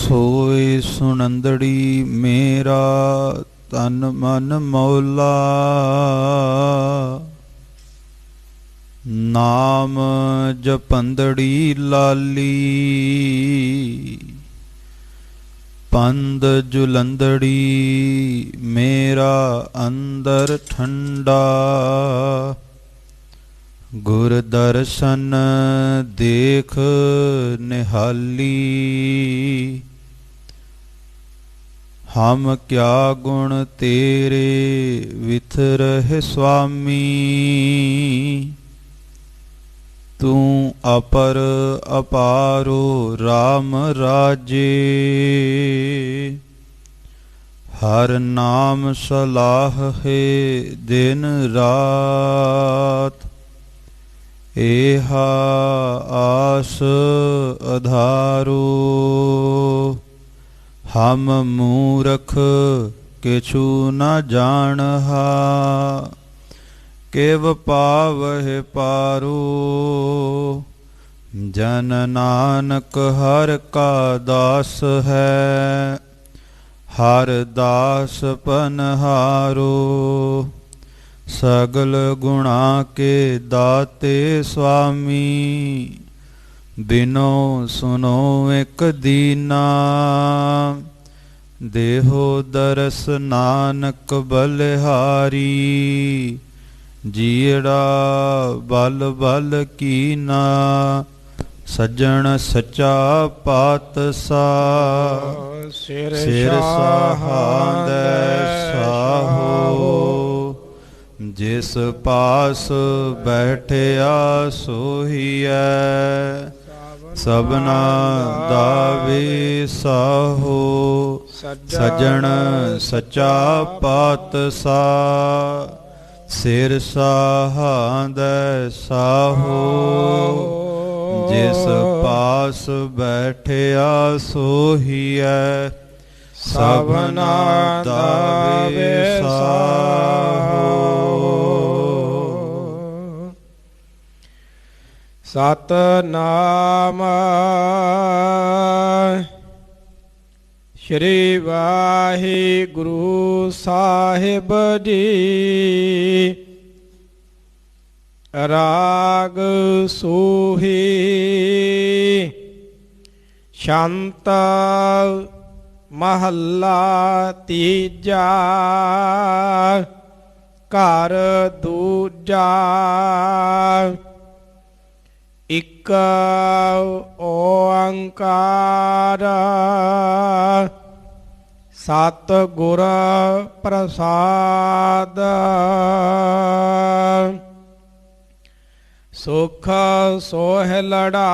सोए सुनंदड़ी मेरा तन मन मौला। नाम जपंदड़ी लाली पंद जुलंदड़ी मेरा अंदर ठंडा। गुर दर्शन देख निहाली हम क्या गुण तेरे विथरह स्वामी। तू अपर अपारो राम राजे हर नाम सलाह है दिन रात। एहा आस आधारो हम मूरख किछु न जानहा। केव पावह पारो जन नानक हर का दास है। हर दास पनहारो सगल गुणा के दाते स्वामी। बिनो सुनो एक दीना देहो दरस नानक बलिहारी। जीड़ा बल बल कीना सज्जन सच्चा पातशाह। सिर सहांदै साहो जिस पास बैठया सोहिया। सबना दावे साहो सज्जन सच्चा पातशाह। सिर सहांदै साहो जिस पास बैठया सोहिया। सबना दावे साहो। सतनाम श्री वाहिगुरु साहिब जी। राग सूही शांत महला तीजा। घर दूजा इक ओंकार सतगुर प्रसाद। सुख सोहलड़ा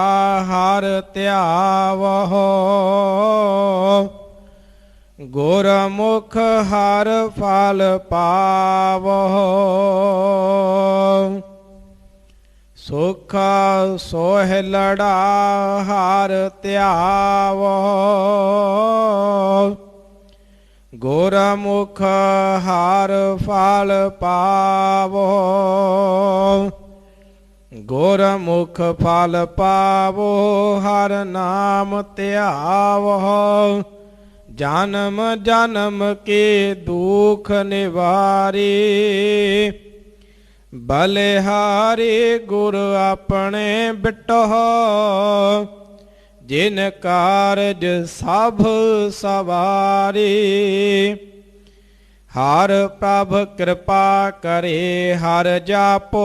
हर त्यावहो गुरमुख हर फल पावहो। सुख सोहलड़ा हर त्यावहो गुरमुख हर फल पावो। गुरमुख फल पावो हर नाम त्यावो। जन्म जन्म के दुख निवारी बलिहारी गुर अपने बिटो। जिन कारज सब सवारी हर प्रभ कृपा करे हर जापो।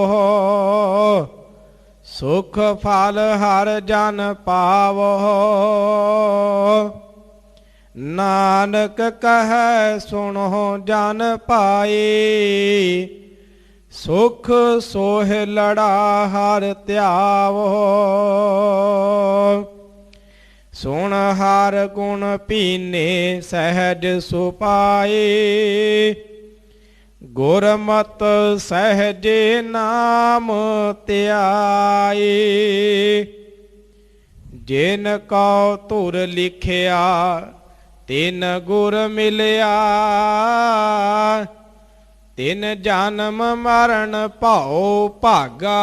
सुख फल हर जन पावो। नानक कहे सुनो जन पाए सुख सोहलड़ा हर त्यावो। सुन हर गुण पीने सहज सुपाए गुरमत सहजे नाम त्याए। जिन को तुर लिखिया तिन गुर मिलिया। तिन जन्म मरण पाओ भागा।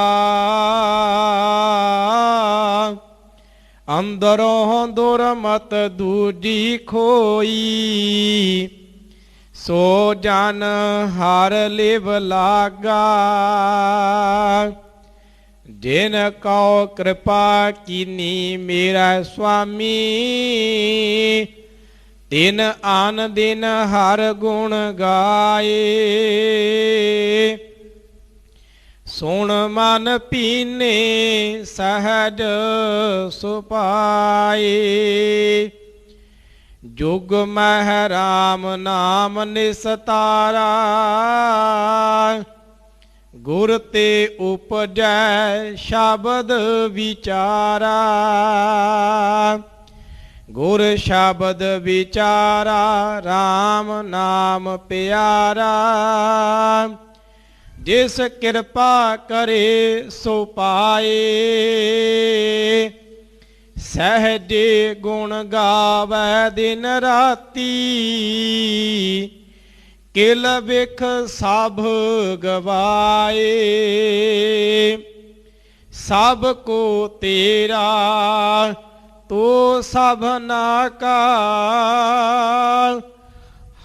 ਅੰਦਰੋਂ ਦੁਰਮਤ ਦੂਜੀ ਖੋਈ, ਸੋ ਜਨ ਹਰ ਲਿਵ ਲਾਗਾ। ਜਿਨ ਕਉ ਕਿਰਪਾ ਕੀਨੀ ਮੇਰਾ ਸੁਆਮੀ, ਤਿਨ ਆਨ ਦਿਨ ਹਰ ਗੁਣ ਗਾਏ। ਸੁਣ ਮਨ ਪੀਨੇ ਸਹਜ ਸੁਪਾਏ, ਜੁਗ ਮਹਿ ਰਾਮ ਨਾਮ ਨਿਸਤਾਰਾ। ਗੁਰ ਤੇ ਉਪਜੈ ਸ਼ਬਦ ਵਿਚਾਰਾ, ਗੁਰ ਸ਼ਬਦ ਵਿਚਾਰਾ ਰਾਮ ਨਾਮ ਪਿਆਰਾ। ਜਿਸ ਕਿਰਪਾ ਕਰੇ ਸੋ ਪਾਏ, ਸਹਿਜੇ ਗੁਣ ਗਾਵੈ ਦਿਨ ਰਾਤੀ। ਕਿਲ ਬਿਖ ਸਭ ਗਵਾਏ, ਸਭ ਕੋ ਤੇਰਾ ਤੋ ਸਭਨਾ ਕਾ।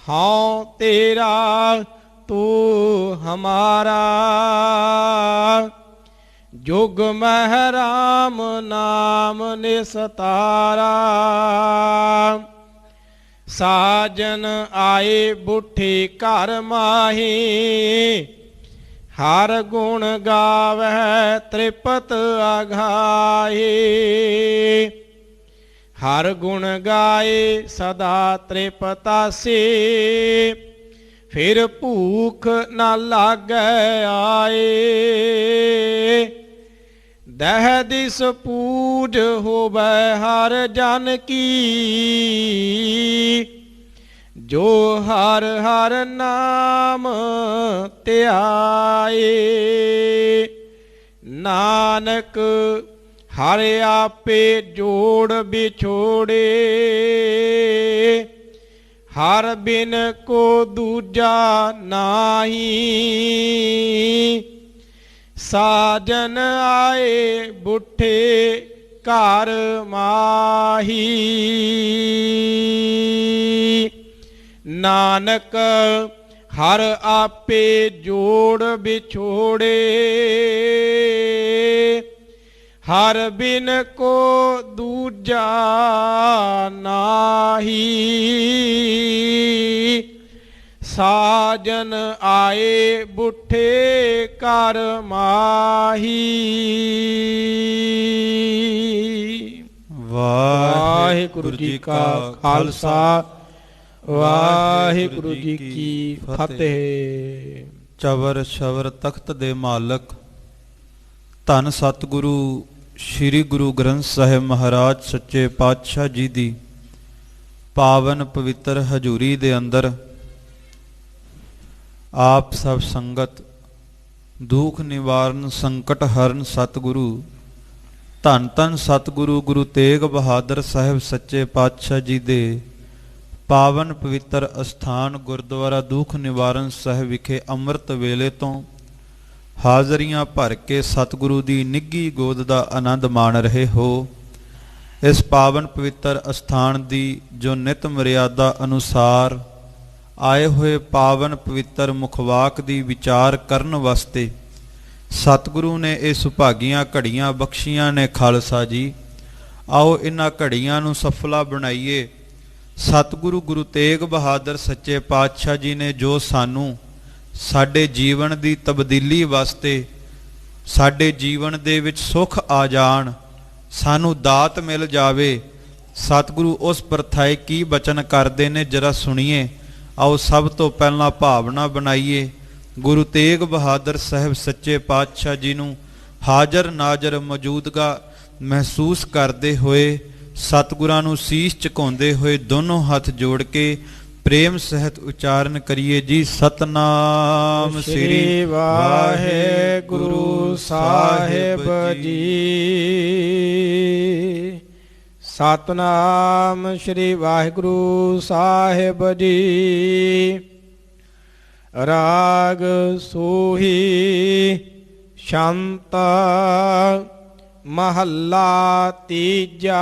ਹਉ ਤੇਰਾ ਤੂੰ ਹਮਾਰਾ, ਜੁਗ ਮਹਿ ਰਾਮ ਨਾਮ ਨਿਸਤਾਰਾ। ਸਾਜਨ ਆਏ ਬੁੱਠੇ ਘਰ ਮਾਹੀ, ਹਰ ਗੁਣ ਗਾਵੈ ਤ੍ਰਿਪਤ ਆਘਾਏ। ਹਰ ਗੁਣ ਗਾਏ ਸਦਾ ਤ੍ਰਿਪਤਾਸੇ, ਫਿਰ ਭੂਖ ਨਾ ਲਾਗੈ ਆਏ। ਦਹਿ ਦਿਸ ਪੂਜ ਹੋਵੈ ਹਰ ਜਨ ਕੀ, ਜੋ ਹਰ ਹਰ ਨਾਮ ਧਿਆਏ। ਨਾਨਕ ਹਰ ਆਪੇ ਜੋੜ ਵਿਛੋੜੇ, ਹਰ ਬਿਨ ਕੋ ਦੂਜਾ ਨਾਹੀ। ਸਾਜਨ ਆਏ ਬੁੱਠੇ ਘਰ ਮਾਹੀ, ਨਾਨਕ ਹਰ ਆਪੇ ਜੋੜ ਵਿਛੋੜੇ। ਹਰ ਬਿਨ ਕੋ ਦੂਜਾ ਨਾਹੀ। ਸਾਜਨ ਆਏ ਬੁੱਠੇ ਘਰ ਮਾਹੀ। ਵਾਹਿਗੁਰੂ ਜੀ ਕਾ ਖਾਲਸਾ, ਵਾਹਿਗੁਰੂ ਜੀ ਕੀ ਫਤਿਹ। ਚਵਰ ਸ਼ਵਰ ਤਖਤ ਦੇ ਮਾਲਕ ਧੰਨ ਸਤਿਗੁਰੂ ਸ੍ਰੀ ਗੁਰੂ ਗ੍ਰੰਥ ਸਾਹਿਬ ਮਹਾਰਾਜ ਸੱਚੇ ਪਾਤਸ਼ਾਹ ਜੀ ਦੀ ਪਾਵਨ ਪਵਿੱਤਰ ਹਜ਼ੂਰੀ ਦੇ ਅੰਦਰ ਆਪ ਸਭ ਸੰਗਤ ਦੁੱਖ ਨਿਵਾਰਨ ਸੰਕਟ ਹਰਨ ਸਤਿਗੁਰੂ ਧੰਨ ਧੰਨ ਸਤਿਗੁਰੂ ਗੁਰੂ ਤੇਗ ਬਹਾਦਰ ਸਾਹਿਬ ਸੱਚੇ ਪਾਤਸ਼ਾਹ ਜੀ ਦੇ ਪਾਵਨ ਪਵਿੱਤਰ ਅਸਥਾਨ ਗੁਰਦੁਆਰਾ ਦੁੱਖ ਨਿਵਾਰਨ ਸਾਹਿਬ ਵਿਖੇ ਅੰਮ੍ਰਿਤ ਵੇਲੇ ਤੋਂ ਹਾਜ਼ਰੀਆਂ ਭਰ ਕੇ ਸਤਿਗੁਰੂ ਦੀ ਨਿੱਘੀ ਗੋਦ ਦਾ ਆਨੰਦ ਮਾਣ ਰਹੇ ਹੋ। ਇਸ ਪਾਵਨ ਪਵਿੱਤਰ ਅਸਥਾਨ ਦੀ ਜੋ ਨਿਤ ਮਰਿਆਦਾ ਅਨੁਸਾਰ ਆਏ ਹੋਏ ਪਾਵਨ ਪਵਿੱਤਰ ਮੁਖਵਾਕ ਦੀ ਵਿਚਾਰ ਕਰਨ ਵਾਸਤੇ ਸਤਿਗੁਰੂ ਨੇ ਇਹ ਸੁਭਾਗੀਆਂ ਘੜੀਆਂ ਬਖਸ਼ੀਆਂ ਨੇ ਖਾਲਸਾ ਜੀ। ਆਓ ਇਹਨਾਂ ਘੜੀਆਂ ਨੂੰ ਸਫਲਾ ਬਣਾਈਏ। ਸਤਿਗੁਰੂ ਗੁਰੂ ਤੇਗ ਬਹਾਦਰ ਸੱਚੇ ਪਾਤਸ਼ਾਹ ਜੀ ਨੇ ਜੋ ਸਾਨੂੰ ਸਾਡੇ ਜੀਵਨ ਦੀ ਤਬਦੀਲੀ ਵਾਸਤੇ ਸਾਡੇ ਜੀਵਨ ਦੇ ਵਿੱਚ ਸੁੱਖ ਆ ਜਾਣ, ਸਾਨੂੰ ਦਾਤ ਮਿਲ ਜਾਵੇ, ਸਤਿਗੁਰੂ ਉਸ ਪ੍ਰਥਾਏ ਕੀ ਬਚਨ ਕਰਦੇ ਨੇ ਜਰਾ ਸੁਣੀਏ। ਆਓ ਸਭ ਤੋਂ ਪਹਿਲਾਂ ਭਾਵਨਾ ਬਣਾਈਏ ਗੁਰੂ ਤੇਗ ਬਹਾਦਰ ਸਾਹਿਬ ਸੱਚੇ ਪਾਤਸ਼ਾਹ ਜੀ ਨੂੰ ਹਾਜ਼ਰ ਨਾਜ਼ਰ ਮੌਜੂਦਗਾ ਮਹਿਸੂਸ ਕਰਦੇ ਹੋਏ ਸਤਿਗੁਰਾਂ ਨੂੰ ਸੀਸ ਝੁਕਾਉਂਦੇ ਹੋਏ ਦੋਨੋਂ ਹੱਥ ਜੋੜ ਕੇ ਪ੍ਰੇਮ ਸਹਿਤ ਉਚਾਰਨ ਕਰੀਏ ਜੀ। ਸਤਨਾਮ ਸ੍ਰੀ ਵਾਹਿਗੁਰੂ ਸਾਹਿਬ ਜੀ। ਸਤਨਾਮ ਸ੍ਰੀ ਵਾਹਿਗੁਰੂ ਸਾਹਿਬ ਜੀ। ਰਾਗ ਸੋਹੀ ਸ਼ੰਤ ਮਹੱਲਾ ਤੀਜਾ।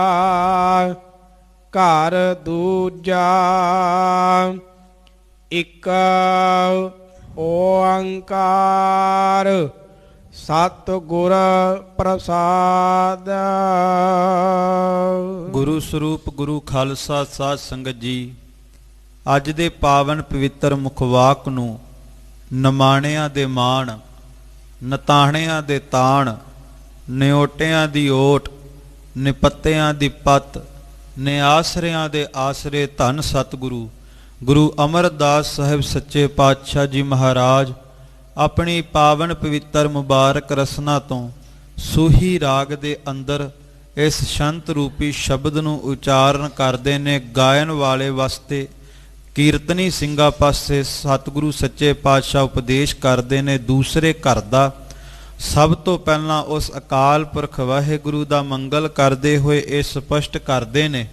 ਘਰ ਦੂਜਾ। ਇਕ ਓੰਕਾਰ ਸਤਿਗੁਰ ਪ੍ਰਸਾਦ। ਗੁਰੂ ਸਰੂਪ ਗੁਰੂ ਖਾਲਸਾ ਸਾਧ ਸੰਗਤ ਜੀ, ਅੱਜ ਦੇ ਪਾਵਨ ਪਵਿੱਤਰ ਮੁਖਵਾਕ ਨੂੰ ਨਿਮਾਣਿਆਂ ਦੇ ਮਾਣ, ਨਤਾਣਿਆਂ ਦੇ ਤਾਣ, ਨਿਓਟਿਆਂ ਦੀ ਓਟ, ਨਿਪੱਤਿਆਂ ਦੀ ਪੱਤ, ਨਿਆਸਰਿਆਂ ਦੇ ਆਸਰੇ ਧੰਨ ਸਤਿਗੁਰੂ ਗੁਰੂ ਅਮਰਦਾਸ ਸਾਹਿਬ ਸੱਚੇ ਪਾਤਸ਼ਾਹ ਜੀ ਮਹਾਰਾਜ ਆਪਣੀ ਪਾਵਨ ਪਵਿੱਤਰ ਮੁਬਾਰਕ ਰਸਨਾ ਤੋਂ ਸੂਹੀ ਰਾਗ ਦੇ ਅੰਦਰ ਇਸ ਸ਼ੰਤ ਰੂਪੀ ਸ਼ਬਦ ਨੂੰ ਉਚਾਰਨ ਕਰਦੇ ਨੇ। ਗਾਇਨ ਵਾਲੇ ਵਾਸਤੇ ਕੀਰਤਨੀ ਸਿੰਘਾਂ ਪਾਸੇ ਸਤਿਗੁਰੂ ਸੱਚੇ ਪਾਤਸ਼ਾਹ ਉਪਦੇਸ਼ ਕਰਦੇ ਨੇ ਦੂਸਰੇ ਘਰ ਦਾ। ਸਭ ਤੋਂ ਪਹਿਲਾਂ ਉਸ ਅਕਾਲ ਪੁਰਖ ਵਾਹਿਗੁਰੂ ਦਾ ਮੰਗਲ ਕਰਦੇ ਹੋਏ ਇਹ ਸਪਸ਼ਟ ਕਰਦੇ ਨੇ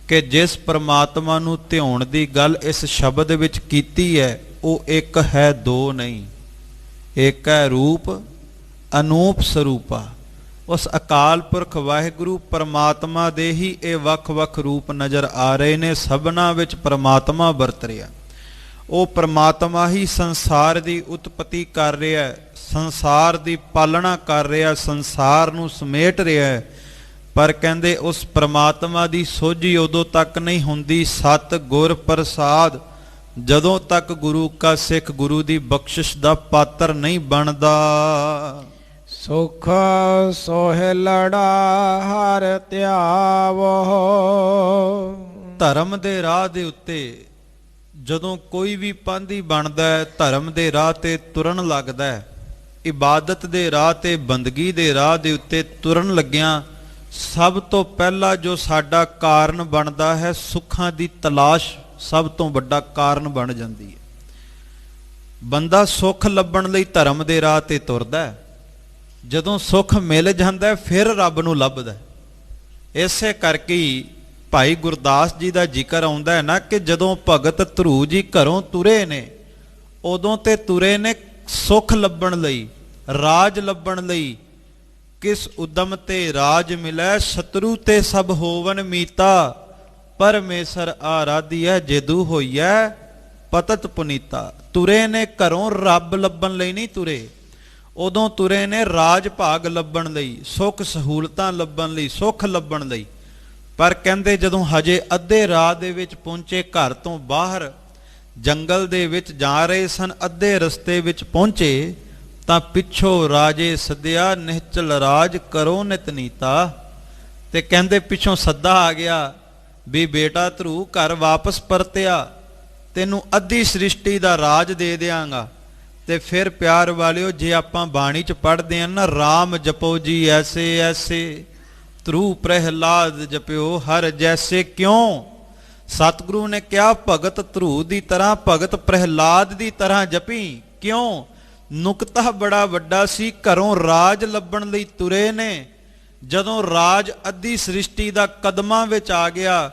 ਕਿ ਜਿਸ ਪ੍ਰਮਾਤਮਾ ਨੂੰ ਧਿਆਉਣ ਦੀ ਗੱਲ ਇਸ ਸ਼ਬਦ ਵਿੱਚ ਕੀਤੀ ਹੈ ਉਹ ਇੱਕ ਹੈ, ਦੋ ਨਹੀਂ। ਇੱਕ ਹੈ ਰੂਪ ਅਨੂਪ ਸਰੂਪਾ। ਉਸ ਅਕਾਲ ਪੁਰਖ ਵਾਹਿਗੁਰੂ ਪਰਮਾਤਮਾ ਦੇ ਹੀ ਇਹ ਵੱਖ-ਵੱਖ ਰੂਪ ਨਜ਼ਰ ਆ ਰਹੇ ਨੇ। ਸਭਨਾਂ ਵਿੱਚ ਪਰਮਾਤਮਾ ਵਰਤ ਰਿਹਾ। ਉਹ ਪਰਮਾਤਮਾ ਹੀ ਸੰਸਾਰ ਦੀ ਉਤਪਤੀ ਕਰ ਰਿਹਾ, ਸੰਸਾਰ ਦੀ ਪਾਲਣਾ ਕਰ ਰਿਹਾ, ਸੰਸਾਰ ਨੂੰ ਸਮੇਟ ਰਿਹਾ। ਪਰ ਕਹਿੰਦੇ ਉਸ ਪਰਮਾਤਮਾ ਦੀ ਸੋਝੀ ਉਦੋਂ ਤੱਕ ਨਹੀਂ ਹੁੰਦੀ ਸਤ ਗੁਰ ਪ੍ਰਸਾਦ, ਜਦੋਂ ਤੱਕ ਗੁਰੂ ਕਾ ਸਿੱਖ ਗੁਰੂ ਦੀ ਬਖਸ਼ਿਸ਼ ਦਾ ਪਾਤਰ ਨਹੀਂ ਬਣਦਾ। ਸੁਖ ਸੋਹਿਲੜਾ ਹਰ ਧਿਆਵੋ। ਧਰਮ ਦੇ ਰਾਹ ਦੇ ਉੱਤੇ ਜਦੋਂ ਕੋਈ ਵੀ ਪਾਂਧੀ ਬਣਦਾ ਹੈ, ਧਰਮ ਦੇ ਰਾਹ ਤੇ ਤੁਰਨ ਲੱਗਦਾ ਹੈ, ਇਬਾਦਤ ਦੇ ਰਾਹ ਤੇ ਬੰਦਗੀ ਦੇ ਰਾਹ ਦੇ ਉੱਤੇ ਤੁਰਨ ਲੱਗਿਆਂ ਸਭ ਤੋਂ ਪਹਿਲਾ ਜੋ ਸਾਡਾ ਕਾਰਨ ਬਣਦਾ ਹੈ, ਸੁੱਖਾਂ ਦੀ ਤਲਾਸ਼ ਸਭ ਤੋਂ ਵੱਡਾ ਕਾਰਨ ਬਣ ਜਾਂਦੀ ਹੈ। ਬੰਦਾ ਸੁੱਖ ਲੱਭਣ ਲਈ ਧਰਮ ਦੇ ਰਾਹ ਤੇ ਤੁਰਦਾ ਹੈ। ਜਦੋਂ ਸੁੱਖ ਮਿਲ ਜਾਂਦਾ ਫਿਰ ਰੱਬ ਨੂੰ ਲੱਭਦਾ। ਇਸੇ ਕਰਕੇ ਹੀ ਭਾਈ ਗੁਰਦਾਸ ਜੀ ਦਾ ਜ਼ਿਕਰ ਆਉਂਦਾ ਹੈ ਨਾ ਕਿ ਜਦੋਂ ਭਗਤ ਧਰੂ ਜੀ ਘਰੋਂ ਤੁਰੇ ਨੇ ਉਦੋਂ ਤੇ ਤੁਰੇ ਨੇ ਸੁੱਖ ਲੱਭਣ ਲਈ, ਰਾਜ ਲੱਭਣ ਲਈ। ਕਿਸ ਉਦਮ ਤੇ ਰਾਜ ਮਿਲੈ, ਸ਼ਤਰੂ ਤੇ ਸਭ ਹੋਵਨ ਮੀਤਾ। ਪਰਮੇਸ਼ਰ ਆਰਾਧੀਐ ਜੇਦੂ ਹੋਈਐ ਪਤਤ ਪੁਨੀਤਾ। ਤੁਰੇ ਨੇ ਘਰੋਂ ਰੱਬ ਲੱਭਣ ਲਈ ਨਹੀਂ ਤੁਰੇ, ਉਦੋਂ ਤੁਰੇ ਨੇ ਰਾਜ ਭਾਗ ਲੱਭਣ ਲਈ, ਸੁੱਖ ਸਹੂਲਤਾਂ ਲੱਭਣ ਲਈ, ਸੁੱਖ ਲੱਭਣ ਲਈ। ਪਰ ਕਹਿੰਦੇ ਜਦੋਂ ਹਜੇ ਅੱਧੇ ਰਾਹ ਦੇ ਵਿੱਚ ਪਹੁੰਚੇ, ਘਰ ਤੋਂ ਬਾਹਰ ਜੰਗਲ ਦੇ ਵਿੱਚ ਜਾ ਰਹੇ ਸਨ, ਅੱਧੇ ਰਸਤੇ ਵਿੱਚ ਪਹੁੰਚੇ ਤਾਂ ਪਿੱਛੋਂ ਰਾਜੇ ਸੱਦਿਆ, ਨਿਹਚਲ ਰਾਜ ਕਰੋ ਨਿਤਨੀਤਾ। ਤੇ ਕਹਿੰਦੇ ਪਿੱਛੋਂ ਸੱਦਾ ਆ ਗਿਆ ਵੀ ਬੇਟਾ ਧਰੂ ਘਰ ਵਾਪਸ ਪਰਤਿਆ, ਤੈਨੂੰ ਅੱਧੀ ਸ੍ਰਿਸ਼ਟੀ ਦਾ ਰਾਜ ਦੇ ਦਿਆਂਗਾ। ਤੇ ਫਿਰ ਪਿਆਰ ਵਾਲਿਓ, ਜੇ ਆਪਾਂ ਬਾਣੀ ਚ ਪੜ੍ਹਦੇ ਹਾਂ ਨਾ, ਰਾਮ ਜਪੋ ਜੀ ਐਸੇ ਐਸੇ, ਧਰੂ ਪ੍ਰਹਿਲਾਦ ਜਪਿਓ ਹਰ ਜੈਸੇ। ਕਿਉਂ? ਸਤਿਗੁਰੂ ਨੇ ਕਿਹਾ ਭਗਤ ਧਰੂ ਦੀ ਤਰ੍ਹਾਂ, ਭਗਤ ਪ੍ਰਹਿਲਾਦ ਦੀ ਤਰ੍ਹਾਂ ਜਪੀ। ਕਿਉਂ? ਨੁਕਤਾ ਬੜਾ ਵੱਡਾ ਸੀ। ਘਰੋਂ ਰਾਜ ਲੱਭਣ ਲਈ ਤੁਰੇ ਨੇ, ਜਦੋਂ ਰਾਜ ਅੱਧੀ ਸ੍ਰਿਸ਼ਟੀ ਦਾ ਕਦਮਾਂ ਵਿੱਚ ਆ ਗਿਆ,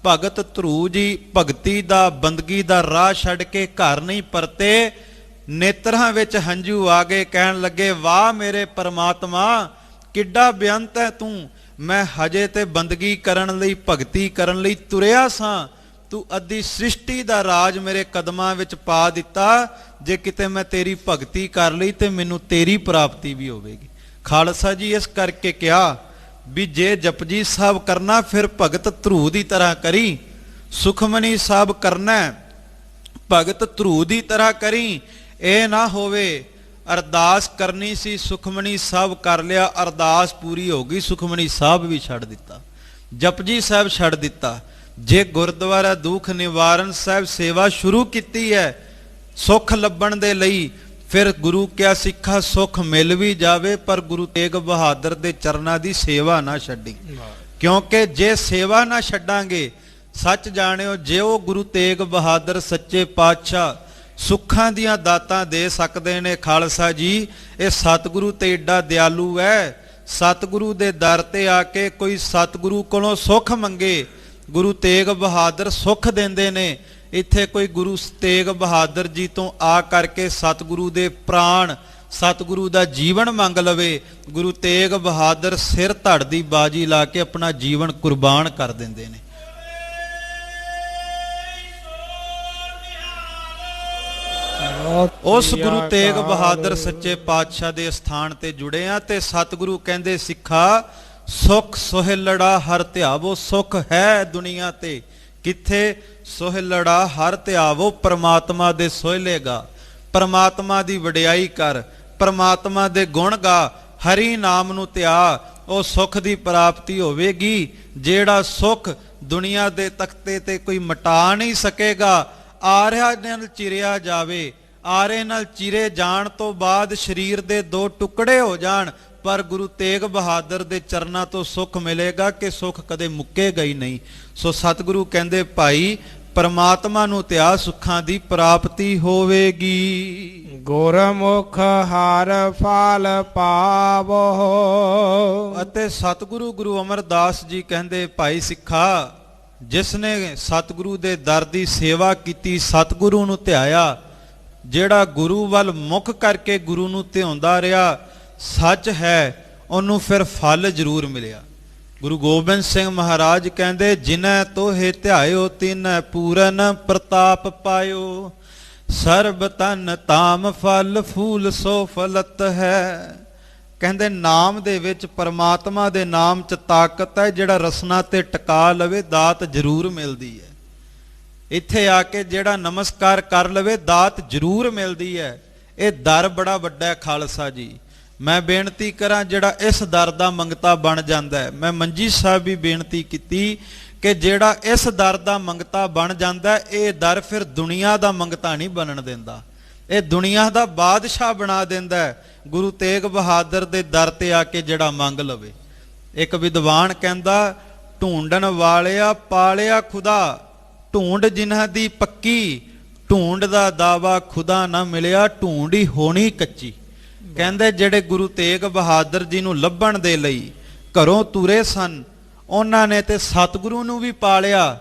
ਭਗਤ ਧਰੂ ਜੀ ਭਗਤੀ ਦਾ, ਬੰਦਗੀ ਦਾ ਰਾਹ ਛੱਡ ਕੇ ਘਰ ਨਹੀਂ ਪਰਤੇ। ਨੇਤਰਾਂ ਵਿੱਚ ਹੰਝੂ ਆ ਗਏ, ਕਹਿਣ ਲੱਗੇ ਵਾਹ ਮੇਰੇ ਪਰਮਾਤਮਾ, ਕਿੱਡਾ ਬੇਅੰਤ ਹੈ ਤੂੰ। ਮੈਂ ਹਜੇ ਤੇ ਬੰਦਗੀ ਕਰਨ ਲਈ, ਭਗਤੀ ਕਰਨ ਲਈ ਤੁਰਿਆ ਸਾਂ, ਤੂੰ ਅੱਧੀ ਸ੍ਰਿਸ਼ਟੀ ਦਾ ਰਾਜ ਮੇਰੇ ਕਦਮਾਂ ਵਿੱਚ ਪਾ ਦਿੱਤਾ। ਜੇ ਕਿਤੇ ਮੈਂ ਤੇਰੀ ਭਗਤੀ ਕਰ ਲਈ ਤੇ ਮੈਨੂੰ ਤੇਰੀ ਪ੍ਰਾਪਤੀ ਵੀ ਹੋਵੇਗੀ। ਖਾਲਸਾ ਜੀ ਇਸ ਕਰਕੇ ਕਿਹਾ ਵੀ ਜੇ ਜਪਜੀ ਸਾਹਿਬ ਕਰਨਾ ਫਿਰ ਭਗਤ ਧਰੂ ਦੀ ਤਰ੍ਹਾਂ ਕਰੀ, ਸੁਖਮਨੀ ਸਾਹਿਬ ਕਰਨਾ ਭਗਤ ਧਰੂ ਦੀ ਤਰ੍ਹਾਂ ਕਰੀ। ਇਹ ਨਾ ਹੋਵੇ ਅਰਦਾਸ ਕਰਨੀ ਸੀ, ਸੁਖਮਨੀ ਸਾਹਿਬ ਕਰ ਲਿਆ, ਅਰਦਾਸ ਪੂਰੀ ਹੋ ਗਈ, ਸੁਖਮਨੀ ਸਾਹਿਬ ਵੀ ਛੱਡ ਦਿੱਤਾ, ਜਪਜੀ ਸਾਹਿਬ ਛੱਡ ਦਿੱਤਾ। ਜੇ ਗੁਰਦੁਆਰਾ ਦੁੱਖ ਨਿਵਾਰਨ ਸਾਹਿਬ ਸੇਵਾ ਸ਼ੁਰੂ ਕੀਤੀ ਹੈ ਸੁੱਖ ਲੱਭਣ ਦੇ ਲਈ, ਫਿਰ ਗੁਰੂ ਕਿਆ ਸਿੱਖਾ ਸੁੱਖ ਮਿਲ ਵੀ ਜਾਵੇ ਪਰ ਗੁਰੂ ਤੇਗ ਬਹਾਦਰ ਦੇ ਚਰਨਾਂ ਦੀ ਸੇਵਾ ਨਾ ਛੱਡੀ। ਕਿਉਂਕਿ ਜੇ ਸੇਵਾ ਨਾ ਛੱਡਾਂਗੇ, ਸੱਚ ਜਾਣਿਓ, ਜੇ ਉਹ ਗੁਰੂ ਤੇਗ ਬਹਾਦਰ ਸੱਚੇ ਪਾਤਸ਼ਾਹ ਸੁੱਖਾਂ ਦੀਆਂ ਦਾਤਾਂ ਦੇ ਸਕਦੇ ਨੇ, ਖਾਲਸਾ ਜੀ ਇਹ ਸਤਿਗੁਰੂ ਤੇ ਏਡਾ ਦਿਆਲੂ ਹੈ। ਸਤਿਗੁਰੂ ਦੇ ਦਰ ਤੇ ਆ ਕੇ ਕੋਈ ਸਤਿਗੁਰੂ ਕੋਲੋਂ ਸੁੱਖ ਮੰਗੇ, ਗੁਰੂ ਤੇਗ ਬਹਾਦਰ ਸੁੱਖ ਦਿੰਦੇ ਨੇ। ਇੱਥੇ ਕੋਈ ਗੁਰੂ ਤੇਗ ਬਹਾਦਰ ਜੀ ਤੋਂ ਆ ਕਰਕੇ ਸਤਿਗੁਰੂ ਦੇ ਪ੍ਰਾਣ, ਸਤਿਗੁਰੂ ਦਾ ਜੀਵਨ ਮੰਗ ਲਵੇ। ਗੁਰੂ ਤੇਗ ਬਹਾਦਰ ਸਿਰ ਧੜ ਦੀ ਬਾਜੀ ਲਾ ਕੇ ਆਪਣਾ ਜੀਵਨ ਕੁਰਬਾਨ ਕਰ ਦਿੰਦੇ ਨੇ। ਉਸ ਗੁਰੂ ਤੇਗ ਬਹਾਦਰ ਸੱਚੇ ਪਾਤਸ਼ਾਹ ਦੇ ਸਥਾਨ ਤੇ ਜੁੜੇ ਆ ਤੇ ਸਤਿਗੁਰੂ ਕਹਿੰਦੇ ਸਿੱਖਾ ਸੁਖ ਸੋਹਿਲੜਾ ਹਰ ਧਿਆਵੋ। ਸੁਖ ਹੈ ਦੁਨੀਆ ਤੇ ਕਿੱਥੇ? ਸੋਹਿਲੜਾ ਹਰ ਧਿਆਵੋ। ਪ੍ਰਮਾਤਮਾ ਦੇ ਸੋਹਿਲੇਗਾ, ਪ੍ਰਮਾਤਮਾ ਦੀ ਵਡਿਆਈ ਕਰ, ਪ੍ਰਮਾਤਮਾ ਦੇ ਗੁਣ ਗਾ, ਹਰੀ ਨਾਮ ਨੂੰ ਧਿਆ, ਉਹ ਸੁਖ ਦੀ ਪ੍ਰਾਪਤੀ ਹੋਵੇਗੀ ਜਿਹੜਾ ਸੁਖ ਦੁਨੀਆ ਦੇ ਤਖਤੇ ਤੇ ਕੋਈ ਮਿਟਾ ਨਹੀਂ ਸਕੇਗਾ। ਆਰਿਆ ਨਾਲ ਚਿਰਿਆ ਜਾਵੇ, ਆਰੇ ਨਾਲ ਚਿਰੇ ਜਾਣ ਤੋਂ ਬਾਅਦ ਸਰੀਰ ਦੇ ਦੋ ਟੁਕੜੇ ਹੋ ਜਾਣ, ਪਰ ਗੁਰੂ ਤੇਗ ਬਹਾਦਰ ਦੇ ਚਰਨਾਂ ਤੋਂ ਸੁਖ ਮਿਲੇਗਾ ਕਿ ਸੁਖ ਕਦੇ ਮੁੱਕੇਗਾ ਹੀ ਨਹੀਂ। ਸੋ ਸਤਿਗੁਰੂ ਕਹਿੰਦੇ ਭਾਈ ਪਰਮਾਤਮਾ ਨੂੰ ਧਿਆ, ਸੁੱਖਾਂ ਦੀ ਪ੍ਰਾਪਤੀ ਹੋਵੇਗੀ। ਗੁਰਮੁਖ ਹਰ ਫਲ ਪਾਵੋ। ਅਤੇ ਸਤਿਗੁਰੂ ਗੁਰੂ ਅਮਰਦਾਸ ਜੀ ਕਹਿੰਦੇ ਭਾਈ ਸਿੱਖਾ ਜਿਸ ਨੇ ਸਤਿਗੁਰੂ ਦੇ ਦਰ ਦੀ ਸੇਵਾ ਕੀਤੀ, ਸਤਿਗੁਰੂ ਨੂੰ ਧਿਆਇਆ, ਜਿਹੜਾ ਗੁਰੂ ਵੱਲ ਮੁਖ ਕਰਕੇ ਗੁਰੂ ਨੂੰ ਧਿਆਉਂਦਾ ਰਿਹਾ, ਸੱਚ ਹੈ ਉਹਨੂੰ ਫਿਰ ਫਲ ਜ਼ਰੂਰ ਮਿਲਿਆ। ਗੁਰੂ ਗੋਬਿੰਦ ਸਿੰਘ ਮਹਾਰਾਜ ਕਹਿੰਦੇ ਜਿਨੈ ਤੋਹੇ ਧਿਆਇਓ ਤਿਨੈ ਪੂਰਨ ਪ੍ਰਤਾਪ ਪਾਇਓ। ਸਰਬ ਤਨ ਤਾਮ ਫਲ ਫੂਲ ਸੋ ਫਲਤ ਹੈ। ਕਹਿੰਦੇ ਨਾਮ ਦੇ ਵਿੱਚ, ਪਰਮਾਤਮਾ ਦੇ ਨਾਮ 'ਚ ਤਾਕਤ ਹੈ। ਜਿਹੜਾ ਰਸਨਾ ਤੇ ਟਿਕਾ ਲਵੇ ਦਾਤ ਜ਼ਰੂਰ ਮਿਲਦੀ ਹੈ। ਇੱਥੇ ਆ ਕੇ ਜਿਹੜਾ ਨਮਸਕਾਰ ਕਰ ਲਵੇ ਦਾਤ ਜ਼ਰੂਰ ਮਿਲਦੀ ਹੈ। ਇਹ ਦਰ ਬੜਾ ਵੱਡਾ ਹੈ ਖਾਲਸਾ ਜੀ। ਮੈਂ ਬੇਨਤੀ ਕਰਾਂ ਜਿਹੜਾ ਇਸ ਦਰ ਦਾ ਮੰਗਤਾ ਬਣ ਜਾਂਦਾ ਹੈ, ਮੈਂ ਮੰਜੀ ਸਾਹਿਬ ਵੀ ਬੇਨਤੀ ਕੀਤੀ ਕਿ ਜਿਹੜਾ ਇਸ ਦਰ ਦਾ ਮੰਗਤਾ ਬਣ ਜਾਂਦਾ, ਇਹ ਦਰ ਫਿਰ ਦੁਨੀਆ ਦਾ ਮੰਗਤਾ ਨਹੀਂ ਬਣਨ ਦਿੰਦਾ, ਇਹ ਦੁਨੀਆ ਦਾ ਬਾਦਸ਼ਾਹ ਬਣਾ ਦਿੰਦਾ। ਗੁਰੂ ਤੇਗ ਬਹਾਦਰ ਦੇ ਦਰ ਤੇ ਆ ਕੇ ਜਿਹੜਾ ਮੰਗ ਲਵੇ। ਇੱਕ ਵਿਦਵਾਨ ਕਹਿੰਦਾ ਢੂੰਡਣ ਵਾਲਿਆ ਪਾਲਿਆ ਖੁਦਾ, ਢੂੰਡ ਜਿਨ੍ਹਾਂ ਦੀ ਪੱਕੀ, ਢੂੰਡ ਦਾ ਦਾਵਾ ਖੁਦਾ ਨਾ ਮਿਲਿਆ, ਢੂੰਡ ਹੀ ਹੋਣੀ ਕੱਚੀ। ਕਹਿੰਦੇ ਜਿਹੜੇ ਗੁਰੂ ਤੇਗ ਬਹਾਦਰ ਜੀ ਨੂੰ ਲੱਭਣ ਦੇ ਲਈ ਘਰੋਂ ਤੁਰੇ ਸਨ, ਉਹਨਾਂ ਨੇ ਤੇ ਸਤਿਗੁਰੂ ਨੂੰ ਵੀ ਪਾਲਿਆ,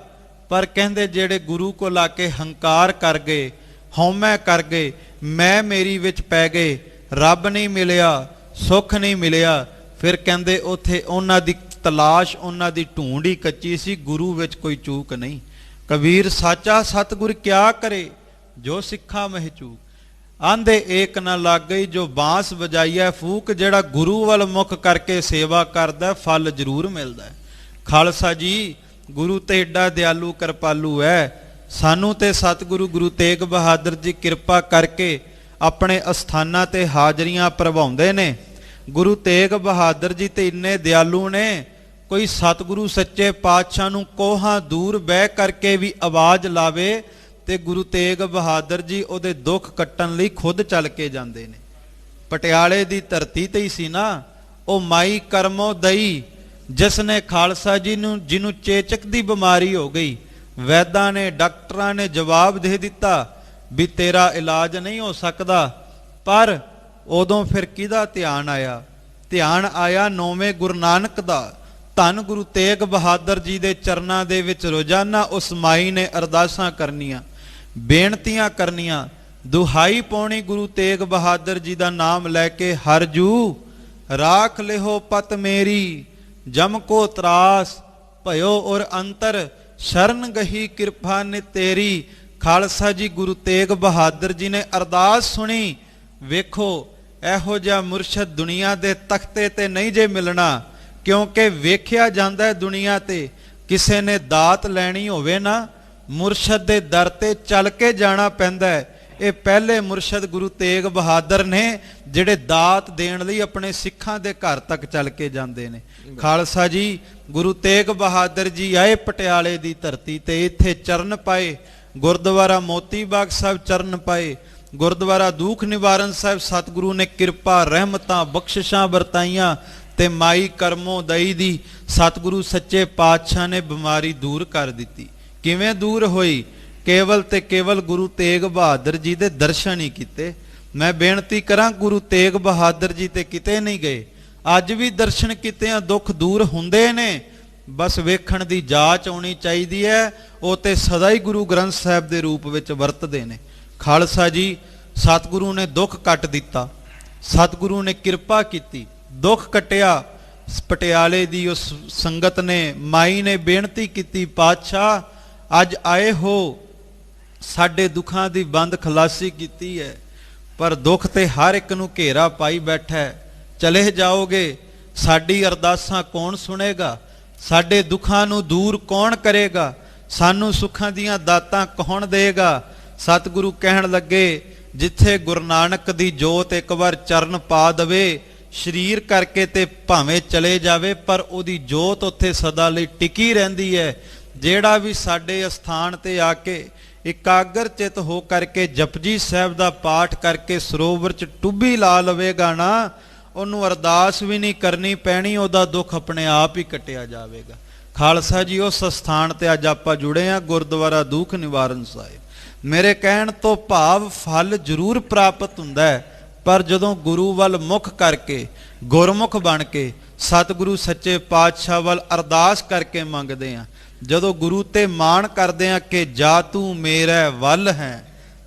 ਪਰ ਕਹਿੰਦੇ ਜਿਹੜੇ ਗੁਰੂ ਕੋਲ ਆ ਕੇ ਹੰਕਾਰ ਕਰ ਗਏ, ਹਉਮੈ ਕਰ ਗਏ, ਮੈਂ ਮੇਰੀ ਵਿੱਚ ਪੈ ਗਏ, ਰੱਬ ਨਹੀਂ ਮਿਲਿਆ, ਸੁੱਖ ਨਹੀਂ ਮਿਲਿਆ, ਫਿਰ ਕਹਿੰਦੇ ਉੱਥੇ ਉਹਨਾਂ ਦੀ ਤਲਾਸ਼, ਉਹਨਾਂ ਦੀ ਢੂੰਡ ਹੀ ਕੱਚੀ ਸੀ, ਗੁਰੂ ਵਿੱਚ ਕੋਈ ਚੂਕ ਨਹੀਂ। ਕਬੀਰ ਸਾਚਾ ਸਤਿਗੁਰ ਕਿਆ ਕਰੇ ਜੋ ਸਿੱਖਾ ਮਹਿ ਚੂਕ। ਆਂਦੇ ਏਕ ਨਾ ਲੱਗ ਗਈ ਜੋ ਬਾਂਸ ਵਜਾਈਐ ਫੂਕ। ਜਿਹੜਾ ਗੁਰੂ ਵੱਲ ਮੁਖ ਕਰਕੇ ਸੇਵਾ ਕਰਦਾ ਫਲ ਜ਼ਰੂਰ ਮਿਲਦਾ ਹੈ। ਖਾਲਸਾ ਜੀ ਗੁਰੂ ਤੇ ਏਡਾ ਦਿਆਲੂ ਕਿਰਪਾਲੂ ਹੈ। ਸਾਨੂੰ ਤੇ ਸਤਿਗੁਰੂ ਗੁਰੂ ਤੇਗ ਬਹਾਦਰ ਜੀ ਕਿਰਪਾ ਕਰਕੇ ਆਪਣੇ ਅਸਥਾਨਾਂ ਤੇ ਹਾਜ਼ਰੀਆਂ ਭਰਵਾਉਂਦੇ ਨੇ। ਗੁਰੂ ਤੇਗ ਬਹਾਦਰ ਜੀ ਤੇ ਇੰਨੇ ਦਿਆਲੂ ਨੇ, ਕੋਈ ਸਤਿਗੁਰੂ ਸੱਚੇ ਪਾਤਸ਼ਾਹ ਨੂੰ ਕੋਹਾਂ ਦੂਰ ਬਹਿ ਕਰਕੇ ਵੀ ਆਵਾਜ਼ ਲਾਵੇ ਤੇ ਗੁਰੂ ਤੇਗ ਬਹਾਦਰ ਜੀ ਉਹਦੇ ਦੁੱਖ ਕੱਟਣ ਲਈ ਖੁਦ ਚੱਲ ਕੇ ਜਾਂਦੇ ਨੇ। ਪਟਿਆਲੇ ਦੀ ਧਰਤੀ ਤੇ ਹੀ ਸੀ ਨਾ ਉਹ ਮਾਈ ਕਰਮੋ ਦਈ, ਜਿਸ ਨੇ ਖਾਲਸਾ ਜੀ ਨੂੰ, ਜਿਹਨੂੰ ਚੇਚਕ ਦੀ ਬਿਮਾਰੀ ਹੋ ਗਈ, ਵੈਦਾਂ ਨੇ ਡਾਕਟਰਾਂ ਨੇ ਜਵਾਬ ਦੇ ਦਿੱਤਾ ਵੀ ਤੇਰਾ ਇਲਾਜ ਨਹੀਂ ਹੋ ਸਕਦਾ। ਪਰ ਉਦੋਂ ਫਿਰ ਕਿਹਦਾ ਧਿਆਨ ਆਇਆ? ਧਿਆਨ ਆਇਆ ਨੌਵੇਂ ਗੁਰੂ ਨਾਨਕ ਦਾ। ਧੰਨ ਗੁਰੂ ਤੇਗ ਬਹਾਦਰ ਜੀ ਦੇ ਚਰਨਾਂ ਦੇ ਵਿੱਚ ਰੋਜ਼ਾਨਾ ਉਸ ਮਾਈ ਨੇ ਅਰਦਾਸਾਂ ਕਰਨੀਆਂ, ਬੇਨਤੀਆਂ ਕਰਨੀਆਂ, ਦੁਹਾਈ ਪਾਉਣੀ ਗੁਰੂ ਤੇਗ ਬਹਾਦਰ ਜੀ ਦਾ ਨਾਮ ਲੈ ਕੇ, ਹਰ ਜੂ ਰਾਖ ਲਿਹੋ ਪਤ ਮੇਰੀ, ਜਮ ਕੋ ਤਰਾਸ ਭਇਓ ਔਰ ਅੰਤਰ, ਸ਼ਰਨ ਗਹੀ ਕਿਰਪਾ ਨੇ ਤੇਰੀ। ਖਾਲਸਾ ਜੀ ਗੁਰੂ ਤੇਗ ਬਹਾਦਰ ਜੀ ਨੇ ਅਰਦਾਸ ਸੁਣੀ। ਵੇਖੋ ਇਹੋ ਜਿਹਾ ਮੁਰਸ਼ਦ ਦੁਨੀਆ ਦੇ ਤਖਤੇ ਤੇ ਨਹੀਂ ਜੇ ਮਿਲਣਾ, ਕਿਉਂਕਿ ਵੇਖਿਆ ਜਾਂਦਾ ਹੈ ਦੁਨੀਆ ਤੇ ਕਿਸੇ ਨੇ ਦਾਤ ਲੈਣੀ ਹੋਵੇ ਨਾ, ਮੁਰਸ਼ਦ ਦੇ ਦਰ ਤੇ ਚੱਲ ਕੇ ਜਾਣਾ ਪੈਂਦਾ ਹੈ। ਇਹ ਪਹਿਲੇ ਮੁਰਸ਼ਦ ਗੁਰੂ ਤੇਗ ਬਹਾਦਰ ਨੇ ਜਿਹੜੇ ਦਾਤ ਦੇਣ ਲਈ ਆਪਣੇ ਸਿੱਖਾਂ ਦੇ ਘਰ ਤੱਕ ਚੱਲ ਕੇ ਜਾਂਦੇ ਨੇ। ਖਾਲਸਾ ਜੀ ਗੁਰੂ ਤੇਗ ਬਹਾਦਰ ਜੀ ਆਏ ਪਟਿਆਲੇ ਦੀ ਧਰਤੀ ਤੇ, ਇੱਥੇ ਚਰਨ ਪਾਏ, ਗੁਰਦੁਆਰਾ ਮੋਤੀ ਬਾਗ ਸਾਹਿਬ ਚਰਨ ਪਾਏ, ਗੁਰਦੁਆਰਾ ਦੁੱਖ ਨਿਵਾਰਨ ਸਾਹਿਬ ਸਤਿਗੁਰੂ ਨੇ ਕਿਰਪਾ ਰਹਿਮਤਾਂ ਬਖਸ਼ਿਸ਼ਾਂ ਵਰਤਾਈਆਂ ਤੇ ਮਾਈ ਕਰਮੋ ਦਈ ਦੀ ਸਤਿਗੁਰੂ ਸੱਚੇ ਪਾਤਸ਼ਾਹ ਨੇ ਬਿਮਾਰੀ ਦੂਰ ਕਰ ਦਿੱਤੀ। ਕਿਵੇਂ ਦੂਰ ਹੋਈ? ਕੇਵਲ ਤੇ ਕੇਵਲ ਗੁਰੂ ਤੇਗ ਬਹਾਦਰ ਜੀ ਦੇ ਦਰਸ਼ਨ ਹੀ ਕੀਤੇ। ਮੈਂ ਬੇਨਤੀ ਕਰਾਂ ਗੁਰੂ ਤੇਗ ਬਹਾਦਰ ਜੀ ਤੇ ਕਿਤੇ ਨਹੀਂ ਗਏ, ਅੱਜ ਵੀ ਦਰਸ਼ਨ ਕੀਤਿਆਂ ਦੁੱਖ ਦੂਰ ਹੁੰਦੇ ਨੇ, ਬਸ ਵੇਖਣ ਦੀ ਜਾਚ ਆਉਣੀ ਚਾਹੀਦੀ ਹੈ। ਉਹ ਤੇ ਸਦਾ ਹੀ ਗੁਰੂ ਗ੍ਰੰਥ ਸਾਹਿਬ ਦੇ ਰੂਪ ਵਿੱਚ ਵਰਤਦੇ ਨੇ। ਖਾਲਸਾ ਜੀ ਸਤਿਗੁਰੂ ਨੇ ਦੁੱਖ ਕੱਟ ਦਿੱਤਾ, ਸਤਿਗੁਰੂ ਨੇ ਕਿਰਪਾ ਕੀਤੀ, ਦੁੱਖ ਕੱਟਿਆ। ਪਟਿਆਲੇ ਦੀ ਉਸ ਸੰਗਤ ਨੇ, ਮਾਈ ਨੇ ਬੇਨਤੀ ਕੀਤੀ, ਪਾਤਸ਼ਾਹ ਅੱਜ ਆਏ ਹੋ, ਸਾਡੇ ਦੁੱਖਾਂ ਦੀ ਬੰਦ ਖਲਾਸੀ ਕੀਤੀ ਹੈ, ਪਰ ਦੁੱਖ ਤੇ ਹਰ ਇੱਕ ਨੂੰ ਘੇਰਾ ਪਾਈ ਬੈਠਾ ਹੈ। ਚਲੇ ਜਾਓਗੇ, ਸਾਡੀ ਅਰਦਾਸਾਂ ਕੌਣ ਸੁਣੇਗਾ? ਸਾਡੇ ਦੁੱਖਾਂ ਨੂੰ ਦੂਰ ਕੌਣ ਕਰੇਗਾ? ਸਾਨੂੰ ਸੁੱਖਾਂ ਦੀਆਂ ਦਾਤਾਂ ਕੌਣ ਦੇਗਾ? ਸਤਿਗੁਰੂ ਕਹਿਣ ਲੱਗੇ, ਜਿੱਥੇ ਗੁਰੂ ਨਾਨਕ ਦੀ ਜੋਤ ਇੱਕ ਵਾਰ ਚਰਨ ਪਾ ਦਵੇ, ਸਰੀਰ ਕਰਕੇ ਤੇ ਭਾਵੇਂ ਚਲੇ ਜਾਵੇ, ਪਰ ਉਹਦੀ ਜੋਤ ਉੱਥੇ ਸਦਾ ਲਈ ਟਿਕੀ ਰਹਿੰਦੀ ਹੈ। ਜਿਹੜਾ ਵੀ ਸਾਡੇ ਅਸਥਾਨ ਤੇ ਆ ਕੇ ਇਕਾਗਰ ਚਿਤ ਹੋ ਕਰਕੇ ਜਪਜੀ ਸਾਹਿਬ ਦਾ ਪਾਠ ਕਰਕੇ ਸਰੋਵਰ 'ਚ ਟੁੱਬੀ ਲਾ ਲਵੇਗਾ ਨਾ, ਉਹਨੂੰ ਅਰਦਾਸ ਵੀ ਨਹੀਂ ਕਰਨੀ ਪੈਣੀ, ਉਹਦਾ ਦੁੱਖ ਆਪਣੇ ਆਪ ਹੀ ਕੱਟਿਆ ਜਾਵੇਗਾ। ਖਾਲਸਾ ਜੀ, ਉਸ ਸਥਾਨ ਤੇ ਅੱਜ ਆਪਾਂ ਜੁੜੇ ਹਾਂ, ਗੁਰਦੁਆਰਾ ਦੁੱਖ ਨਿਵਾਰਨ ਸਾਹਿਬ। ਮੇਰੇ ਕਹਿਣ ਤੋਂ ਭਾਵ ਫਲ ਜ਼ਰੂਰ ਪ੍ਰਾਪਤ ਹੁੰਦਾ ਹੈ, ਪਰ ਜਦੋਂ ਗੁਰੂ ਵੱਲ ਮੁਖ ਕਰਕੇ, ਗੁਰਮੁਖ ਬਣ ਕੇ ਸਤਿਗੁਰੂ ਸੱਚੇ ਪਾਤਸ਼ਾਹ ਵੱਲ ਅਰਦਾਸ ਕਰਕੇ ਮੰਗਦੇ ਹਾਂ, ਜਦੋਂ ਗੁਰੂ ਤੇ ਮਾਣ ਕਰਦੇ ਹਾਂ ਕਿ ਜਾ ਤੂੰ ਮੇਰੇ ਵੱਲ ਹੈ,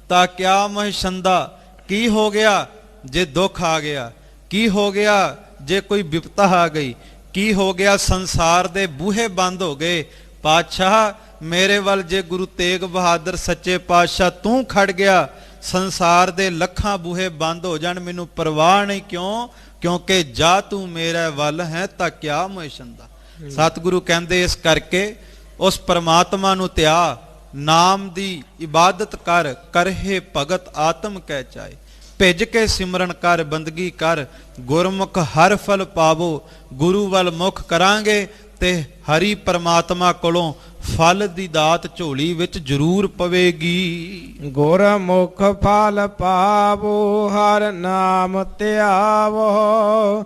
ਤਾਂ ਕਿਆ ਮਹਿਸ਼ੰਦਾ, ਕੀ ਹੋ ਗਿਆ ਜੇ ਦੁੱਖ ਆ ਗਿਆ? ਕੀ ਹੋ ਗਿਆ ਜੇ ਕੋਈ ਵਿਪਤਾ ਆ ਗਈ? ਕੀ ਹੋ ਗਿਆ ਸੰਸਾਰ ਦੇ ਬੂਹੇ ਬੰਦ ਹੋ ਗਏ? ਪਾਤਸ਼ਾਹ ਮੇਰੇ ਵੱਲ ਜੇ ਗੁਰੂ ਤੇਗ ਬਹਾਦਰ ਸੱਚੇ ਪਾਤਸ਼ਾਹ ਤੂੰ ਖੜ ਗਿਆ, ਸੰਸਾਰ ਦੇ ਲੱਖਾਂ ਬੂਹੇ ਬੰਦ ਹੋ ਜਾਣ, ਮੈਨੂੰ ਪਰਵਾਹ ਨਹੀਂ। ਕਿਉਂ? ਕਿਉਂਕਿ ਜਾ ਤੂੰ ਮੇਰੇ ਵੱਲ ਹੈ ਤਾਂ ਕਿਆ ਮਹਿਸ਼ੰਦਾ। ਸਤਿਗੁਰੂ ਕਹਿੰਦੇ ਇਸ ਕਰਕੇ ਉਸ ਪਰਮਾਤਮਾ ਨੂੰ ਧਿਆ, ਨਾਮ ਦੀ ਇਬਾਦਤ ਕਰ, ਕਰਹਿ ਭਗਤ ਆਤਮ ਕਹਿ ਚਾਏ, ਭਿੱਜ ਕੇ ਸਿਮਰਨ ਕਰ, ਬੰਦਗੀ ਕਰ, ਗੁਰਮੁਖ ਹਰ ਫਲ ਪਾਵੋ। ਗੁਰੂ ਵੱਲ ਮੁਖ ਕਰਾਂਗੇ ਤੇ ਹਰੀ ਪਰਮਾਤਮਾ ਕੋਲੋਂ ਫਲ ਦੀ ਦਾਤ ਝੋਲੀ ਵਿੱਚ ਜ਼ਰੂਰ ਪਵੇਗੀ। ਗੁਰਮੁਖ ਫਲ ਪਾਵੋ, ਹਰ ਨਾਮ ਧਿਆਵੋ,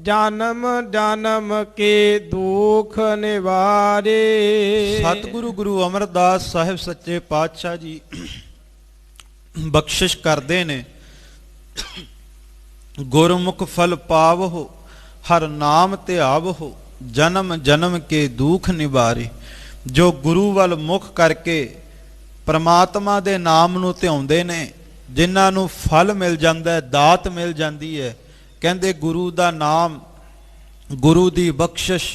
ਜਨਮ ਜਨਮ ਕੇ ਦੁਖ ਨਿਵਾਰੇ। ਸਤਿਗੁਰੂ ਗੁਰੂ ਅਮਰਦਾਸ ਸਾਹਿਬ ਸੱਚੇ ਪਾਤਸ਼ਾਹ ਜੀ ਬਖਸ਼ਿਸ਼ ਕਰਦੇ ਨੇ, ਗੁਰਮੁਖ ਫਲ ਪਾਵੋ, ਹਰ ਨਾਮ ਧਿਆਵੋ, ਜਨਮ ਜਨਮ ਕੇ ਦੁਖ ਨਿਵਾਰੇ। ਜੋ ਗੁਰੂ ਵੱਲ ਮੁਖ ਕਰਕੇ ਪਰਮਾਤਮਾ ਦੇ ਨਾਮ ਨੂੰ ਧਿਆਉਂਦੇ ਨੇ, ਜਿਨ੍ਹਾਂ ਨੂੰ ਫਲ ਮਿਲ ਜਾਂਦਾ ਹੈ, ਦਾਤ ਮਿਲ ਜਾਂਦੀ ਹੈ। ਕਹਿੰਦੇ ਗੁਰੂ ਦਾ ਨਾਮ, ਗੁਰੂ ਦੀ ਬਖਸ਼ਿਸ਼,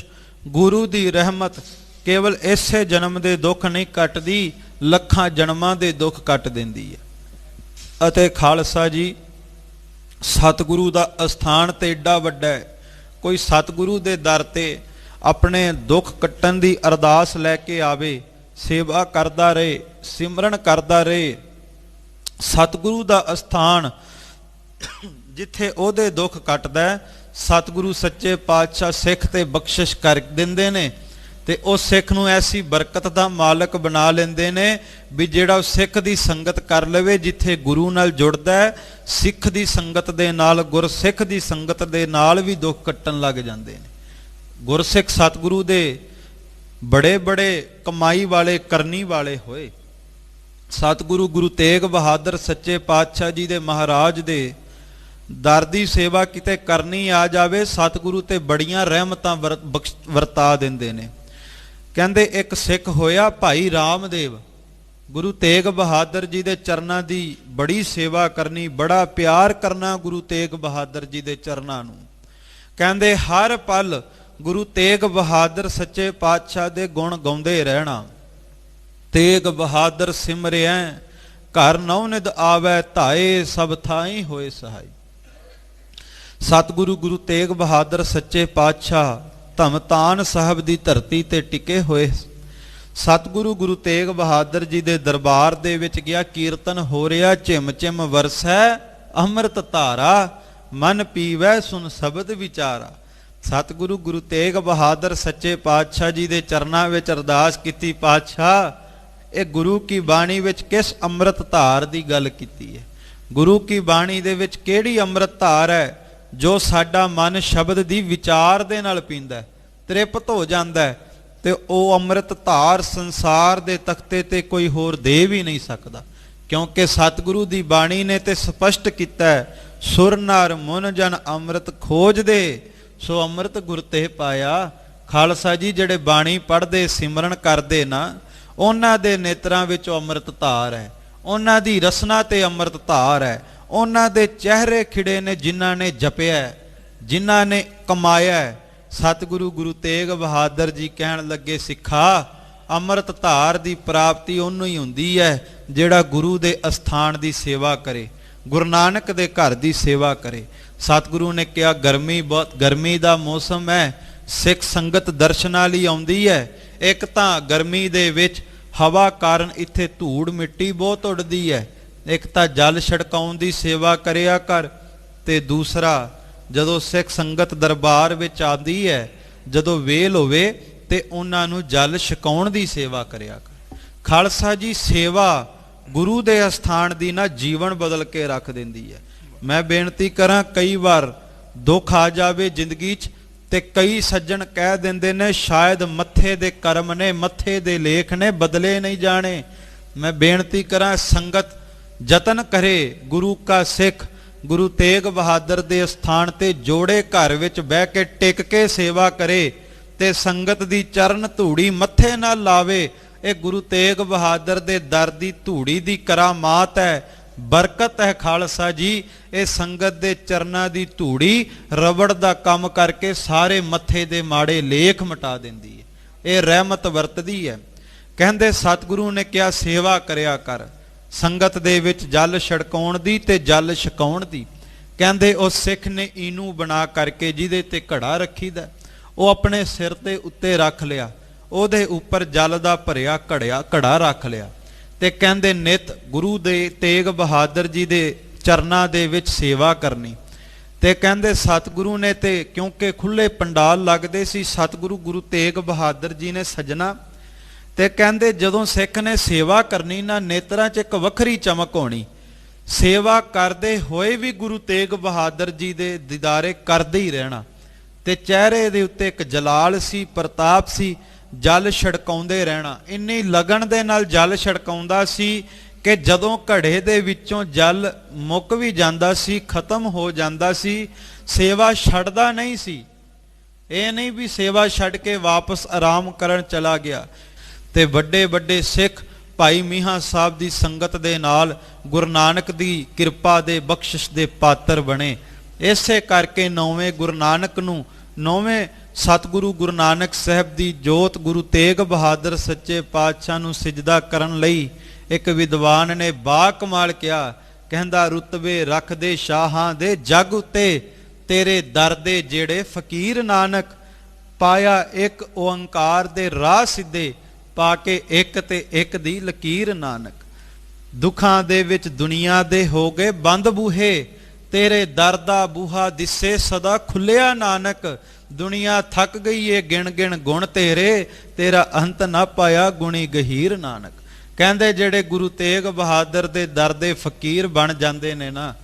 ਗੁਰੂ ਦੀ ਰਹਿਮਤ ਕੇਵਲ ਇਸੇ ਜਨਮ ਦੇ ਦੁੱਖ ਨਹੀਂ ਕੱਟਦੀ, ਲੱਖਾਂ ਜਨਮਾਂ ਦੇ ਦੁੱਖ ਕੱਟ ਦਿੰਦੀ ਹੈ। ਅਤੇ ਖਾਲਸਾ ਜੀ, ਸਤਿਗੁਰੂ ਦਾ ਅਸਥਾਨ ਤੇ ਏਡਾ ਵੱਡਾ ਹੈ, ਕੋਈ ਸਤਿਗੁਰੂ ਦੇ ਦਰ ਤੇ ਆਪਣੇ ਦੁੱਖ ਕੱਟਣ ਦੀ ਅਰਦਾਸ ਲੈ ਕੇ ਆਵੇ, ਸੇਵਾ ਕਰਦਾ ਰਹੇ, ਸਿਮਰਨ ਕਰਦਾ ਰਹੇ, ਸਤਿਗੁਰੂ ਦਾ ਅਸਥਾਨ ਜਿੱਥੇ ਉਹਦੇ ਦੁੱਖ ਕੱਟਦਾ, ਸਤਿਗੁਰੂ ਸੱਚੇ ਪਾਤਸ਼ਾਹ ਸਿੱਖ ਤੇ ਬਖਸ਼ਿਸ਼ ਕਰ ਦਿੰਦੇ ਨੇ, ਤੇ ਉਹ ਸਿੱਖ ਨੂੰ ਐਸੀ ਬਰਕਤ ਦਾ ਮਾਲਕ ਬਣਾ ਲੈਂਦੇ ਨੇ ਵੀ ਜਿਹੜਾ ਸਿੱਖ ਦੀ ਸੰਗਤ ਕਰ ਲਵੇ, ਜਿੱਥੇ ਗੁਰੂ ਨਾਲ ਜੁੜਦਾ ਹੈ, ਸਿੱਖ ਦੀ ਸੰਗਤ ਦੇ ਨਾਲ, ਗੁਰਸਿੱਖ ਦੀ ਸੰਗਤ ਦੇ ਨਾਲ ਵੀ ਦੁੱਖ ਕੱਟਣ ਲੱਗ ਜਾਂਦੇ ਨੇ। ਗੁਰਸਿੱਖ ਸਤਿਗੁਰੂ ਦੇ ਬੜੇ ਬੜੇ ਕਮਾਈ ਵਾਲੇ, ਕਰਨੀ ਵਾਲੇ ਹੋਏ। ਸਤਿਗੁਰੂ ਗੁਰੂ ਤੇਗ ਬਹਾਦਰ ਸੱਚੇ ਪਾਤਸ਼ਾਹ ਜੀ ਦੇ ਮਹਾਰਾਜ ਦੇ ਦਰ ਦੀ ਸੇਵਾ ਕਿਤੇ ਕਰਨੀ ਆ ਜਾਵੇ, ਸਤਿਗੁਰੂ ਤੇ ਬੜੀਆਂ ਰਹਿਮਤਾਂ ਵਰਤਾ ਦਿੰਦੇ ਨੇ। ਕਹਿੰਦੇ ਇੱਕ ਸਿੱਖ ਹੋਇਆ ਭਾਈ ਰਾਮਦੇਵ, ਗੁਰੂ ਤੇਗ ਬਹਾਦਰ ਜੀ ਦੇ ਚਰਨਾਂ ਦੀ ਬੜੀ ਸੇਵਾ ਕਰਨੀ, ਬੜਾ ਪਿਆਰ ਕਰਨਾ ਗੁਰੂ ਤੇਗ ਬਹਾਦਰ ਜੀ ਦੇ ਚਰਨਾਂ ਨੂੰ। ਕਹਿੰਦੇ ਹਰ ਪਲ ਗੁਰੂ ਤੇਗ ਬਹਾਦਰ ਸੱਚੇ ਪਾਤਸ਼ਾਹ ਦੇ ਗੁਣ ਗਾਉਂਦੇ ਰਹਿਣਾ। ਤੇਗ ਬਹਾਦਰ ਸਿਮਰਿਐ ਘਰ ਨਉ ਨਿਧ ਆਵੈ, ਧਾਏ ਸਭ ਥਾਈ ਹੋਏ ਸਹਾਈ। ਸਤਿਗੁਰੂ ਗੁਰੂ ਤੇਗ ਬਹਾਦਰ ਸੱਚੇ ਪਾਤਸ਼ਾਹ ਧਮਤਾਨ ਸਾਹਿਬ ਦੀ ਧਰਤੀ ਤੇ ਟਿਕੇ ਹੋਏ। ਸਤਿਗੁਰੂ ਗੁਰੂ ਤੇਗ ਬਹਾਦਰ ਜੀ ਦੇ ਦਰਬਾਰ ਦੇ ਵਿੱਚ ਗਿਆ, ਕੀਰਤਨ ਹੋ ਰਿਹਾ, ਝਿਮ ਝਿਮ ਵਰਸੈ ਅੰਮ੍ਰਿਤ ਧਾਰਾ, ਮਨ ਪੀਵੈ ਸੁਨ ਸ਼ਬਦ ਵਿਚਾਰਾ। ਸਤਿਗੁਰੂ ਗੁਰੂ ਤੇਗ ਬਹਾਦਰ ਸੱਚੇ ਪਾਤਸ਼ਾਹ ਜੀ ਦੇ ਚਰਨਾਂ ਵਿੱਚ ਅਰਦਾਸ ਕੀਤੀ, ਪਾਤਸ਼ਾਹ ਇਹ ਗੁਰੂ ਕੀ ਬਾਣੀ ਵਿੱਚ ਕਿਸ ਅੰਮ੍ਰਿਤ ਧਾਰ ਦੀ ਗੱਲ ਕੀਤੀ ਹੈ? ਗੁਰੂ ਕੀ ਬਾਣੀ ਦੇ ਵਿੱਚ ਕਿਹੜੀ ਅੰਮ੍ਰਿਤ ਧਾਰ ਹੈ ਜੋ ਸਾਡਾ ਮਨ ਸ਼ਬਦ ਦੀ ਵਿਚਾਰ ਦੇ ਨਾਲ ਪੀਂਦਾ, ਤ੍ਰਿਪਤ ਹੋ ਜਾਂਦਾ, ਤੇ ਉਹ ਅੰਮ੍ਰਿਤ ਧਾਰ ਸੰਸਾਰ ਦੇ ਤਖਤੇ ਤੇ ਕੋਈ ਹੋਰ ਦੇ ਵੀ ਨਹੀਂ ਸਕਦਾ। ਕਿਉਂਕਿ ਸਤਿਗੁਰੂ ਦੀ ਬਾਣੀ ਨੇ ਤੇ ਸਪਸ਼ਟ ਕੀਤਾ, ਸੁਰ ਨਰ ਮੁਨ ਜਨ ਅੰਮ੍ਰਿਤ ਖੋਜਦੇ, ਸੋ ਅੰਮ੍ਰਿਤ ਗੁਰ ਤੇ ਪਾਇਆ। ਖਾਲਸਾ ਜੀ, ਜਿਹੜੇ ਬਾਣੀ ਪੜ੍ਹਦੇ, ਸਿਮਰਨ ਕਰਦੇ ਨਾ, ਉਹਨਾਂ ਦੇ ਨੇਤਰਾਂ ਵਿੱਚ ਅੰਮ੍ਰਿਤ ਧਾਰ ਹੈ, ਉਹਨਾਂ ਦੀ ਰਸਨਾ ਤੇ ਅੰਮ੍ਰਿਤ ਧਾਰ ਹੈ, ਉਹਨਾਂ ਦੇ ਚਿਹਰੇ ਖਿੜੇ ਨੇ ਜਿਨ੍ਹਾਂ ਨੇ ਜਪਿਆ, ਜਿਨ੍ਹਾਂ ਨੇ ਕਮਾਇਆ। ਸਤਿਗੁਰੂ ਗੁਰੂ ਤੇਗ ਬਹਾਦਰ ਜੀ ਕਹਿਣ ਲੱਗੇ, ਸਿੱਖਾ ਅੰਮ੍ਰਿਤ ਧਾਰ ਦੀ ਪ੍ਰਾਪਤੀ ਉਹਨੂੰ ਹੀ ਹੁੰਦੀ ਹੈ ਜਿਹੜਾ ਗੁਰੂ ਦੇ ਅਸਥਾਨ ਦੀ ਸੇਵਾ ਕਰੇ, ਗੁਰੂ ਨਾਨਕ ਦੇ ਘਰ ਦੀ ਸੇਵਾ ਕਰੇ। ਸਤਿਗੁਰੂ ਨੇ ਕਿਹਾ ਗਰਮੀ ਦਾ ਮੌਸਮ ਹੈ, ਸਿੱਖ ਸੰਗਤ ਦਰਸ਼ਨਾਂ ਲਈ ਆਉਂਦੀ ਹੈ। ਇੱਕ ਤਾਂ ਗਰਮੀ ਦੇ ਵਿੱਚ ਹਵਾ ਕਾਰਨ ਇੱਥੇ ਧੂੜ ਮਿੱਟੀ ਬਹੁਤ ਉੱਡਦੀ ਹੈ, ਇੱਕ ਤਾਂ ਜਲ ਛੜਕਾਉਣ ਦੀ ਸੇਵਾ ਕਰਿਆ ਕਰ, ਤੇ ਦੂਸਰਾ ਜਦੋਂ ਸਿੱਖ ਸੰਗਤ ਦਰਬਾਰ ਵਿੱਚ ਆਉਂਦੀ ਹੈ, ਜਦੋਂ ਵੇਲ ਹੋਵੇ ਤੇ ਉਹਨਾਂ ਨੂੰ ਜਲ ਛਕਾਉਣ ਦੀ ਸੇਵਾ ਕਰਿਆ ਕਰ। ਖਾਲਸਾ ਜੀ, ਸੇਵਾ ਗੁਰੂ ਦੇ ਅਸਥਾਨ ਦੀ ਨਾ ਜੀਵਨ ਬਦਲ ਕੇ ਰੱਖ ਦਿੰਦੀ ਹੈ। ਮੈਂ ਬੇਨਤੀ ਕਰਾਂ, ਕਈ ਵਾਰ ਦੁੱਖ ਆ ਜਾਵੇ ਜ਼ਿੰਦਗੀ 'ਚ ਤੇ ਕਈ ਸੱਜਣ ਕਹਿ ਦਿੰਦੇ ਨੇ ਸ਼ਾਇਦ ਮੱਥੇ ਦੇ ਕਰਮ ਨੇ, ਮੱਥੇ ਦੇ ਲੇਖ ਨੇ, ਬਦਲੇ ਨਹੀਂ ਜਾਣੇ। ਮੈਂ ਬੇਨਤੀ ਕਰਾਂ, ਸੰਗਤ ਯਤਨ ਕਰੇ, ਗੁਰੂ ਕਾ ਸਿੱਖ ਗੁਰੂ ਤੇਗ ਬਹਾਦਰ ਦੇ ਸਥਾਨ ਤੇ ਜੋੜੇ ਘਰ ਵਿੱਚ ਬਹਿ ਕੇ ਟਿਕ ਕੇ ਸੇਵਾ ਕਰੇ ਤੇ ਸੰਗਤ ਦੀ ਚਰਨ ਧੂੜੀ ਮੱਥੇ ਨਾਲ ਲਾਵੇ। ਇਹ ਗੁਰੂ ਤੇਗ ਬਹਾਦਰ ਦੇ ਦਰ ਦੀ ਧੂੜੀ ਦੀ ਕਰਾਮਾਤ ਹੈ, ਬਰਕਤ ਹੈ। ਖਾਲਸਾ ਜੀ, ਇਹ ਸੰਗਤ ਦੇ ਚਰਨਾਂ ਦੀ ਧੂੜੀ ਰਬੜ ਦਾ ਕੰਮ ਕਰਕੇ ਸਾਰੇ ਮੱਥੇ ਦੇ ਮਾੜੇ ਲੇਖ ਮਿਟਾ ਦਿੰਦੀ ਹੈ। ਇਹ ਰਹਿਮਤ ਵਰਤਦੀ ਹੈ। ਕਹਿੰਦੇ ਸਤਿਗੁਰੂ ਨੇ ਕਿਹਾ ਸੇਵਾ ਕਰਿਆ ਕਰ, ਸੰਗਤ ਦੇ ਵਿੱਚ ਜਲ ਛੜਕਾਉਣ ਦੀ ਤੇ ਜਲ ਛਕਾਉਣ ਦੀ। ਕਹਿੰਦੇ ਉਸ ਸਿੱਖ ਨੇ ਈਨੂ ਬਣਾ ਕਰਕੇ ਜਿਹਦੇ ਤੇ ਘੜਾ ਰੱਖੀਦਾ, ਉਹ ਆਪਣੇ ਸਿਰ ਦੇ ਉੱਤੇ ਰੱਖ ਲਿਆ, ਉਹਦੇ ਉੱਪਰ ਜਲ ਦਾ ਭਰਿਆ ਘੜਾ ਰੱਖ ਲਿਆ ਤੇ ਕਹਿੰਦੇ ਨਿਤ ਗੁਰੂ ਦੇ ਤੇਗ ਬਹਾਦਰ ਜੀ ਦੇ ਚਰਨਾਂ ਦੇ ਵਿੱਚ ਸੇਵਾ ਕਰਨੀ। ਤੇ ਕਹਿੰਦੇ ਸਤਿਗੁਰੂ ਨੇ ਤੇ ਕਿਉਂਕਿ ਖੁੱਲੇ ਪੰਡਾਲ ਲੱਗਦੇ ਸੀ, ਸਤਿਗੁਰੂ ਗੁਰੂ ਤੇਗ ਬਹਾਦਰ ਜੀ ਨੇ ਸਜਣਾ ਤੇ ਕਹਿੰਦੇ ਜਦੋਂ ਸਿੱਖ ਨੇ ਸੇਵਾ ਕਰਨੀ ਨਾ, ਨੇਤਰਾਂ 'ਚ ਇੱਕ ਵੱਖਰੀ ਚਮਕ ਹੋਣੀ। ਸੇਵਾ ਕਰਦੇ ਹੋਏ ਵੀ ਗੁਰੂ ਤੇਗ ਬਹਾਦਰ ਜੀ ਦੇ ਦੀਦਾਰੇ ਕਰਦੇ ਹੀ ਰਹਿਣਾ ਤੇ ਚਿਹਰੇ ਦੇ ਉੱਤੇ ਇੱਕ ਜਲਾਲ ਸੀ, ਪ੍ਰਤਾਪ ਸੀ, ਜਲ ਛੜਕਾਉਂਦੇ ਰਹਿਣਾ। ਇੰਨੀ ਲਗਨ ਦੇ ਨਾਲ ਜਲ ਛੜਕਾਉਂਦਾ ਸੀ ਕਿ ਜਦੋਂ ਘੜੇ ਦੇ ਵਿੱਚੋਂ ਜਲ ਮੁੱਕ ਵੀ ਜਾਂਦਾ ਸੀ, ਖਤਮ ਹੋ ਜਾਂਦਾ ਸੀ, ਸੇਵਾ ਛੱਡਦਾ ਨਹੀਂ ਸੀ। ਇਹ ਨਹੀਂ ਵੀ ਸੇਵਾ ਛੱਡ ਕੇ ਵਾਪਸ ਆਰਾਮ ਕਰਨ ਚਲਾ ਗਿਆ। ਤੇ ਵੱਡੇ ਵੱਡੇ ਸਿੱਖ ਭਾਈ ਮੀਆਂ ਸਾਹਿਬ ਦੀ ਸੰਗਤ ਦੇ ਨਾਲ ਗੁਰੂ ਨਾਨਕ ਦੀ ਕਿਰਪਾ ਦੇ ਬਖਸ਼ਿਸ਼ ਦੇ ਪਾਤਰ ਬਣੇ। ਇਸੇ ਕਰਕੇ ਨੌਵੇਂ ਗੁਰੂ ਨਾਨਕ ਨੂੰ, ਨੌਵੇਂ ਸਤਿਗੁਰੂ ਗੁਰੂ ਨਾਨਕ ਸਾਹਿਬ ਦੀ ਜੋਤ ਗੁਰੂ ਤੇਗ ਬਹਾਦਰ ਸੱਚੇ ਪਾਤਸ਼ਾਹ ਨੂੰ ਸਿਜਦਾ ਕਰਨ ਲਈ ਇੱਕ ਵਿਦਵਾਨ ਨੇ ਬਾ ਕਮਾਲ ਕਿਹਾ। ਕਹਿੰਦਾ ਰੁਤਬੇ ਰੱਖਦੇ ਸ਼ਾਹਾਂ ਦੇ ਜਗ ਉੱਤੇ, ਤੇਰੇ ਦਰ ਦੇ ਜਿਹੜੇ ਫਕੀਰ ਨਾਨਕ, ਪਾਇਆ ਇੱਕ ਓੰਕਾਰ ਦੇ ਰਾਹ ਸਿੱਧੇ, ਪਾ ਕੇ ਇੱਕ ਤੇ ਇੱਕ ਦੀ ਲਕੀਰ ਨਾਨਕ। ਦੁੱਖਾਂ ਦੇ ਵਿੱਚ ਦੁਨੀਆ ਦੇ ਹੋ ਗਏ ਬੰਦ ਬੂਹੇ, ਤੇਰੇ ਦਰ ਦਾ ਬੂਹਾ ਦਿਸੇ ਸਦਾ ਖੁੱਲਿਆ ਨਾਨਕ। ਦੁਨੀਆ ਥੱਕ ਗਈ ਏ ਗਿਣ ਗਿਣ ਗੁਣ ਤੇਰੇ, ਤੇਰਾ ਅੰਤ ਨਾ ਪਾਇਆ ਗੁਣੀ ਗਹੀਰ ਨਾਨਕ। ਕਹਿੰਦੇ ਜਿਹੜੇ ਗੁਰੂ ਤੇਗ ਬਹਾਦਰ ਦੇ ਦਰ ਦੇ ਫਕੀਰ ਬਣ ਜਾਂਦੇ ਨੇ ਨਾ,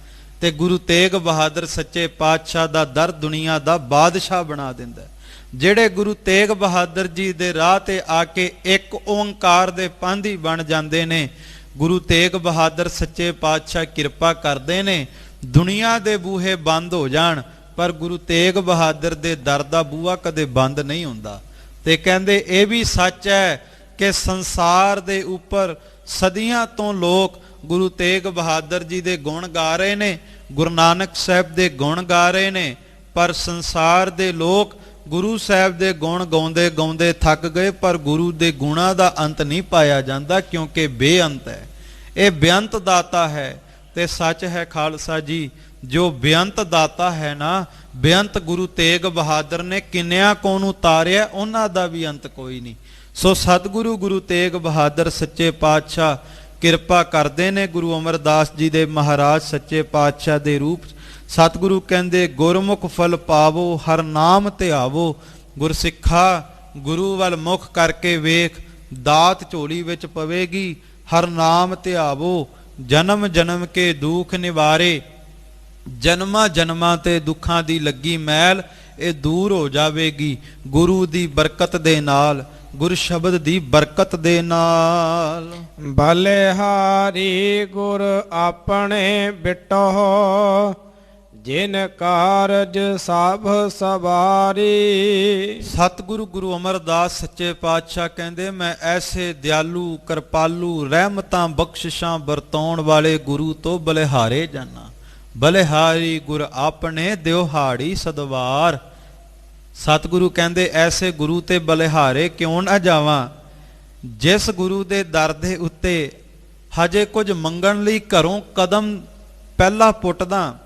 ਤੇ ਗੁਰੂ ਤੇਗ ਬਹਾਦਰ ਸੱਚੇ ਪਾਤਸ਼ਾਹ ਦਾ ਦਰ ਦੁਨੀਆ ਦਾ ਬਾਦਸ਼ਾਹ ਬਣਾ ਦਿੰਦਾ। ਜਿਹੜੇ ਗੁਰੂ ਤੇਗ ਬਹਾਦਰ ਜੀ ਦੇ ਰਾਹ ਤੇ ਆ ਕੇ ਇੱਕ ਓੰਕਾਰ ਦੇ ਪਾਂਧੀ ਬਣ ਜਾਂਦੇ ਨੇ, ਗੁਰੂ ਤੇਗ ਬਹਾਦਰ ਸੱਚੇ ਪਾਤਸ਼ਾਹ ਕਿਰਪਾ ਕਰਦੇ ਨੇ, ਦੁਨੀਆ ਦੇ ਬੂਹੇ ਬੰਦ ਹੋ ਜਾਣ ਪਰ ਗੁਰੂ ਤੇਗ ਬਹਾਦਰ ਦੇ ਦਰ ਦਾ ਬੂਹਾ ਕਦੇ ਬੰਦ ਨਹੀਂ ਹੁੰਦਾ। ਤੇ ਕਹਿੰਦੇ ਇਹ ਵੀ ਸੱਚ ਹੈ ਕਿ ਸੰਸਾਰ ਦੇ ਉੱਪਰ ਸਦੀਆਂ ਤੋਂ ਲੋਕ ਗੁਰੂ ਤੇਗ ਬਹਾਦਰ ਜੀ ਦੇ ਗੁਣ ਗਾ ਰਹੇ ਨੇ, ਗੁਰੂ ਨਾਨਕ ਸਾਹਿਬ ਦੇ ਗੁਣ ਗਾ ਰਹੇ ਨੇ, ਪਰ ਸੰਸਾਰ ਦੇ ਲੋਕ ਗੁਰੂ ਸਾਹਿਬ ਦੇ ਗੁਣ ਗਾਉਂਦੇ ਗਾਉਂਦੇ ਥੱਕ ਗਏ, ਪਰ ਗੁਰੂ ਦੇ ਗੁਣਾਂ ਦਾ ਅੰਤ ਨਹੀਂ ਪਾਇਆ ਜਾਂਦਾ ਕਿਉਂਕਿ ਬੇਅੰਤ ਹੈ। ਇਹ ਬੇਅੰਤ ਦਾਤਾ ਹੈ। ਤੇ ਸੱਚ ਹੈ ਖਾਲਸਾ ਜੀ, ਜੋ ਬੇਅੰਤ ਦਾਤਾ ਹੈ ਨਾ, ਬੇਅੰਤ ਗੁਰੂ ਤੇਗ ਬਹਾਦਰ ਨੇ ਕਿੰਨਿਆਂ ਕੋ ਨੂੰ ਤਾਰਿਆ, ਉਹਨਾਂ ਦਾ ਵੀ ਅੰਤ ਕੋਈ ਨਹੀਂ। ਸੋ ਸਤਿਗੁਰੂ ਗੁਰੂ ਤੇਗ ਬਹਾਦਰ ਸੱਚੇ ਪਾਤਸ਼ਾਹ ਕਿਰਪਾ ਕਰਦੇ ਨੇ ਗੁਰੂ ਅਮਰਦਾਸ ਜੀ ਦੇ ਮਹਾਰਾਜ ਸੱਚੇ ਪਾਤਸ਼ਾਹ ਦੇ ਰੂਪ। ਸਤਿਗੁਰੂ ਕਹਿੰਦੇ ਗੁਰਮੁਖ ਫਲ ਪਾਵੋ, ਹਰ ਨਾਮ ਧਿਆਵੋ। ਗੁਰਸਿੱਖਾ ਗੁਰੂ ਵੱਲ ਮੁਖ ਕਰਕੇ ਵੇਖ, ਦਾਤ ਝੋਲੀ ਵਿੱਚ ਪਵੇਗੀ। ਹਰ ਨਾਮ ਧਿਆਵੋ, ਜਨਮ ਜਨਮ ਕੇ ਦੁੱਖ ਨਿਵਾਰੇ। ਜਨਮਾਂ ਜਨਮਾਂ ਤੇ ਦੁੱਖਾਂ ਦੀ ਲੱਗੀ ਮੈਲ ਇਹ ਦੂਰ ਹੋ ਜਾਵੇਗੀ ਗੁਰੂ ਦੀ ਬਰਕਤ ਦੇ ਨਾਲ, ਗੁਰ ਸ਼ਬਦ ਦੀ ਬਰਕਤ ਦੇ ਨਾਲ। ਬਲਿਹਾਰੀ ਗੁਰ ਆਪਣੇ ਬਿਟੋ, ਜਿਨ ਕਾਰਜ ਸਭ ਸਵਾਰੀ। ਸਤਿਗੁਰੂ ਗੁਰੂ ਅਮਰਦਾਸ ਸੱਚੇ ਪਾਤਸ਼ਾਹ ਕਹਿੰਦੇ ਮੈਂ ਐਸੇ ਦਿਆਲੂ ਕਿਰਪਾਲੂ ਰਹਿਮਤਾਂ ਬਖਸ਼ਿਸ਼ਾਂ ਵਰਤਾਉਣ ਵਾਲੇ ਗੁਰੂ ਤੋਂ ਬਲਿਹਾਰੇ ਜਾਣਾ। ਬਲਿਹਾਰੀ ਗੁਰ ਆਪਣੇ ਦਿਵਹਾੜੀ ਸਦਵਾਰ। ਸਤਿਗੁਰੂ ਕਹਿੰਦੇ ਐਸੇ ਗੁਰੂ ਤੇ ਬਲਿਹਾਰੇ ਕਿਉਂ ਨਾ ਜਾਵਾਂ, ਜਿਸ ਗੁਰੂ ਦੇ ਦਰ ਦੇ ਉੱਤੇ ਹਜੇ ਕੁਝ ਮੰਗਣ ਲਈ ਘਰੋਂ ਕਦਮ ਪਹਿਲਾ ਪੁੱਟਦਾ,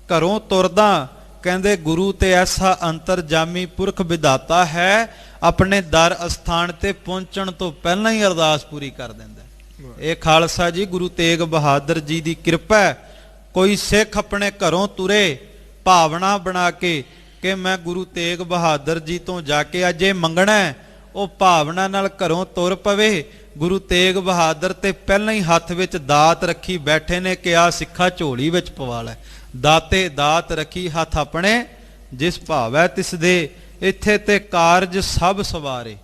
ਘਰੋਂ ਤੁਰਦਾ, ਕਹਿੰਦੇ ਗੁਰੂ ਤੇ ਐਸਾ ਅੰਤਰਜਾਮੀ ਪੁਰਖ ਵਿਧਾਤਾ ਹੈ, ਆਪਣੇ ਦਰ ਅਸਥਾਨ ਤੇ ਪਹੁੰਚਣ ਤੋਂ ਪਹਿਲਾਂ ਹੀ ਅਰਦਾਸ ਪੂਰੀ ਕਰ ਦਿੰਦਾ। ਇਹ ਖਾਲਸਾ ਜੀ ਗੁਰੂ ਤੇਗ ਬਹਾਦਰ ਜੀ ਦੀ ਕਿਰਪਾ ਹੈ। ਕੋਈ ਸਿੱਖ ਆਪਣੇ ਘਰੋਂ ਤੁਰੇ ਭਾਵਨਾ ਬਣਾ ਕੇ ਕਿ ਮੈਂ ਗੁਰੂ ਤੇਗ ਬਹਾਦਰ ਜੀ ਤੋਂ ਜਾ ਕੇ ਅੱਜ ਇਹ ਮੰਗਣਾ ਹੈ, ਉਹ ਭਾਵਨਾ ਨਾਲ ਘਰੋਂ ਤੁਰ ਪਵੇ। ਗੁਰੂ ਤੇਗ ਬਹਾਦਰ ਤੇ ਪਹਿਲਾਂ ਹੀ ਹੱਥ ਵਿੱਚ ਦਾਤ ਰੱਖੀ ਬੈਠੇ ਨੇ ਕਿ ਆ ਸਿੱਖਾ ਝੋਲੀ ਵਿੱਚ ਪਵਾ ਲੈ। ਦਾਤੇ ਦਾਤ ਰੱਖੀ ਹੱਥ ਆਪਣੇ, ਜਿਸ ਭਾਵੈ ਤਿਸ ਦੇ, ਇੱਥੇ ਤੇ ਕਾਰਜ ਸਭ ਸਵਾਰੇ।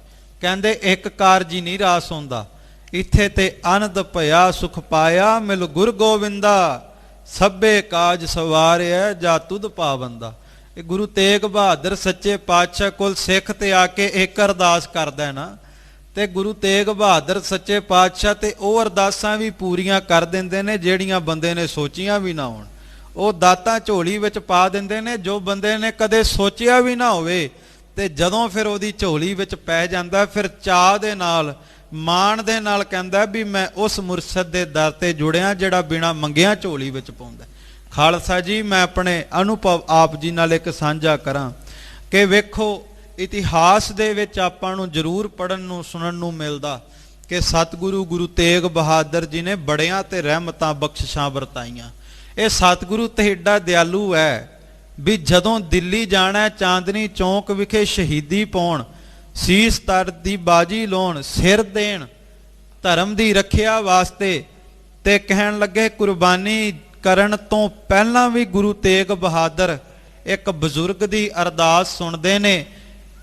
ਕਹਿੰਦੇ ਇੱਕ ਕਾਰਜ ਹੀ ਨਹੀਂ ਰਾਸ ਹੁੰਦਾ, ਇੱਥੇ ਤੇ ਅਨੰਦ ਭਇਆ ਸੁਖ ਪਾਇਆ, ਮਿਲ ਗੁਰ ਗੋਬਿੰਦਾ, ਸਭੇ ਕਾਜ ਸਵਾਰਿਆ ਜਾ ਤੁਧ ਪਾਵੰਦਾ। ਇਹ ਗੁਰੂ ਤੇਗ ਬਹਾਦਰ ਸੱਚੇ ਪਾਤਸ਼ਾਹ ਕੋਲ ਸਿੱਖ ਤੇ ਆ ਕੇ ਇੱਕ ਅਰਦਾਸ ਕਰਦਾ ਨਾ, ਤੇ ਗੁਰੂ ਤੇਗ ਬਹਾਦਰ ਸੱਚੇ ਪਾਤਸ਼ਾਹ ਤੇ ਉਹ ਅਰਦਾਸਾਂ ਵੀ ਪੂਰੀਆਂ ਕਰ ਦਿੰਦੇ ਨੇ ਜਿਹੜੀਆਂ ਬੰਦੇ ਨੇ ਸੋਚੀਆਂ ਵੀ ਨਾ ਹੋਣ। ਉਹ ਦਾਤਾਂ ਝੋਲੀ ਵਿੱਚ ਪਾ ਦਿੰਦੇ ਨੇ ਜੋ ਬੰਦੇ ਨੇ ਕਦੇ ਸੋਚਿਆ ਵੀ ਨਾ ਹੋਵੇ, ਤੇ ਜਦੋਂ ਫਿਰ ਉਹਦੀ ਝੋਲੀ ਵਿੱਚ ਪੈ ਜਾਂਦਾ ਫਿਰ ਚਾਅ ਦੇ ਨਾਲ ਮਾਣ ਦੇ ਨਾਲ ਕਹਿੰਦਾ ਵੀ ਮੈਂ ਉਸ ਮੁਰਸ਼ਦ ਦੇ ਦਰ ਤੇ ਜੁੜਿਆ ਜਿਹੜਾ ਬਿਨਾਂ ਮੰਗਿਆ ਝੋਲੀ ਵਿੱਚ ਪਾਉਂਦਾ। ਖਾਲਸਾ ਜੀ ਮੈਂ ਆਪਣੇ ਅਨੁਭਵ ਆਪ ਜੀ ਨਾਲ ਇੱਕ ਸਾਂਝਾ ਕਰਾਂ ਕਿ ਵੇਖੋ ਇਤਿਹਾਸ ਦੇ ਵਿੱਚ ਆਪਾਂ ਨੂੰ ਜ਼ਰੂਰ ਪੜ੍ਹਨ ਨੂੰ ਸੁਣਨ ਨੂੰ ਮਿਲਦਾ ਕਿ ਸਤਿਗੁਰੂ ਗੁਰੂ ਤੇਗ ਬਹਾਦਰ ਜੀ ਨੇ ਬੜਿਆਂ ਤੇ ਰਹਿਮਤਾਂ ਬਖਸ਼ਿਸ਼ਾਂ ਵਰਤਾਈਆਂ। ਇਹ ਸਤਿਗੁਰੂ ਤੇ ਏਡਾ ਦਿਆਲੂ ਹੈ ਵੀ ਜਦੋਂ ਦਿੱਲੀ ਜਾਣਾ ਚਾਂਦਨੀ ਚੌਂਕ ਵਿਖੇ ਸ਼ਹੀਦੀ ਪਾਉਣ, ਸੀਸ ਤਰ ਦੀ ਬਾਜੀ ਲਾਉਣ, ਸਿਰ ਦੇਣ ਧਰਮ ਦੀ ਰੱਖਿਆ ਵਾਸਤੇ, ਤੇ ਕਹਿਣ ਲੱਗੇ ਕੁਰਬਾਨੀ ਕਰਨ ਤੋਂ ਪਹਿਲਾਂ ਵੀ ਗੁਰੂ ਤੇਗ ਬਹਾਦਰ ਇੱਕ ਬਜ਼ੁਰਗ ਦੀ ਅਰਦਾਸ ਸੁਣਦੇ ਨੇ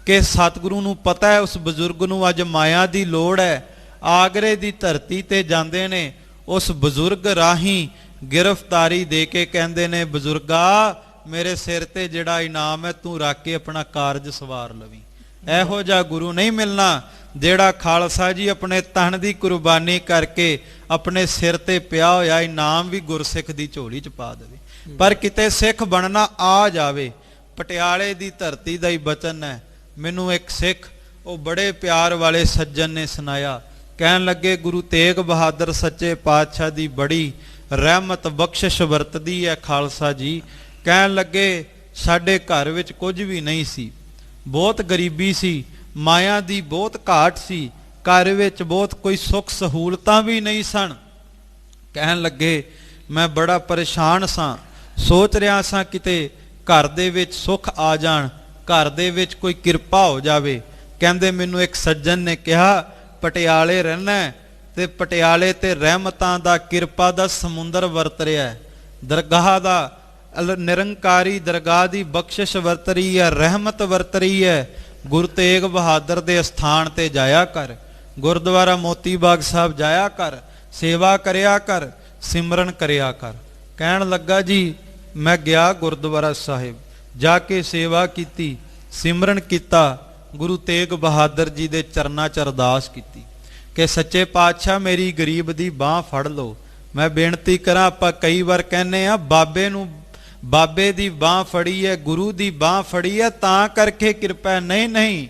ਕਿ ਸਤਿਗੁਰੂ ਨੂੰ ਪਤਾ ਹੈ ਉਸ ਬਜ਼ੁਰਗ ਨੂੰ ਅੱਜ ਮਾਇਆ ਦੀ ਲੋੜ ਹੈ। ਆਗਰੇ ਦੀ ਧਰਤੀ ਤੇ ਜਾਂਦੇ ਨੇ, ਉਸ ਬਜ਼ੁਰਗ ਰਾਹੀਂ ਗ੍ਰਿਫਤਾਰੀ ਦੇ ਕੇ ਕਹਿੰਦੇ ਨੇ ਬਜ਼ੁਰਗਾ ਮੇਰੇ ਸਿਰ ਤੇ ਜਿਹੜਾ ਇਨਾਮ ਹੈ ਤੂੰ ਰੱਖ ਕੇ ਆਪਣਾ ਕਾਰਜ ਸਵਾਰ ਲਵੀਂ। ਇਹੋ ਜਿਹਾ ਗੁਰੂ ਨਹੀਂ ਮਿਲਣਾ ਜਿਹੜਾ ਖਾਲਸਾ ਜੀ ਆਪਣੇ ਤਨ ਦੀ ਕੁਰਬਾਨੀ ਕਰਕੇ ਆਪਣੇ ਸਿਰ ਤੇ ਪਿਆ ਹੋਇਆ ਇਨਾਮ ਵੀ ਗੁਰਸਿੱਖ ਦੀ ਝੋਲੀ 'ਚ ਪਾ ਦੇਵੇ। ਪਰ ਕਿਤੇ ਸਿੱਖ ਬਣਨਾ ਆ ਜਾਵੇ। ਪਟਿਆਲੇ ਦੀ ਧਰਤੀ ਦਾ ਹੀ ਬਚਨ ਹੈ। ਮੈਨੂੰ ਇੱਕ ਸਿੱਖ ਉਹ ਬੜੇ ਪਿਆਰ ਵਾਲੇ ਸੱਜਣ ਨੇ ਸੁਣਾਇਆ, ਕਹਿਣ ਲੱਗੇ ਗੁਰੂ ਤੇਗ ਬਹਾਦਰ ਸੱਚੇ ਪਾਤਸ਼ਾਹ ਦੀ ਬੜੀ ਰਹਿਮਤ ਬਖਸ਼ਿਸ਼ ਵਰਤਦੀ ਹੈ ਖਾਲਸਾ ਜੀ। ਕਹਿਣ ਲੱਗੇ ਸਾਡੇ ਘਰ ਵਿੱਚ ਕੁਝ ਵੀ ਨਹੀਂ ਸੀ, ਬਹੁਤ ਗਰੀਬੀ ਸੀ, ਮਾਇਆ ਦੀ ਬਹੁਤ ਘਾਟ ਸੀ, ਘਰ ਵਿੱਚ ਬਹੁਤ ਕੋਈ ਸੁੱਖ ਸਹੂਲਤਾਂ ਵੀ ਨਹੀਂ ਸਨ। ਕਹਿਣ ਲੱਗੇ ਮੈਂ ਬੜਾ ਪਰੇਸ਼ਾਨ ਸਾਂ, ਸੋਚ ਰਿਹਾ ਸਾਂ ਕਿਤੇ ਘਰ ਦੇ ਵਿੱਚ ਸੁੱਖ ਆ ਜਾਣ, ਘਰ ਦੇ ਵਿੱਚ ਕੋਈ ਕਿਰਪਾ ਹੋ ਜਾਵੇ। ਕਹਿੰਦੇ ਮੈਨੂੰ ਇੱਕ ਸੱਜਣ ਨੇ ਕਿਹਾ ਪਟਿਆਲੇ ਰਹਿਣਾ ਤੇ ਪਟਿਆਲੇ ਤੇ ਰਹਿਮਤਾਂ ਦਾ ਕਿਰਪਾ ਦਾ ਸਮੁੰਦਰ ਵਰਤ ਰਿਹਾ, ਦਰਗਾਹ ਦਾ ਨਿਰੰਕਾਰੀ ਦਰਗਾਹ ਦੀ ਬਖਸ਼ਿਸ਼ ਵਰਤ ਰਹੀ ਹੈ, ਰਹਿਮਤ ਵਰਤ ਰਹੀ ਹੈ। ਗੁਰੂ ਤੇਗ ਬਹਾਦਰ ਦੇ ਸਥਾਨ ਤੇ ਜਾਇਆ ਕਰ, ਗੁਰਦੁਆਰਾ ਮੋਤੀ ਬਾਗ ਸਾਹਿਬ ਜਾਇਆ ਕਰ, ਸੇਵਾ ਕਰਿਆ ਕਰ, ਸਿਮਰਨ ਕਰਿਆ ਕਰ। ਕਹਿਣ ਲੱਗਾ ਜੀ ਮੈਂ ਗਿਆ ਗੁਰਦੁਆਰਾ ਸਾਹਿਬ ਜਾ ਕੇ ਸੇਵਾ ਕੀਤੀ, ਸਿਮਰਨ ਕੀਤਾ, ਗੁਰੂ ਤੇਗ ਬਹਾਦਰ ਜੀ ਦੇ ਚਰਨਾਂ 'ਚ ਅਰਦਾਸ ਕੀਤੀ ਕਿ ਸੱਚੇ ਪਾਤਸ਼ਾਹ ਮੇਰੀ ਗਰੀਬ ਦੀ ਬਾਹ ਫੜ ਲਓ। ਮੈਂ ਬੇਨਤੀ ਕਰਾਂ, ਆਪਾਂ ਕਈ ਵਾਰ ਕਹਿੰਦੇ ਆ ਬਾਬੇ ਨੂੰ, ਬਾਬੇ ਦੀ ਬਾਹ ਫੜੀ ਹੈ, ਗੁਰੂ ਦੀ ਬਾਹ ਫੜੀ ਹੈ ਤਾਂ ਕਰਕੇ ਕਿਰਪਾ। ਨਹੀਂ ਨਹੀਂ,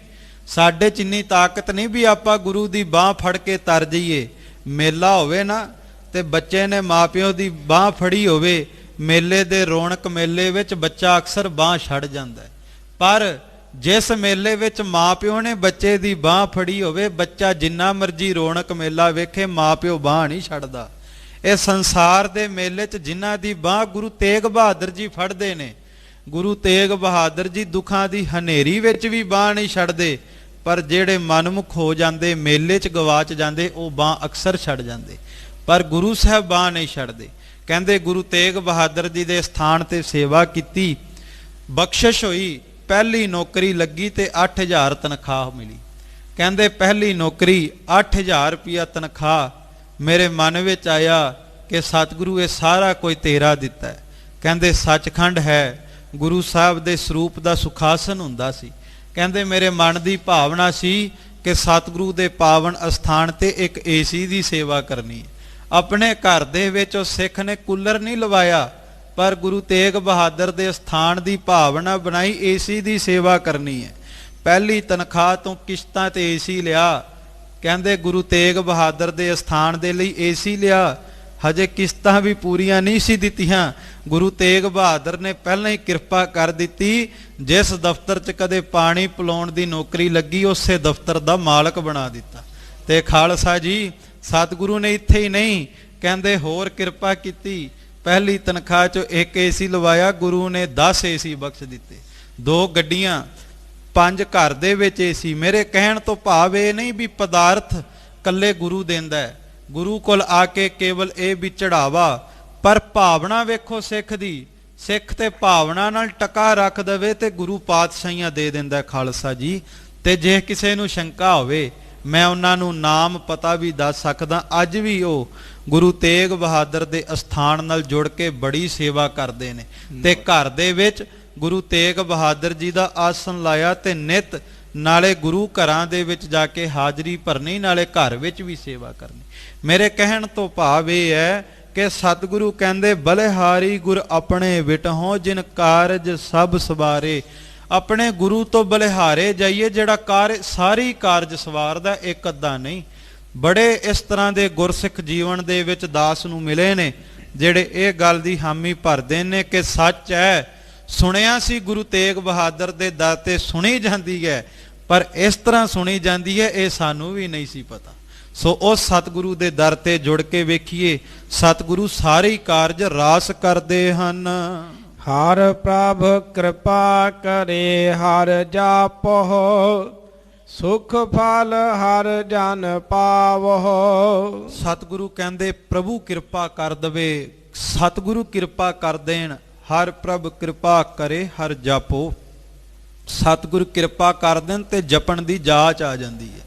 ਸਾਡੇ 'ਚ ਇੰਨੀ ਤਾਕਤ ਨਹੀਂ ਵੀ ਆਪਾਂ ਗੁਰੂ ਦੀ ਬਾਹ ਫੜ ਕੇ ਤਰ ਜਾਈਏ। ਮੇਲਾ ਹੋਵੇ ਨਾ ਤੇ ਬੱਚੇ ਨੇ ਮਾਪਿਓ ਦੀ ਬਾਹ ਫੜੀ ਹੋਵੇ, ਮੇਲੇ ਦੇ ਰੌਣਕ ਮੇਲੇ ਵਿੱਚ ਬੱਚਾ ਅਕਸਰ ਬਾਹ ਛੱਡ ਜਾਂਦਾ, ਪਰ ਜਿਸ ਮੇਲੇ ਵਿੱਚ ਮਾਪਿਓ ਨੇ ਬੱਚੇ ਦੀ ਬਾਹ ਫੜੀ ਹੋਵੇ, ਬੱਚਾ ਜਿੰਨਾ ਮਰਜ਼ੀ ਰੌਣਕ ਮੇਲਾ ਵੇਖੇ ਮਾਪਿਓ ਬਾਹ ਨਹੀਂ ਛੱਡਦਾ। ਇਹ ਸੰਸਾਰ ਦੇ ਮੇਲੇ 'ਚ ਜਿਨ੍ਹਾਂ ਦੀ ਬਾਹ ਗੁਰੂ ਤੇਗ ਬਹਾਦਰ ਜੀ ਫੜਦੇ ਨੇ, ਗੁਰੂ ਤੇਗ ਬਹਾਦਰ ਜੀ ਦੁੱਖਾਂ ਦੀ ਹਨੇਰੀ ਵਿੱਚ ਵੀ ਬਾਹ ਨਹੀਂ ਛੱਡਦੇ, ਪਰ ਜਿਹੜੇ ਮਨਮੁਖ ਹੋ ਜਾਂਦੇ ਮੇਲੇ 'ਚ ਗਵਾਚ ਜਾਂਦੇ ਉਹ ਬਾਹ ਅਕਸਰ ਛੱਡ ਜਾਂਦੇ, ਪਰ ਗੁਰੂ ਸਾਹਿਬ ਬਾਹ ਨਹੀਂ ਛੱਡਦੇ। ਕਹਿੰਦੇ ਗੁਰੂ ਤੇਗ ਬਹਾਦਰ ਜੀ ਦੇ ਸਥਾਨ ਤੇ ਸੇਵਾ ਕੀਤੀ, ਬਖਸ਼ਿਸ਼ ਹੋਈ, ਪਹਿਲੀ ਨੌਕਰੀ ਲੱਗੀ ਤੇ 8000 ਤਨਖਾਹ ਮਿਲੀ। ਕਹਿੰਦੇ ਪਹਿਲੀ ਨੌਕਰੀ 8000 ਰੁਪਇਆ ਤਨਖਾਹ। ਮੇਰੇ ਮਨ ਵਿੱਚ ਆਇਆ ਕਿ ਸਤਿਗੁਰੂ ਇਹ ਸਾਰਾ ਕੋਈ ਤੇਰਾ ਦਿੱਤਾ ਹੈ। ਕਹਿੰਦੇ ਸੱਚਖੰਡ ਹੈ, ਗੁਰੂ ਸਾਹਿਬ ਦੇ ਸਰੂਪ ਦਾ ਸੁਖਾਸਨ ਹੁੰਦਾ ਸੀ। ਕਹਿੰਦੇ ਮੇਰੇ ਮਨ ਦੀ ਭਾਵਨਾ ਸੀ ਕਿ ਸਤਿਗੁਰੂ ਦੇ ਪਾਵਨ ਅਸਥਾਨ ਤੇ ਇੱਕ ਏਸੀ ਦੀ ਸੇਵਾ ਕਰਨੀ ਹੈ। ਆਪਣੇ ਘਰ ਦੇ ਵਿੱਚ ਉਹ ਸਿੱਖ ਨੇ ਕੂਲਰ ਨਹੀਂ ਲਵਾਇਆ, ਪਰ ਗੁਰੂ ਤੇਗ ਬਹਾਦਰ ਦੇ ਸਥਾਨ ਦੀ ਭਾਵਨਾ ਬਣਾਈ, ਏਸੀ ਦੀ ਸੇਵਾ ਕਰਨੀ ਹੈ। ਪਹਿਲੀ ਤਨਖਾਹ ਤੋਂ ਕਿਸ਼ਤਾਂ ਤੇ ਏਸੀ ਲਿਆ। ਕਹਿੰਦੇ ਗੁਰੂ ਤੇਗ ਬਹਾਦਰ ਦੇ ਸਥਾਨ ਦੇ ਲਈ ਏਸੀ ਲਿਆ, ਹਜੇ ਕਿਸ਼ਤਾਂ ਵੀ ਪੂਰੀਆਂ ਨਹੀਂ ਸੀ ਦਿੱਤੀਆਂ। ਗੁਰੂ ਤੇਗ ਬਹਾਦਰ ਨੇ ਪਹਿਲਾਂ ਹੀ ਕਿਰਪਾ ਕਰ ਦਿੱਤੀ, ਜਿਸ ਦਫ਼ਤਰ 'ਚ ਕਦੇ ਪਾਣੀ ਪਿਲਾਉਣ ਦੀ ਨੌਕਰੀ ਲੱਗੀ ਉਸੇ ਦਫ਼ਤਰ ਦਾ ਮਾਲਕ ਬਣਾ ਦਿੱਤਾ। ਤੇ ਖਾਲਸਾ ਜੀ ਸਤਿਗੁਰੂ ਨੇ ਇੱਥੇ ਹੀ ਨਹੀਂ, ਕਹਿੰਦੇ ਹੋਰ ਕਿਰਪਾ ਕੀਤੀ। ਪਹਿਲੀ ਤਨਖਾਹ 'ਚੋਂ ਇੱਕ ਏਸੀ ਲਵਾਇਆ, ਗੁਰੂ ਨੇ 10 ਏਸੀ ਬਖਸ਼ ਦਿੱਤੇ, 2 ਗੱਡੀਆਂ, 5 ਘਰ ਦੇ ਵਿੱਚ ਏਸੀ। ਮੇਰੇ ਕਹਿਣ ਤੋਂ ਭਾਵ ਇਹ ਨਹੀਂ ਵੀ ਪਦਾਰਥ ਕੱਲੇ ਗੁਰੂ ਦਿੰਦਾ ਹੈ, ਗੁਰੂ ਕੋਲ ਆ ਕੇ ਕੇਵਲ ਇਹ ਵੀ ਚੜਾਵਾ, ਪਰ ਭਾਵਨਾ ਵੇਖੋ ਸਿੱਖ ਦੀ। ਸਿੱਖ ਤੇ ਭਾਵਨਾ ਨਾਲ ਟਕਾ ਰੱਖ ਦੇਵੇ ਤੇ ਗੁਰੂ ਪਾਤਸ਼ਾਹੀਆਂ ਦੇ ਦਿੰਦਾ ਖਾਲਸਾ ਜੀ। ਤੇ ਜੇ ਕਿਸੇ ਨੂੰ ਸ਼ੰਕਾ ਹੋਵੇ, ਮੈਂ ਉਹਨਾਂ ਨੂੰ ਨਾਮ ਪਤਾ ਵੀ ਦੱਸ ਸਕਦਾ। ਅੱਜ ਵੀ ਉਹ ਗੁਰੂ ਤੇਗ ਬਹਾਦਰ ਦੇ ਅਸਥਾਨ ਨਾਲ ਜੁੜ ਕੇ ਬੜੀ ਸੇਵਾ ਕਰਦੇ ਨੇ ਤੇ ਘਰ ਦੇ ਵਿੱਚ ਗੁਰੂ ਤੇਗ ਬਹਾਦਰ ਜੀ ਦਾ ਆਸਣ ਲਾਇਆ ਤੇ ਨਿਤ ਨਾਲੇ ਗੁਰੂ ਘਰਾਂ ਦੇ ਵਿੱਚ ਜਾ ਕੇ ਹਾਜ਼ਰੀ ਭਰਨੀ, ਨਾਲੇ ਘਰ ਵਿੱਚ ਵੀ ਸੇਵਾ ਕਰਨੀ। ਮੇਰੇ ਕਹਿਣ ਤੋਂ ਭਾਵ ਇਹ ਹੈ ਕਿ ਸਤਿਗੁਰੂ ਕਹਿੰਦੇ ਬਲਿਹਾਰੀ ਗੁਰ ਆਪਣੇ ਵਿਟਹੁ ਜਿਨ ਕਾਰਜ ਸਭ ਸਵਾਰੇ। ਆਪਣੇ ਗੁਰੂ ਤੋਂ ਬਲਿਹਾਰੇ ਜਾਈਏ, ਜਿਹੜਾ ਸਾਰੀ ਕਾਰਜ ਸਵਾਰਦਾ, ਇੱਕ ਅੱਧਾ ਨਹੀਂ। ਬੜੇ ਇਸ ਤਰ੍ਹਾਂ ਦੇ ਗੁਰਸਿੱਖ ਜੀਵਨ ਦੇ ਵਿੱਚ ਦਾਸ ਨੂੰ ਮਿਲੇ ਨੇ ਜਿਹੜੇ ਇਹ ਗੱਲ ਦੀ ਹਾਮੀ ਭਰਦੇ ਨੇ ਕਿ ਸੱਚ ਹੈ, ਸੁਣਿਆ ਸੀ ਗੁਰੂ ਤੇਗ ਬਹਾਦਰ ਦੇ ਦਰ ਤੇ ਸੁਣੀ ਜਾਂਦੀ ਹੈ, ਪਰ ਇਸ ਤਰ੍ਹਾਂ ਸੁਣੀ ਜਾਂਦੀ ਹੈ ਇਹ ਸਾਨੂੰ ਵੀ ਨਹੀਂ ਸੀ ਪਤਾ। ਸੋ ਉਸ ਸਤਿਗੁਰੂ ਦੇ ਦਰ ਤੇ ਜੁੜ ਕੇ ਵੇਖੀਏ, ਸਤਿਗੁਰੂ ਸਾਰੇ ਕਾਰਜ ਰਾਸ ਕਰਦੇ ਹਨ। ਹਰ ਪ੍ਰਭ ਕਿਰਪਾ ਕਰੇ ਹਰ ਜਾਪੋ, ਸੁਖ ਫਲ ਹਰ ਜਨ ਪਾਵੋ। ਸਤਿਗੁਰੂ ਕਹਿੰਦੇ ਪ੍ਰਭੂ ਕਿਰਪਾ ਕਰ ਦਵੇ, ਸਤਿਗੁਰੂ ਕਿਰਪਾ ਕਰ ਦੇਣ। ਹਰ ਪ੍ਰਭ ਕਿਰਪਾ ਕਰੇ ਹਰ ਜਾਪੋ। ਸਤਿਗੁਰੂ ਕਿਰਪਾ ਕਰ ਦੇਣ ਤੇ ਜਪਣ ਦੀ ਜਾਚ ਆ ਜਾਂਦੀ ਹੈ।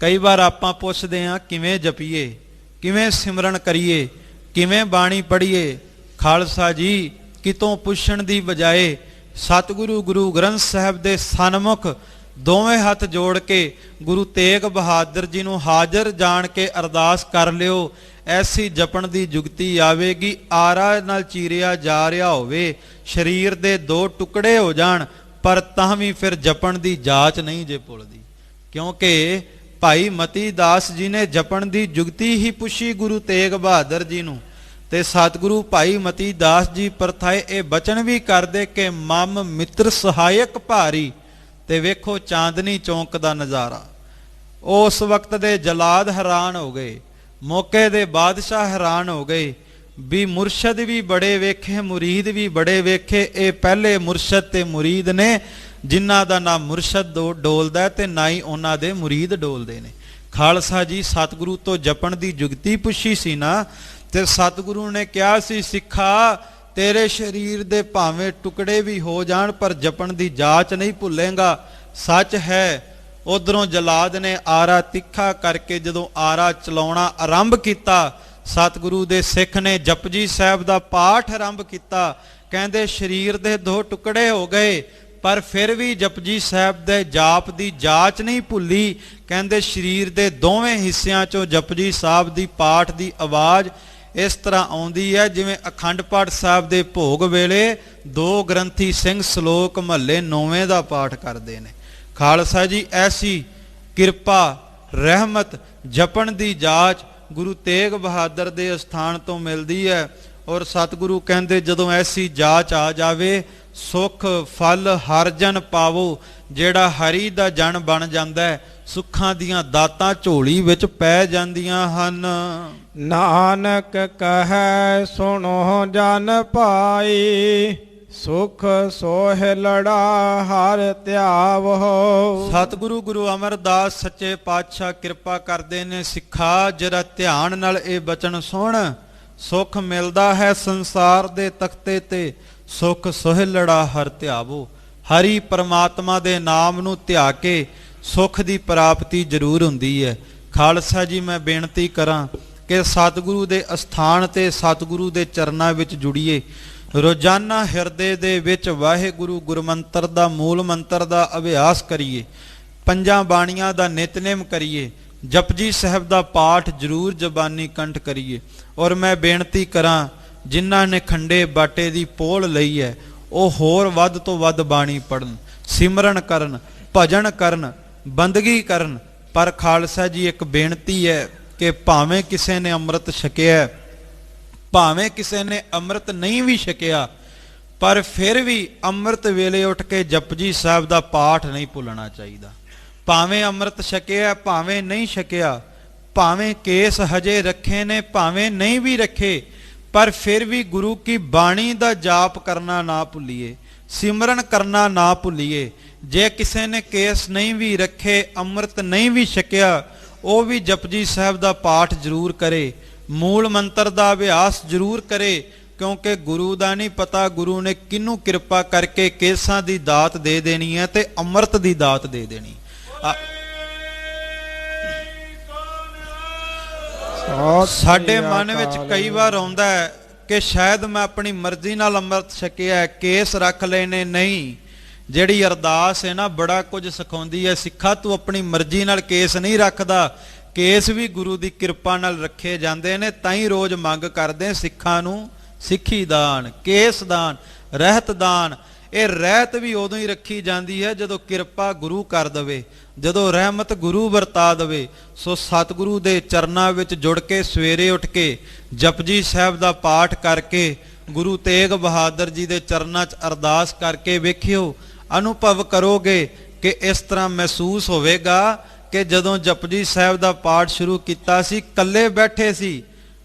ਕਈ ਵਾਰ ਆਪਾਂ ਪੁੱਛਦੇ ਹਾਂ ਕਿਵੇਂ ਜਪੀਏ, ਕਿਵੇਂ ਸਿਮਰਨ ਕਰੀਏ, ਕਿਵੇਂ ਬਾਣੀ ਪੜ੍ਹੀਏ। ਖਾਲਸਾ ਜੀ ਕਿਤੋਂ ਪੁੱਛਣ ਦੀ ਬਜਾਏ ਸਤਿਗੁਰੂ ਗੁਰੂ ਗ੍ਰੰਥ ਸਾਹਿਬ ਦੇ ਸਨਮੁਖ ਦੋਵੇਂ ਹੱਥ ਜੋੜ ਕੇ ਗੁਰੂ ਤੇਗ ਬਹਾਦਰ ਜੀ ਨੂੰ ਹਾਜ਼ਰ ਜਾਣ ਕੇ ਅਰਦਾਸ ਕਰ ਲਿਓ। ਐਸੀ ਜਪਣ ਦੀ ਜੁਗਤੀ ਆਵੇਗੀ। ਆਰਾ ਨਾਲ ਚੀਰਿਆ ਜਾ ਰਿਹਾ ਹੋਵੇ, ਸਰੀਰ ਦੇ 2 ਟੁਕੜੇ ਹੋ ਜਾਣ, ਪਰ ਤਾਂ ਵੀ ਫਿਰ ਜਪਣ ਦੀ ਜਾਚ ਨਹੀਂ ਜੇ ਭੁੱਲਦੀ। ਕਿਉਂਕਿ ਭਾਈ ਮਤੀ ਦਾਸ ਜੀ ਨੇ ਜਪਣ ਦੀ ਜੁਗਤੀ ਹੀ ਪੁੱਛੀ ਗੁਰੂ ਤੇਗ ਬਹਾਦਰ ਜੀ ਨੂੰ, ਤੇ ਸਤਿਗੁਰੂ ਭਾਈ ਮਤੀ ਦਾਸ ਜੀ ਪਰਥਾਏ ਇਹ ਬਚਨ ਵੀ ਕਰਦੇ ਕਿ ਮਮ ਮਿੱਤਰ ਸਹਾਇਕ ਭਾਰੀ। ਤੇ ਵੇਖੋ ਚਾਂਦਨੀ ਚੌਂਕ ਦਾ ਨਜ਼ਾਰਾ। ਉਸ ਵਕਤ ਦੇ ਜਲਾਦ ਹੈਰਾਨ ਹੋ ਗਏ, ਮੌਕੇ ਦੇ ਬਾਦਸ਼ਾਹ ਹੈਰਾਨ ਹੋ ਗਏ ਵੀ ਮੁਰਸ਼ਦ ਵੀ ਬੜੇ ਵੇਖੇ, ਮੁਰੀਦ ਵੀ ਬੜੇ ਵੇਖੇ। ਇਹ ਪਹਿਲੇ ਮੁਰਸ਼ਦ ਤੇ ਮੁਰੀਦ ਨੇ ਜਿਨ੍ਹਾਂ ਦਾ ਨਾ ਮੁਰਸ਼ਦ ਡੋਲਦਾ ਤੇ ਨਾ ਹੀ ਉਹਨਾਂ ਦੇ ਮੁਰੀਦ ਡੋਲਦੇ ਨੇ। ਖਾਲਸਾ ਜੀ ਸਤਿਗੁਰੂ ਤੋਂ ਜਪਣ ਦੀ ਜੁਗਤੀ ਪੁੱਛੀ ਸੀ ਨਾ, ਤੇ ਸਤਿਗੁਰੂ ਨੇ ਕਿਹਾ ਸੀ ਸਿੱਖਾ ਤੇਰੇ ਸਰੀਰ ਦੇ ਭਾਵੇਂ ਟੁਕੜੇ ਵੀ ਹੋ ਜਾਣ ਪਰ ਜਪਣ ਦੀ ਜਾਚ ਨਹੀਂ ਭੁੱਲੇਗਾ। ਸੱਚ ਹੈ। ਉਧਰੋਂ ਜਲਾਦ ਨੇ ਆਰਾ ਤਿੱਖਾ ਕਰਕੇ ਜਦੋਂ ਆਰਾ ਚਲਾਉਣਾ ਆਰੰਭ ਕੀਤਾ, ਸਤਿਗੁਰੂ ਦੇ ਸਿੱਖ ਨੇ ਜਪਜੀ ਸਾਹਿਬ ਦਾ ਪਾਠ ਆਰੰਭ ਕੀਤਾ। ਕਹਿੰਦੇ ਸਰੀਰ ਦੇ 2 ਟੁਕੜੇ ਹੋ ਗਏ, ਪਰ ਫਿਰ ਵੀ ਜਪਜੀ ਸਾਹਿਬ ਦੇ ਜਾਪ ਦੀ ਜਾਚ ਨਹੀਂ ਭੁੱਲੀ। ਕਹਿੰਦੇ ਸਰੀਰ ਦੇ ਦੋਵੇਂ ਹਿੱਸਿਆਂ ਚੋਂ ਜਪਜੀ ਸਾਹਿਬ ਦੀ ਪਾਠ ਦੀ ਆਵਾਜ਼ ਇਸ ਤਰ੍ਹਾਂ ਆਉਂਦੀ ਹੈ ਜਿਵੇਂ ਅਖੰਡ ਪਾਠ ਸਾਹਿਬ ਦੇ ਭੋਗ ਵੇਲੇ 2 ਗ੍ਰੰਥੀ ਸਿੰਘ ਸ਼ਲੋਕ ਮਹੱਲੇ 9ਵੇਂ ਦਾ ਪਾਠ ਕਰਦੇ ਨੇ। ਖਾਲਸਾ ਜੀ ਐਸੀ ਕਿਰਪਾ ਰਹਿਮਤ ਜਪਣ ਦੀ ਜਾਚ ਗੁਰੂ ਤੇਗ ਬਹਾਦਰ ਦੇ ਅਸਥਾਨ ਤੋਂ ਮਿਲਦੀ ਹੈ। ਔਰ ਸਤਿਗੁਰੂ ਕਹਿੰਦੇ ਜਦੋਂ ਐਸੀ ਜਾਚ ਆ ਜਾਵੇ ਸੁਖ ਫਲ ਹਰ ਜਨ ਪਾਵੋ। ਜਿਹੜਾ ਹਰੀ ਦਾ ਜਨ ਬਣ ਜਾਂਦਾ ਹੈ, ਸੁੱਖਾਂ ਦੀਆਂ ਦਾਤਾਂ ਝੋਲੀ ਵਿੱਚ ਪੈ ਜਾਂਦੀਆਂ ਹਨ। ਨਾਨਕ ਕਹੈ ਸੁਣੋ ਜਨ ਪਾਈ, ਸੁਖ ਸੋਹਿ ਲੜਾ ਹਰ ਧਿਆਵੋ। ਸਤਿਗੁਰੂ ਗੁਰੂ ਅਮਰਦਾਸ ਸੱਚੇ ਪਾਤਸ਼ਾਹ ਕਿਰਪਾ ਕਰਦੇ ਨੇ। ਸਿੱਖਾ ਜਰਾ ਧਿਆਨ ਨਾਲ ਇਹ ਬਚਨ ਸੁਣ। ਸੁਖ ਮਿਲਦਾ ਹੈ ਸੰਸਾਰ ਦੇ ਤਖਤੇ ਤੇ, ਸੁਖ ਸੋਹਿ ਲੜਾ ਹਰ ਧਿਆਵੋ। ਹਰੀ ਪਰਮਾਤਮਾ ਦੇ ਨਾਮ ਨੂੰ ਧਿਆ ਕੇ ਸੁਖ ਦੀ ਪ੍ਰਾਪਤੀ ਜ਼ਰੂਰ ਹੁੰਦੀ ਹੈ। ਖਾਲਸਾ ਜੀ ਮੈਂ ਬੇਨਤੀ ਕਰਾਂ ਕਿ ਸਤਿਗੁਰੂ ਦੇ ਅਸਥਾਨ ਤੇ ਸਤਿਗੁਰੂ ਦੇ ਚਰਨਾਂ ਵਿੱਚ ਜੁੜੀਏ। ਰੋਜ਼ਾਨਾ ਹਿਰਦੇ ਦੇ ਵਿੱਚ ਵਾਹਿਗੁਰੂ ਗੁਰਮੰਤਰ ਦਾ ਮੂਲ ਮੰਤਰ ਦਾ ਅਭਿਆਸ ਕਰੀਏ। 5 ਬਾਣੀਆਂ ਦਾ ਨਿਤਨੇਮ ਕਰੀਏ। ਜਪਜੀ ਸਾਹਿਬ ਦਾ ਪਾਠ ਜ਼ਰੂਰ ਜ਼ਬਾਨੀ ਕੰਠ ਕਰੀਏ। ਔਰ ਮੈਂ ਬੇਨਤੀ ਕਰਾਂ ਜਿਨ੍ਹਾਂ ਨੇ ਖੰਡੇ ਬਾਟੇ ਦੀ ਪੋਲ ਲਈ ਹੈ, ਉਹ ਹੋਰ ਵੱਧ ਤੋਂ ਵੱਧ ਬਾਣੀ ਪੜ੍ਹਨ, ਸਿਮਰਨ ਕਰਨ, ਭਜਨ ਕਰਨ, ਬੰਦਗੀ ਕਰਨ। ਪਰ ਖਾਲਸਾ ਜੀ ਇੱਕ ਬੇਨਤੀ ਹੈ ਕਿ ਭਾਵੇਂ ਕਿਸੇ ਨੇ ਅੰਮ੍ਰਿਤ ਛਕਿਆ, ਭਾਵੇਂ ਕਿਸੇ ਨੇ ਅੰਮ੍ਰਿਤ ਨਹੀਂ ਵੀ ਛਕਿਆ, ਪਰ ਫਿਰ ਵੀ ਅੰਮ੍ਰਿਤ ਵੇਲੇ ਉੱਠ ਕੇ ਜਪਜੀ ਸਾਹਿਬ ਦਾ ਪਾਠ ਨਹੀਂ ਭੁੱਲਣਾ ਚਾਹੀਦਾ। ਭਾਵੇਂ ਅੰਮ੍ਰਿਤ ਛਕਿਆ, ਭਾਵੇਂ ਨਹੀਂ ਛਕਿਆ, ਭਾਵੇਂ ਕੇਸ ਹਜੇ ਰੱਖੇ ਨੇ, ਭਾਵੇਂ ਨਹੀਂ ਵੀ ਰੱਖੇ, ਪਰ ਫਿਰ ਵੀ ਗੁਰੂ ਕੀ ਬਾਣੀ ਦਾ ਜਾਪ ਕਰਨਾ ਨਾ ਭੁੱਲੀਏ, ਸਿਮਰਨ ਕਰਨਾ ਨਾ ਭੁੱਲੀਏ। ਜੇ ਕਿਸੇ ਨੇ ਕੇਸ ਨਹੀਂ ਵੀ ਰੱਖੇ, ਅੰਮ੍ਰਿਤ ਨਹੀਂ ਵੀ ਛਕਿਆ, ਉਹ ਵੀ ਜਪਜੀ ਸਾਹਿਬ ਦਾ ਪਾਠ ਜ਼ਰੂਰ ਕਰੇ, ਮੂਲ ਮੰਤਰ ਦਾ ਅਭਿਆਸ ਜ਼ਰੂਰ ਕਰੇ, ਕਿਉਂਕਿ ਗੁਰੂ ਦਾ ਨਹੀਂ ਪਤਾ ਗੁਰੂ ਨੇ ਕਿਹਨੂੰ ਕਿਰਪਾ ਕਰਕੇ ਕੇਸਾਂ ਦੀ ਦਾਤ ਦੇ ਦੇਣੀ ਹੈ ਤੇ ਅੰਮ੍ਰਿਤ ਦੀ ਦਾਤ ਦੇ ਦੇਣੀ। ਸਾਡੇ ਮਨ ਵਿੱਚ ਕਈ ਵਾਰ ਆਉਂਦਾ ਹੈ ਕਿ ਸ਼ਾਇਦ ਮੈਂ ਆਪਣੀ ਮਰਜ਼ੀ ਨਾਲ ਅੰਮ੍ਰਿਤ ਛਕਿਆ, ਕੇਸ ਰੱਖ ਲੈਣੇ ਨਹੀਂ। ਜਿਹੜੀ ਅਰਦਾਸ ਹੈ ਨਾ, ਬੜਾ ਕੁਝ ਸਿਖਾਉਂਦੀ ਹੈ। ਸਿੱਖਾ ਤੂੰ ਆਪਣੀ ਮਰਜ਼ੀ ਨਾਲ ਕੇਸ ਨਹੀਂ ਰੱਖਦਾ, ਕੇਸ ਵੀ ਗੁਰੂ ਦੀ ਕਿਰਪਾ ਨਾਲ ਰੱਖੇ ਜਾਂਦੇ ਨੇ। ਤਾਂ ਹੀ ਰੋਜ਼ ਮੰਗ ਕਰਦੇ ਸਿੱਖਾਂ ਨੂੰ ਸਿੱਖੀ ਦਾਨ, ਕੇਸ ਦਾਨ, ਰਹਿਤ ਦਾਨ। ਇਹ ਰਹਿਤ ਵੀ ਉਦੋਂ ਹੀ ਰੱਖੀ ਜਾਂਦੀ ਹੈ ਜਦੋਂ ਕਿਰਪਾ ਗੁਰੂ ਕਰ ਦਵੇ, ਜਦੋਂ ਰਹਿਮਤ ਗੁਰੂ ਵਰਤਾ ਦਵੇ। ਸੋ ਸਤਿਗੁਰੂ ਦੇ ਚਰਨਾਂ ਵਿੱਚ ਜੁੜ ਕੇ ਸਵੇਰੇ ਉੱਠ ਕੇ ਜਪਜੀ ਸਾਹਿਬ ਦਾ ਪਾਠ ਕਰਕੇ, ਗੁਰੂ ਤੇਗ ਬਹਾਦਰ ਜੀ ਦੇ ਚਰਨਾਂ 'ਚ ਅਰਦਾਸ ਕਰਕੇ ਵੇਖਿਓ, ਅਨੁਭਵ ਕਰੋਗੇ ਕਿ ਇਸ ਤਰ੍ਹਾਂ ਮਹਿਸੂਸ ਹੋਵੇਗਾ ਕਿ ਜਦੋਂ ਜਪਜੀ ਸਾਹਿਬ ਦਾ ਪਾਠ ਸ਼ੁਰੂ ਕੀਤਾ ਸੀ, ਇਕੱਲੇ ਬੈਠੇ ਸੀ।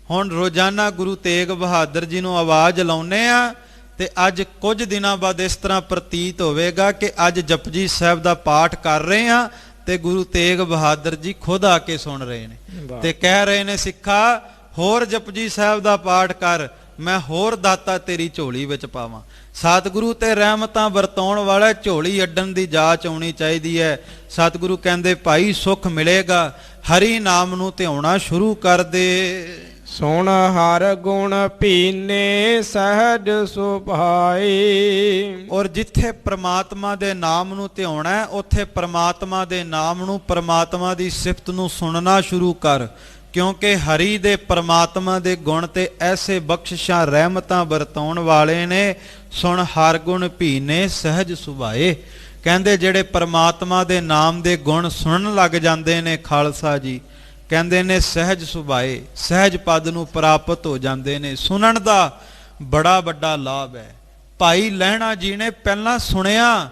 ਹੁਣ ਰੋਜ਼ਾਨਾ ਗੁਰੂ ਤੇਗ ਬਹਾਦਰ ਜੀ ਨੂੰ ਆਵਾਜ਼ ਲਾਉਂਦੇ ਆ, ਤੇ ਅੱਜ ਕੁਝ ਦਿਨਾਂ ਬਾਅਦ ਇਸ ਤਰ੍ਹਾਂ ਪ੍ਰਤੀਤ ਹੋਵੇਗਾ ਕਿ ਅੱਜ ਜਪਜੀ ਸਾਹਿਬ ਦਾ ਪਾਠ ਕਰ ਰਹੇ ਆ ਤੇ ਗੁਰੂ ਤੇਗ ਬਹਾਦਰ ਜੀ ਖੁਦ ਆ ਕੇ ਸੁਣ ਰਹੇ ਨੇ ਤੇ ਕਹਿ ਰਹੇ ਨੇ, ਸਿੱਖਾ ਹੋਰ ਜਪਜੀ ਸਾਹਿਬ ਦਾ ਪਾਠ ਕਰ, ਮੈਂ ਹੋਰ ਦਾਤਾ ਤੇਰੀ ਝੋਲੀ ਵਿੱਚ ਪਾਵਾਂ। ਸਤਿਗੁਰੂ ਤੇ ਰਹਿਮਤਾਂ ਵਰਤਾਉਣ ਵਾਲਾ ਝੋਲੀ ਅੱਡਣ ਦੀ ਜਾਚ ਆਉਣੀ ਚਾਹੀਦੀ ਹੈ। ਸਤਿਗੁਰੂ ਕਹਿੰਦੇ ਭਾਈ ਸੁੱਖ ਮਿਲੇਗਾ, ਹਰੀ ਨਾਮ ਨੂੰ ਧਿਆਉਣਾ ਸ਼ੁਰੂ ਕਰ ਦੇ। ਸੁਣ ਹਰ ਗੁਣ ਪੀਨੇ ਸਹਿਜ ਸੁਭਾਈ। ਔਰ ਜਿੱਥੇ ਪ੍ਰਮਾਤਮਾ ਦੇ ਨਾਮ ਨੂੰ ਧਿਆਉਣਾ ਹੈ, ਉੱਥੇ ਪ੍ਰਮਾਤਮਾ ਦੇ ਨਾਮ ਨੂੰ, ਪ੍ਰਮਾਤਮਾ ਦੀ ਸਿਫਤ ਨੂੰ ਸੁਣਨਾ ਸ਼ੁਰੂ ਕਰ, ਕਿਉਂਕਿ ਹਰੀ ਦੇ ਪ੍ਰਮਾਤਮਾ ਦੇ ਗੁਣ ਤੇ ਐਸੇ ਬਖਸ਼ਿਸ਼ਾਂ ਰਹਿਮਤਾਂ ਵਰਤਾਉਣ ਵਾਲੇ ਨੇ। ਸੁਣ ਹਰ ਗੁਣ ਪੀਨੇ ਸਹਿਜ ਸੁਭਾਏ। ਕਹਿੰਦੇ ਜਿਹੜੇ ਪ੍ਰਮਾਤਮਾ ਦੇ ਨਾਮ ਦੇ ਗੁਣ ਸੁਣਨ ਲੱਗ ਜਾਂਦੇ ਨੇ, ਖਾਲਸਾ ਜੀ ਕਹਿੰਦੇ ਨੇ ਸਹਿਜ ਸੁਭਾਏ, ਸਹਿਜ ਪਦ ਨੂੰ ਪ੍ਰਾਪਤ ਹੋ ਜਾਂਦੇ ਨੇ। ਸੁਣਨ ਦਾ ਬੜਾ ਵੱਡਾ ਲਾਭ ਹੈ। ਭਾਈ ਲਹਿਣਾ ਜੀ ਨੇ ਪਹਿਲਾਂ ਸੁਣਿਆ